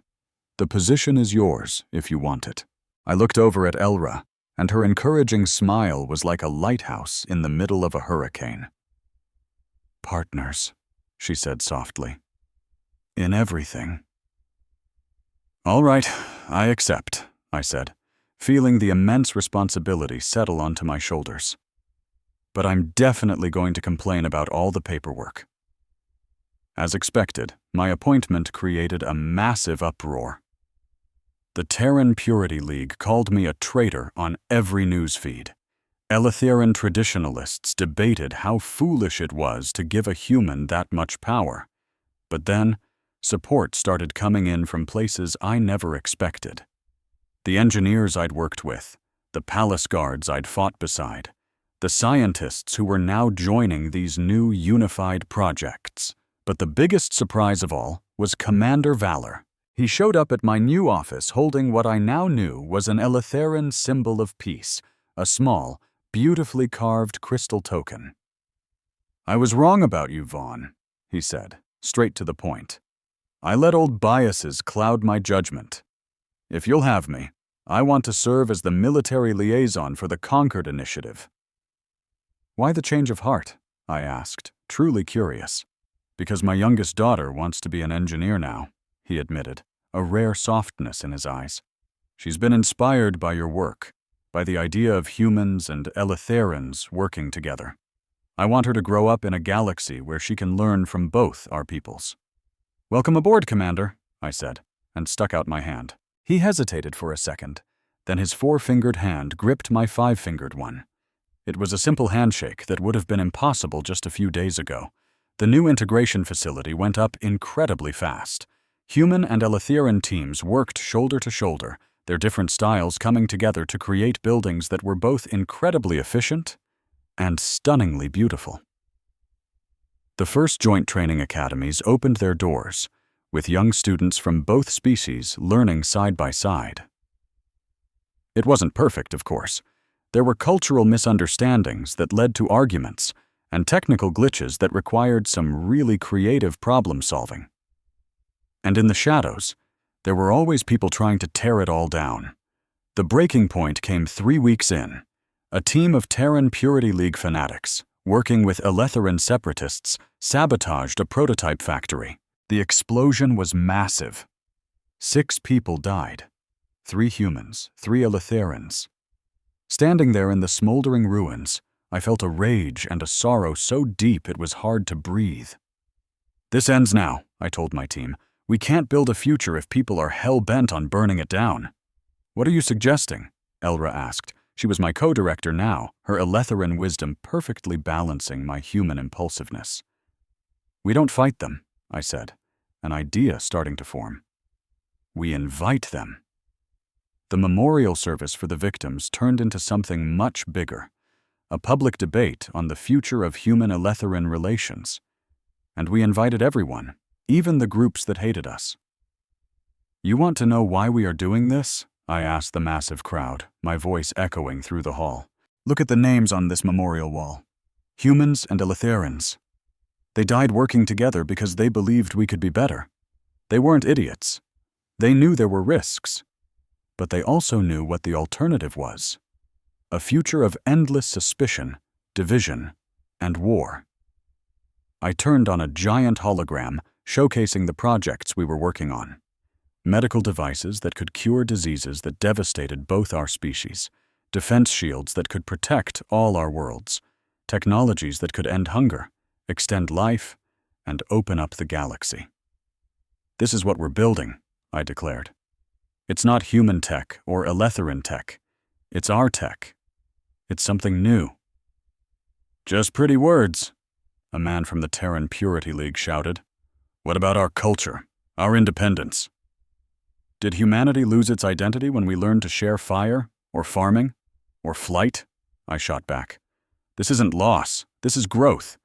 The position is yours, if you want it. I looked over at Elra, and her encouraging smile was like a lighthouse in the middle of a hurricane. Partners, she said softly. In everything. All right, I accept, I said, feeling the immense responsibility settle onto my shoulders. But I'm definitely going to complain about all the paperwork. As expected, my appointment created a massive uproar. The Terran Purity League called me a traitor on every news feed. Eletheran traditionalists debated how foolish it was to give a human that much power. But then, support started coming in from places I never expected. The engineers I'd worked with, the palace guards I'd fought beside, the scientists who were now joining these new unified projects. But the biggest surprise of all was Commander Valor. He showed up at my new office holding what I now knew was an Eletheran symbol of peace, a small, beautifully carved crystal token. I was wrong about you, Vaughn, he said, straight to the point. I let old biases cloud my judgment. If you'll have me, I want to serve as the military liaison for the Concord Initiative. Why the change of heart? I asked, truly curious. Because my youngest daughter wants to be an engineer now, he admitted, a rare softness in his eyes. She's been inspired by your work, by the idea of humans and Eletherans working together. I want her to grow up in a galaxy where she can learn from both our peoples. Welcome aboard, Commander, I said, and stuck out my hand. He hesitated for a second, then his four-fingered hand gripped my five-fingered one. It was a simple handshake that would have been impossible just a few days ago. The new integration facility went up incredibly fast. Human and Eletheran teams worked shoulder to shoulder, their different styles coming together to create buildings that were both incredibly efficient and stunningly beautiful. The first joint training academies opened their doors, with young students from both species learning side by side. It wasn't perfect, of course. There were cultural misunderstandings that led to arguments, and technical glitches that required some really creative problem-solving. And in the shadows, there were always people trying to tear it all down. The breaking point came 3 weeks in. A team of Terran Purity League fanatics, working with Eletheran separatists, sabotaged a prototype factory. The explosion was massive. 6 people died. 3 humans, 3 Eletherans. Standing there in the smoldering ruins, I felt a rage and a sorrow so deep it was hard to breathe. This ends now, I told my team. We can't build a future if people are hell-bent on burning it down. What are you suggesting? Elra asked. She was my co-director now, her Eletheran wisdom perfectly balancing my human impulsiveness. We don't fight them, I said, an idea starting to form. We invite them. The memorial service for the victims turned into something much bigger, a public debate on the future of human-Eletheran relations. And we invited everyone, even the groups that hated us. You want to know why we are doing this? I asked the massive crowd, my voice echoing through the hall. Look at the names on this memorial wall. Humans and Eletherans. They died working together because they believed we could be better. They weren't idiots. They knew there were risks. But they also knew what the alternative was. A future of endless suspicion, division, and war. I turned on a giant hologram showcasing the projects we were working on. Medical devices that could cure diseases that devastated both our species, defense shields that could protect all our worlds, technologies that could end hunger, extend life, and open up the galaxy. This is what we're building, I declared. It's not human tech or Eletheran tech. It's our tech. It's something new. Just pretty words, a man from the Terran Purity League shouted. What about our culture, our independence? Did humanity lose its identity when we learned to share fire, or farming, or flight? I shot back. This isn't loss. This is growth.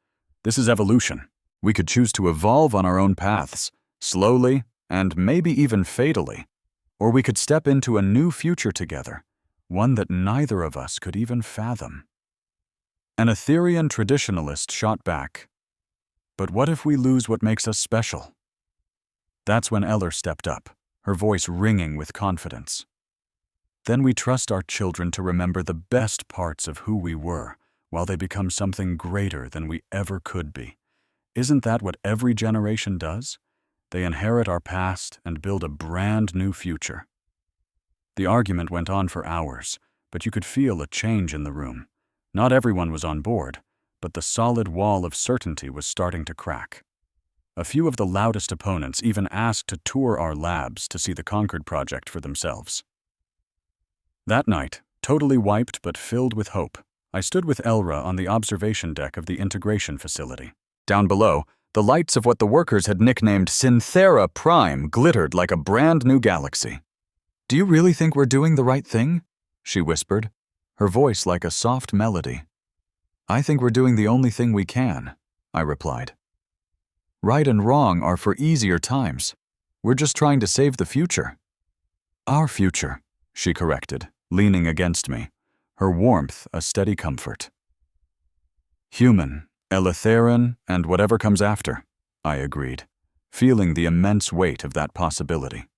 This is evolution. We could choose to evolve on our own paths, slowly and maybe even fatally. Or we could step into a new future together, one that neither of us could even fathom. An Etherian traditionalist shot back, "But what if we lose what makes us special?" That's when Eller stepped up, her voice ringing with confidence. "Then we trust our children to remember the best parts of who we were, while they become something greater than we ever could be. Isn't that what every generation does? They inherit our past and build a brand new future." The argument went on for hours, but you could feel a change in the room. Not everyone was on board, but the solid wall of certainty was starting to crack. A few of the loudest opponents even asked to tour our labs to see the Concord project for themselves. That night, totally wiped but filled with hope, I stood with Elra on the observation deck of the integration facility. Down below, the lights of what the workers had nicknamed Synthera Prime glittered like a brand new galaxy. "Do you really think we're doing the right thing?" she whispered, her voice like a soft melody. "I think we're doing the only thing we can," I replied. "Right and wrong are for easier times. We're just trying to save the future." "Our future," she corrected, leaning against me, her warmth a steady comfort. "Human, Eletheran, and whatever comes after," I agreed, feeling the immense weight of that possibility.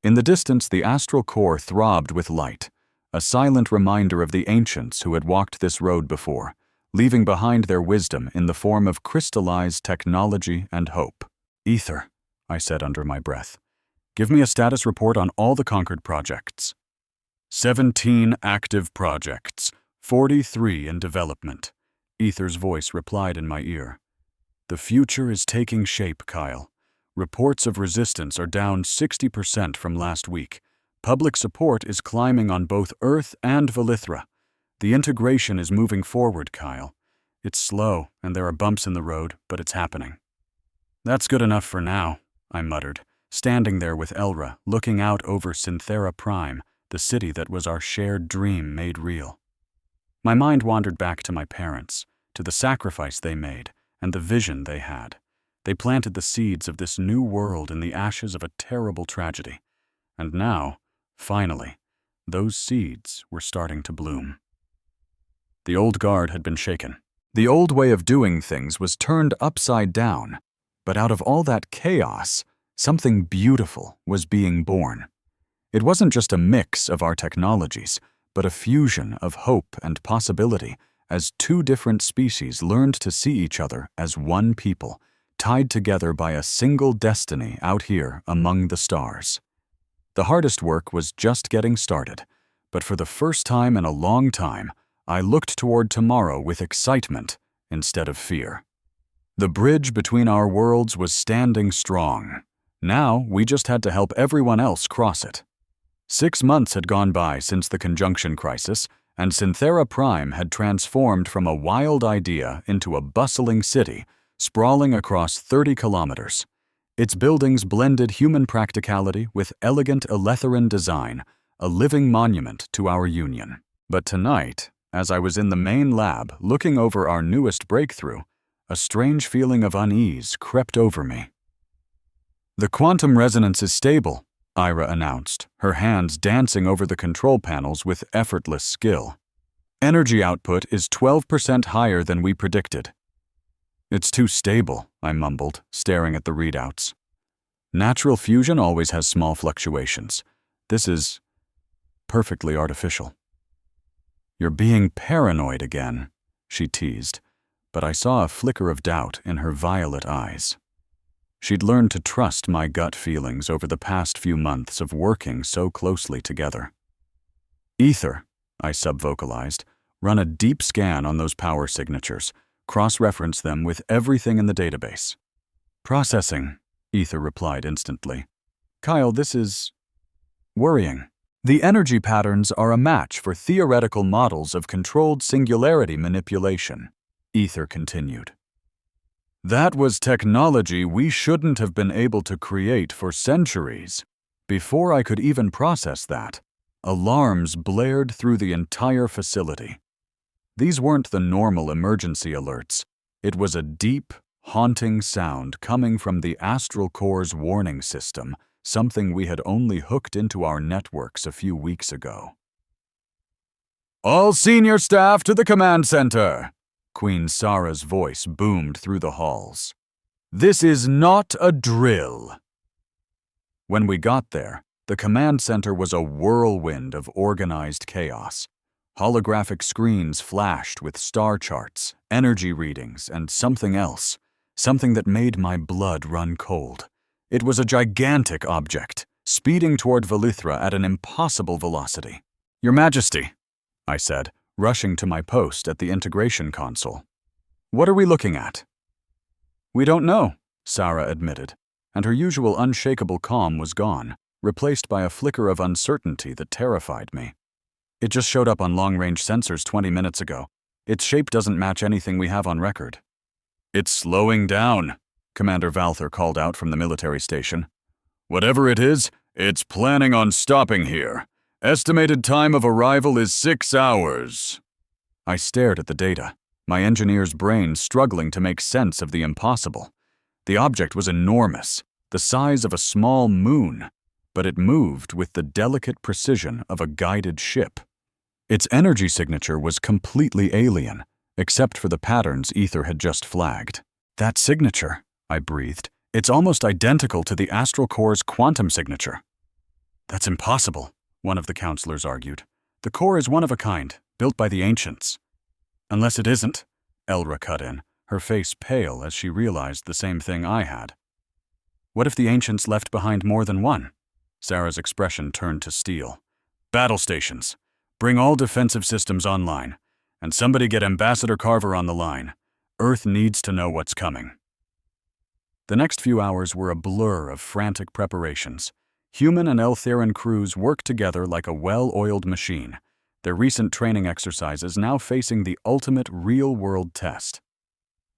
In the distance, the astral core throbbed with light, a silent reminder of the ancients who had walked this road before, leaving behind their wisdom in the form of crystallized technology and hope. "Ether," I said under my breath, "give me a status report on all the Concord projects." 17 active projects, 43 in development," Ether's voice replied in my ear. "The future is taking shape, Kyle. Reports of resistance are down 60% from last week. Public support is climbing on both Earth and Valithra. The integration is moving forward, Kyle. It's slow, and there are bumps in the road, but it's happening." "That's good enough for now," I muttered, standing there with Elra, looking out over Synthera Prime, the city that was our shared dream made real. My mind wandered back to my parents, to the sacrifice they made, and the vision they had. They planted the seeds of this new world in the ashes of a terrible tragedy. And now, finally, those seeds were starting to bloom. The old guard had been shaken. The old way of doing things was turned upside down, but out of all that chaos, something beautiful was being born. It wasn't just a mix of our technologies, but a fusion of hope and possibility as two different species learned to see each other as one people, tied together by a single destiny out here among the stars. The hardest work was just getting started, but for the first time in a long time, I looked toward tomorrow with excitement instead of fear. The bridge between our worlds was standing strong. Now we just had to help everyone else cross it. 6 months had gone by since the conjunction crisis, and Synthera Prime had transformed from a wild idea into a bustling city, sprawling across 30 kilometers. Its buildings blended human practicality with elegant Eletheran design, a living monument to our union. But tonight, as I was in the main lab looking over our newest breakthrough, a strange feeling of unease crept over me. "The quantum resonance is stable," Ira announced, her hands dancing over the control panels with effortless skill. "Energy output is 12% higher than we predicted." "It's too stable," I mumbled, staring at the readouts. "Natural fusion always has small fluctuations. This is perfectly artificial." "You're being paranoid again," she teased, but I saw a flicker of doubt in her violet eyes. She'd learned to trust my gut feelings over the past few months of working so closely together. "Ether," I subvocalized, "run a deep scan on those power signatures, cross-reference them with everything in the database." "Processing," Ether replied instantly. "Kyle, this is worrying. The energy patterns are a match for theoretical models of controlled singularity manipulation," Ether continued. "That was technology we shouldn't have been able to create for centuries. Before I could even process that, alarms blared through the entire facility. These weren't the normal emergency alerts. It was a deep, haunting sound coming from the astral core's warning system, something we had only hooked into our networks a few weeks ago. "All senior staff to the command center!" Queen Sara's voice boomed through the halls. "This is not a drill." When we got there, the command center was a whirlwind of organized chaos. Holographic screens flashed with star charts, energy readings, and something else, something that made my blood run cold. It was a gigantic object, speeding toward Velithra at an impossible velocity. "Your Majesty," I said, rushing to my post at the integration console. "What are we looking at?" "We don't know," Sara admitted, and her usual unshakable calm was gone, replaced by a flicker of uncertainty that terrified me. "It just showed up on long-range sensors 20 minutes ago. Its shape doesn't match anything we have on record." "It's slowing down," Commander Valther called out from the military station. "Whatever it is, it's planning on stopping here. Estimated time of arrival is 6 hours. I stared at the data, my engineer's brain struggling to make sense of the impossible. The object was enormous, the size of a small moon, but it moved with the delicate precision of a guided ship. Its energy signature was completely alien, except for the patterns Ether had just flagged. "That signature," I breathed, "it's almost identical to the astral core's quantum signature." "That's impossible," one of the counselors argued. "The core is one of a kind, built by the ancients." "Unless it isn't," Elra cut in, her face pale as she realized the same thing I had. "What if the ancients left behind more than one?" Sara's expression turned to steel. "Battle stations. Bring all defensive systems online. And somebody get Ambassador Carver on the line. Earth needs to know what's coming." The next few hours were a blur of frantic preparations. Human and Eltheran crews worked together like a well-oiled machine, their recent training exercises now facing the ultimate real-world test.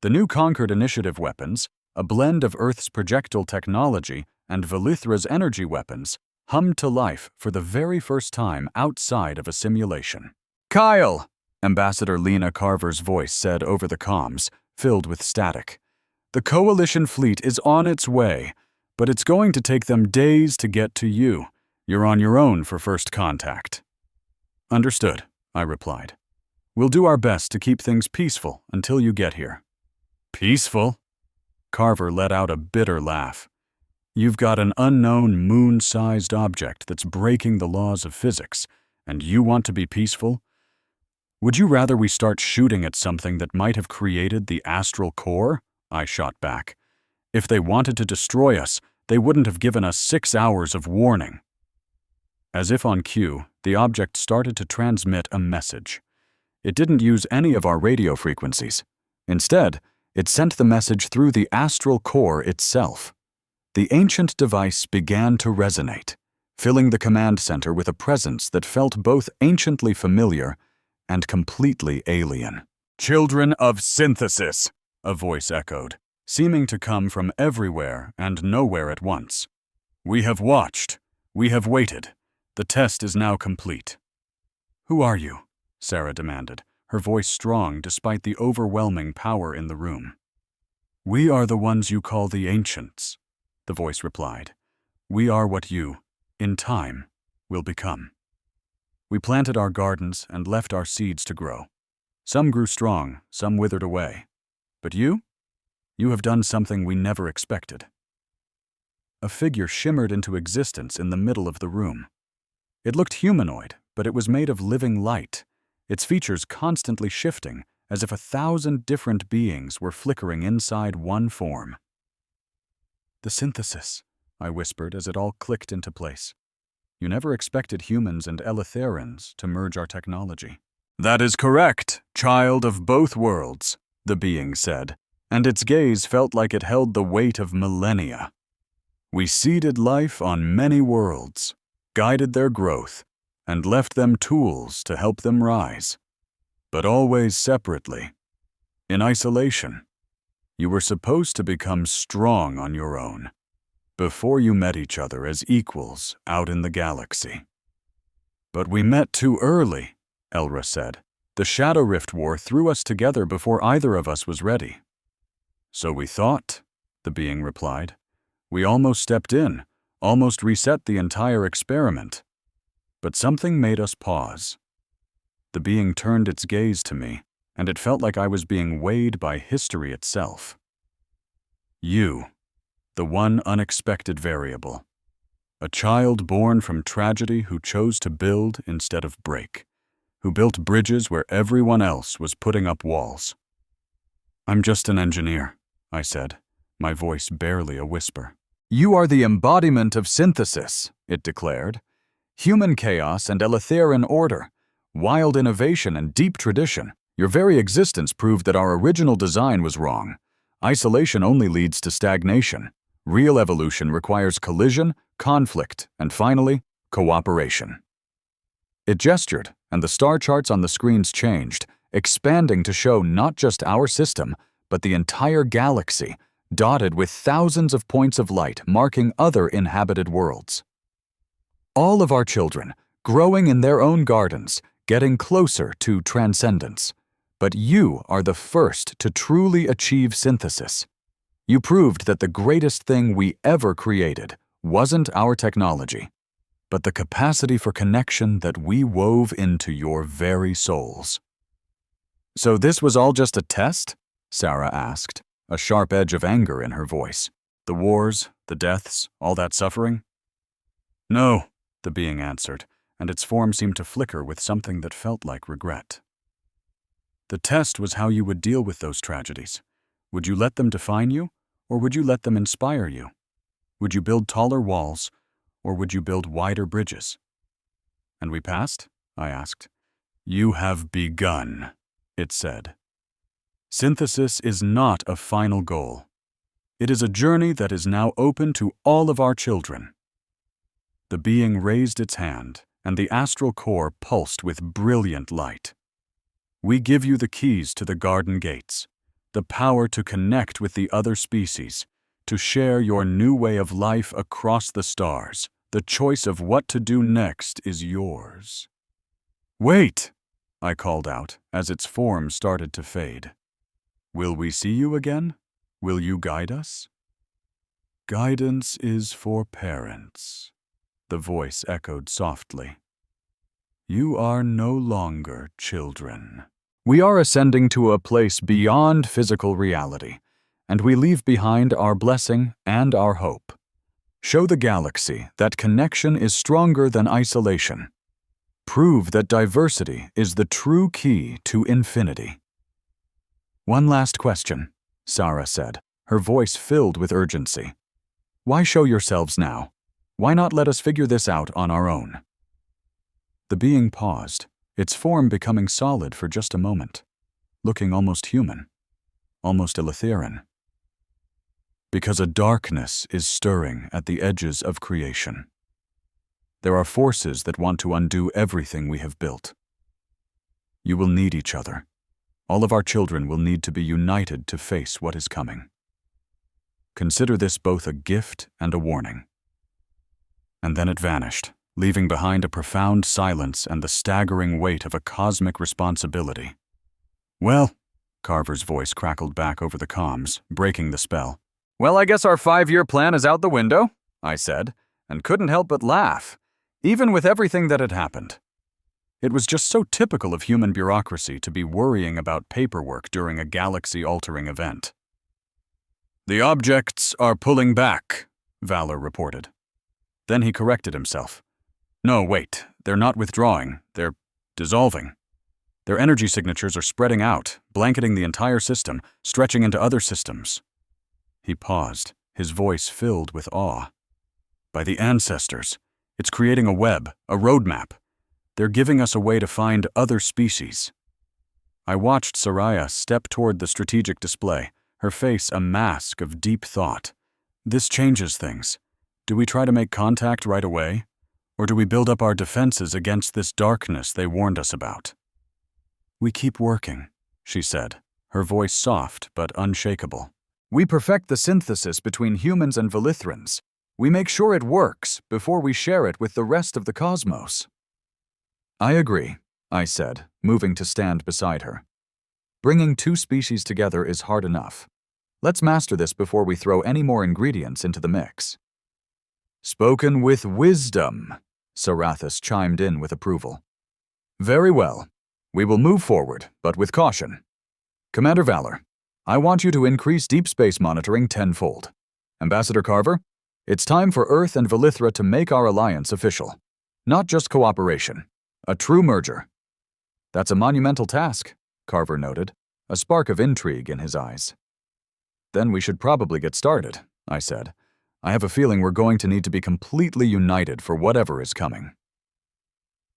The new Concord Initiative weapons, a blend of Earth's projectile technology and Velithra's energy weapons, hummed to life for the very first time outside of a simulation. "Kyle!" Ambassador Lena Carver's voice said over the comms, filled with static. "The Coalition fleet is on its way, but it's going to take them days to get to you. You're on your own for first contact." "Understood," I replied. "We'll do our best to keep things peaceful until you get here." "Peaceful?" Carver let out a bitter laugh. "You've got an unknown moon-sized object that's breaking the laws of physics, and you want to be peaceful? Would you rather we start shooting at something that might have created the astral core?" I shot back. "If they wanted to destroy us, they wouldn't have given us 6 hours of warning." As if on cue, the object started to transmit a message. It didn't use any of our radio frequencies. Instead, it sent the message through the astral core itself. The ancient device began to resonate, filling the command center with a presence that felt both anciently familiar and completely alien. "Children of synthesis," a voice echoed, seeming to come from everywhere and nowhere at once. "We have watched. We have waited. The test is now complete." "Who are you?" Sara demanded, her voice strong despite the overwhelming power in the room. "We are the ones you call the ancients," the voice replied. "We are what you, in time, will become." We planted our gardens and left our seeds to grow. Some grew strong, some withered away. But you? You have done something we never expected. A figure shimmered into existence in the middle of the room. It looked humanoid, but it was made of living light, its features constantly shifting, as if 1,000 different beings were flickering inside one form. "The synthesis," I whispered as it all clicked into place. "You never expected humans and Elitherans to merge our technology." "That is correct, child of both worlds," the being said, and its gaze felt like it held the weight of millennia. "We seeded life on many worlds, guided their growth, and left them tools to help them rise. But always separately, in isolation. You were supposed to become strong on your own, before you met each other as equals out in the galaxy." "But we met too early," Elra said. "The Shadow Rift War threw us together before either of us was ready." "So we thought," the being replied. "We almost stepped in, almost reset the entire experiment. But something made us pause." The being turned its gaze to me, and it felt like I was being weighed by history itself. "You, the one unexpected variable. A child born from tragedy who chose to build instead of break, who built bridges where everyone else was putting up walls." "I'm just an engineer," I said, my voice barely a whisper. "You are the embodiment of synthesis," it declared. "Human chaos and Eleutherian order, wild innovation and deep tradition. Your very existence proved that our original design was wrong. Isolation only leads to stagnation. Real evolution requires collision, conflict, and finally, cooperation." It gestured, and the star charts on the screens changed, expanding to show not just our system, but the entire galaxy, dotted with thousands of points of light marking other inhabited worlds. All of our children, growing in their own gardens, getting closer to transcendence. But you are the first to truly achieve synthesis. You proved that the greatest thing we ever created wasn't our technology, but the capacity for connection that we wove into your very souls. "So this was all just a test?" Sarah asked, a sharp edge of anger in her voice. "The wars, the deaths, all that suffering?" "No," the being answered, and its form seemed to flicker with something that felt like regret. "The test was how you would deal with those tragedies. Would you let them define you, or would you let them inspire you? Would you build taller walls, or would you build wider bridges?" "And we passed?" I asked. "You have begun," it said. "Synthesis is not a final goal. It is a journey that is now open to all of our children." The being raised its hand, and the astral core pulsed with brilliant light. "We give you the keys to the garden gates, the power to connect with the other species, to share your new way of life across the stars. The choice of what to do next is yours." "Wait!" I called out as its form started to fade. "Will we see you again? Will you guide us?" "Guidance is for parents," the voice echoed softly. "You are no longer children. We are ascending to a place beyond physical reality, and we leave behind our blessing and our hope. Show the galaxy that connection is stronger than isolation. Prove that diversity is the true key to infinity." "One last question," Sarah said, her voice filled with urgency. "Why show yourselves now? Why not let us figure this out on our own?" The being paused, its form becoming solid for just a moment, looking almost human, almost Eleutherian. "Because a darkness is stirring at the edges of creation. There are forces that want to undo everything we have built. You will need each other. All of our children will need to be united to face what is coming. Consider this both a gift and a warning." And then it vanished, leaving behind a profound silence and the staggering weight of a cosmic responsibility. "Well," Carver's voice crackled back over the comms, breaking the spell. "Well, I guess our 5-year plan is out the window," I said, and couldn't help but laugh, even with everything that had happened. It was just so typical of human bureaucracy to be worrying about paperwork during a galaxy-altering event. "The objects are pulling back," Valor reported. Then he corrected himself. "No, wait, they're not withdrawing, they're dissolving. Their energy signatures are spreading out, blanketing the entire system, stretching into other systems." He paused, his voice filled with awe. "By the ancestors, it's creating a web, a roadmap. They're giving us a way to find other species." I watched Soraya step toward the strategic display, her face a mask of deep thought. "This changes things. Do we try to make contact right away? Or do we build up our defenses against this darkness they warned us about?" "We keep working," she said, her voice soft but unshakable. "We perfect the synthesis between humans and Velithrans. We make sure it works before we share it with the rest of the cosmos." "I agree," I said, moving to stand beside her. "Bringing two species together is hard enough. Let's master this before we throw any more ingredients into the mix. Spoken with wisdom, Sarathis chimed in with approval. Very well. We will move forward, but with caution. Commander Valor, I want you to increase deep space monitoring tenfold. Ambassador Carver, it's time for Earth and Velithra to make our alliance official. Not just cooperation, a true merger. That's a monumental task, Carver noted, a spark of intrigue in his eyes. Then we should probably get started, I said. I have a feeling we're going to need to be completely united for whatever is coming.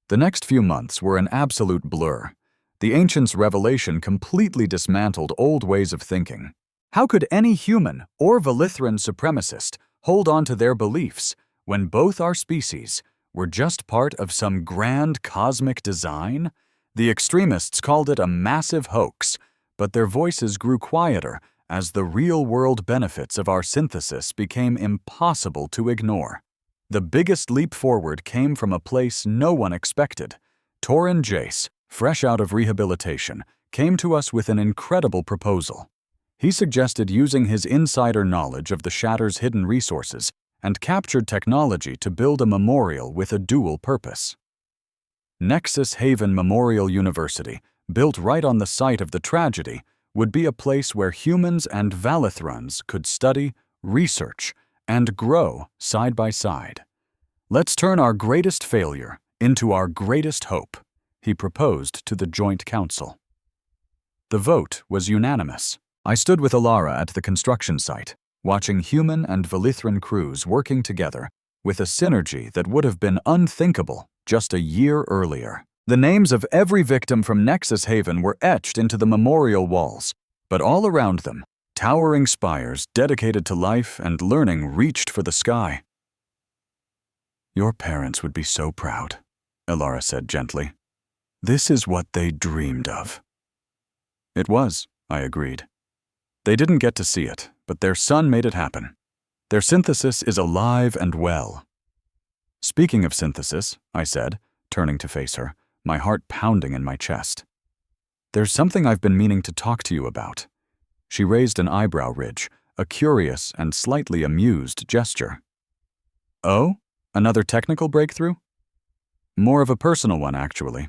The next few months were an absolute blur. The Ancients' revelation completely dismantled old ways of thinking. How could any human or Velithran supremacist hold on to their beliefs when both our species were just part of some grand cosmic design? The extremists called it a massive hoax, but their voices grew quieter as the real-world benefits of our synthesis became impossible to ignore. The biggest leap forward came from a place no one expected. Torin Jace, fresh out of rehabilitation, came to us with an incredible proposal. He suggested using his insider knowledge of the Shatter's hidden resources and captured technology to build a memorial with a dual purpose. Nexus Haven Memorial University, built right on the site of the tragedy, would be a place where humans and Valithrans could study, research, and grow side by side. Let's turn our greatest failure into our greatest hope, he proposed to the Joint Council. The vote was unanimous. I stood with Alara at the construction site, watching human and Velithran crews working together with a synergy that would have been unthinkable just a year earlier. The names of every victim from Nexus Haven were etched into the memorial walls, but all around them, towering spires dedicated to life and learning reached for the sky. Your parents would be so proud, Alara said gently. This is what they dreamed of. It was, I agreed. They didn't get to see it, but their son made it happen. Their synthesis is alive and well. Speaking of synthesis, I said, turning to face her, my heart pounding in my chest. There's something I've been meaning to talk to you about. She raised an eyebrow ridge, a curious and slightly amused gesture. Oh? Another technical breakthrough? More of a personal one, actually.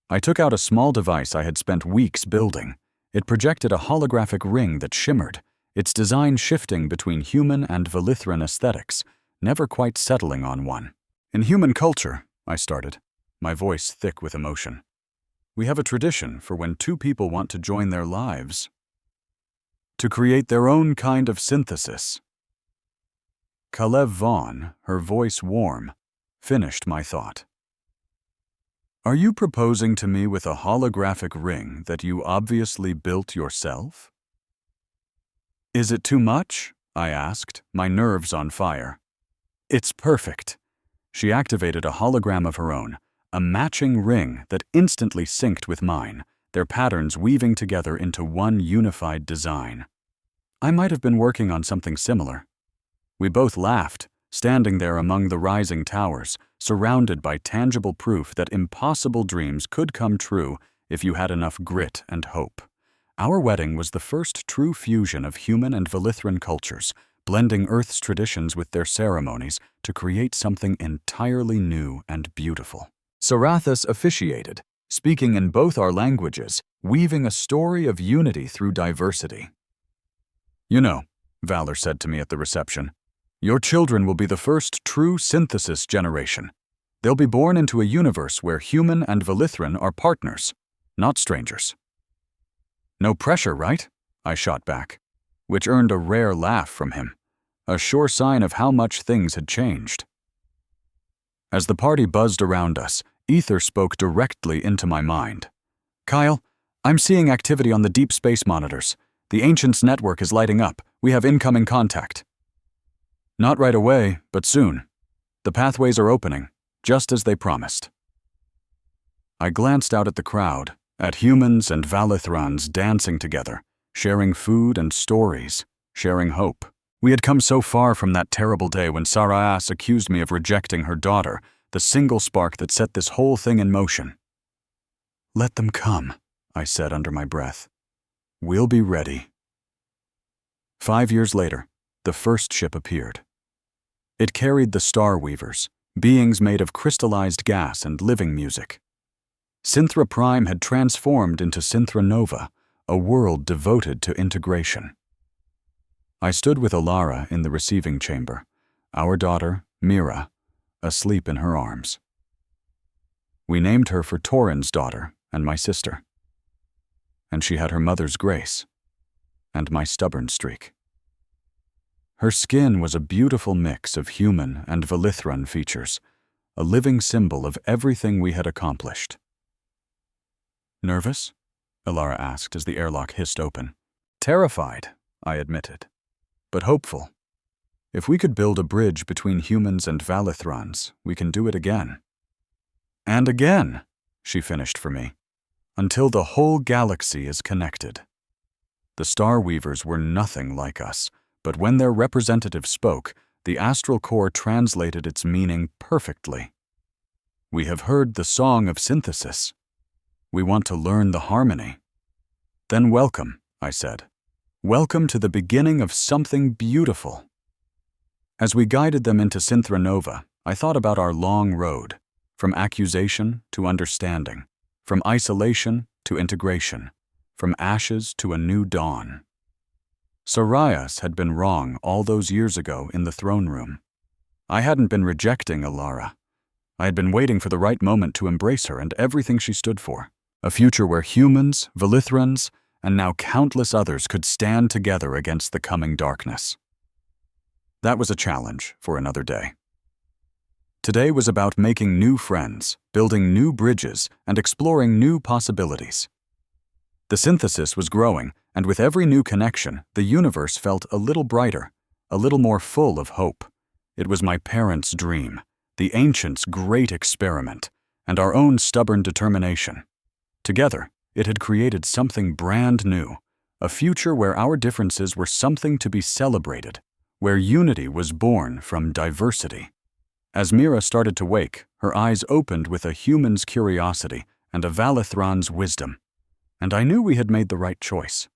I took out a small device I had spent weeks building. It projected a holographic ring that shimmered, its design shifting between human and Velithran aesthetics, never quite settling on one. In human culture, I started, my voice thick with emotion. We have a tradition for when two people want to join their lives, to create their own kind of synthesis. Kalev Vaughn, her voice warm, finished my thought. Are you proposing to me with a holographic ring that you obviously built yourself? Is it too much? I asked, my nerves on fire. It's perfect. She activated a hologram of her own, a matching ring that instantly synced with mine, their patterns weaving together into one unified design. I might have been working on something similar. We both laughed, standing there among the rising towers, surrounded by tangible proof that impossible dreams could come true if you had enough grit and hope. Our wedding was the first true fusion of human and Velithran cultures, blending Earth's traditions with their ceremonies to create something entirely new and beautiful. Sarathis officiated, speaking in both our languages, weaving a story of unity through diversity. You know, Valor said to me at the reception, your children will be the first true synthesis generation. They'll be born into a universe where human and Velithran are partners, not strangers. No pressure, right? I shot back, which earned a rare laugh from him, a sure sign of how much things had changed. As the party buzzed around us, Ether spoke directly into my mind. Kyle, I'm seeing activity on the deep space monitors. The Ancients' network is lighting up. We have incoming contact. Not right away, but soon. The pathways are opening, just as they promised. I glanced out at the crowd, at humans and Valithrans dancing together, sharing food and stories, sharing hope. We had come so far from that terrible day when Saraas accused me of rejecting her daughter, the single spark that set this whole thing in motion. Let them come, I said under my breath. We'll be ready. 5 years later, the first ship appeared. It carried the Star Weavers, beings made of crystallized gas and living music. Synthra Prime had transformed into Synthra Nova, a world devoted to integration. I stood with Alara in the receiving chamber, our daughter, Mira, asleep in her arms. We named her for Torin's daughter and my sister. And she had her mother's grace and my stubborn streak. Her skin was a beautiful mix of human and Velithran features, a living symbol of everything we had accomplished. Nervous? Alara asked as the airlock hissed open. Terrified, I admitted, but hopeful. If we could build a bridge between humans and Velithrans, we can do it again. And again, she finished for me, until the whole galaxy is connected. The Star Weavers were nothing like us, but when their representative spoke, the astral core translated its meaning perfectly. We have heard the song of synthesis. We want to learn the harmony. Then welcome, I said. Welcome to the beginning of something beautiful. As we guided them into Synthra Nova, I thought about our long road, from accusation to understanding, from isolation to integration, from ashes to a new dawn. Sarias had been wrong all those years ago in the throne room. I hadn't been rejecting Alara. I had been waiting for the right moment to embrace her and everything she stood for. A future where humans, Velithrans, and now countless others could stand together against the coming darkness. That was a challenge for another day. Today was about making new friends, building new bridges, and exploring new possibilities. The synthesis was growing, and with every new connection, the universe felt a little brighter, a little more full of hope. It was my parents' dream, the ancients' great experiment, and our own stubborn determination. Together, it had created something brand new, a future where our differences were something to be celebrated, where unity was born from diversity. As Mira started to wake, her eyes opened with a human's curiosity and a Velithran's wisdom. And I knew we had made the right choice.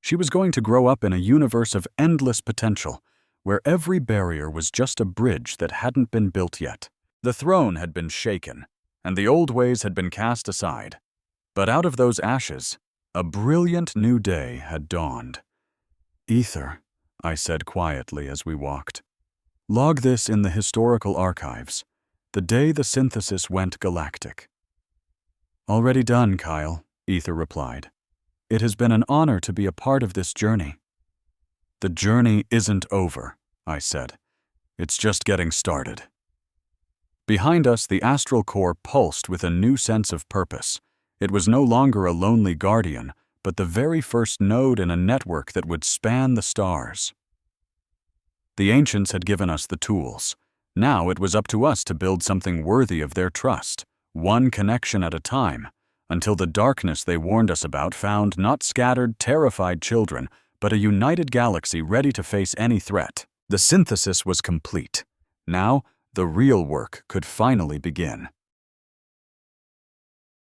She was going to grow up in a universe of endless potential, where every barrier was just a bridge that hadn't been built yet. The throne had been shaken, and the old ways had been cast aside. But out of those ashes, a brilliant new day had dawned. Ether, I said quietly as we walked. Log this in the historical archives, the day the synthesis went galactic. Already done, Kyle, Ether replied. It has been an honor to be a part of this journey. The journey isn't over, I said. It's just getting started. Behind us, the astral core pulsed with a new sense of purpose. It was no longer a lonely guardian, but the very first node in a network that would span the stars. The ancients had given us the tools. Now it was up to us to build something worthy of their trust, one connection at a time, until the darkness they warned us about found not scattered, terrified children, but a united galaxy ready to face any threat. The synthesis was complete. Now, the real work could finally begin.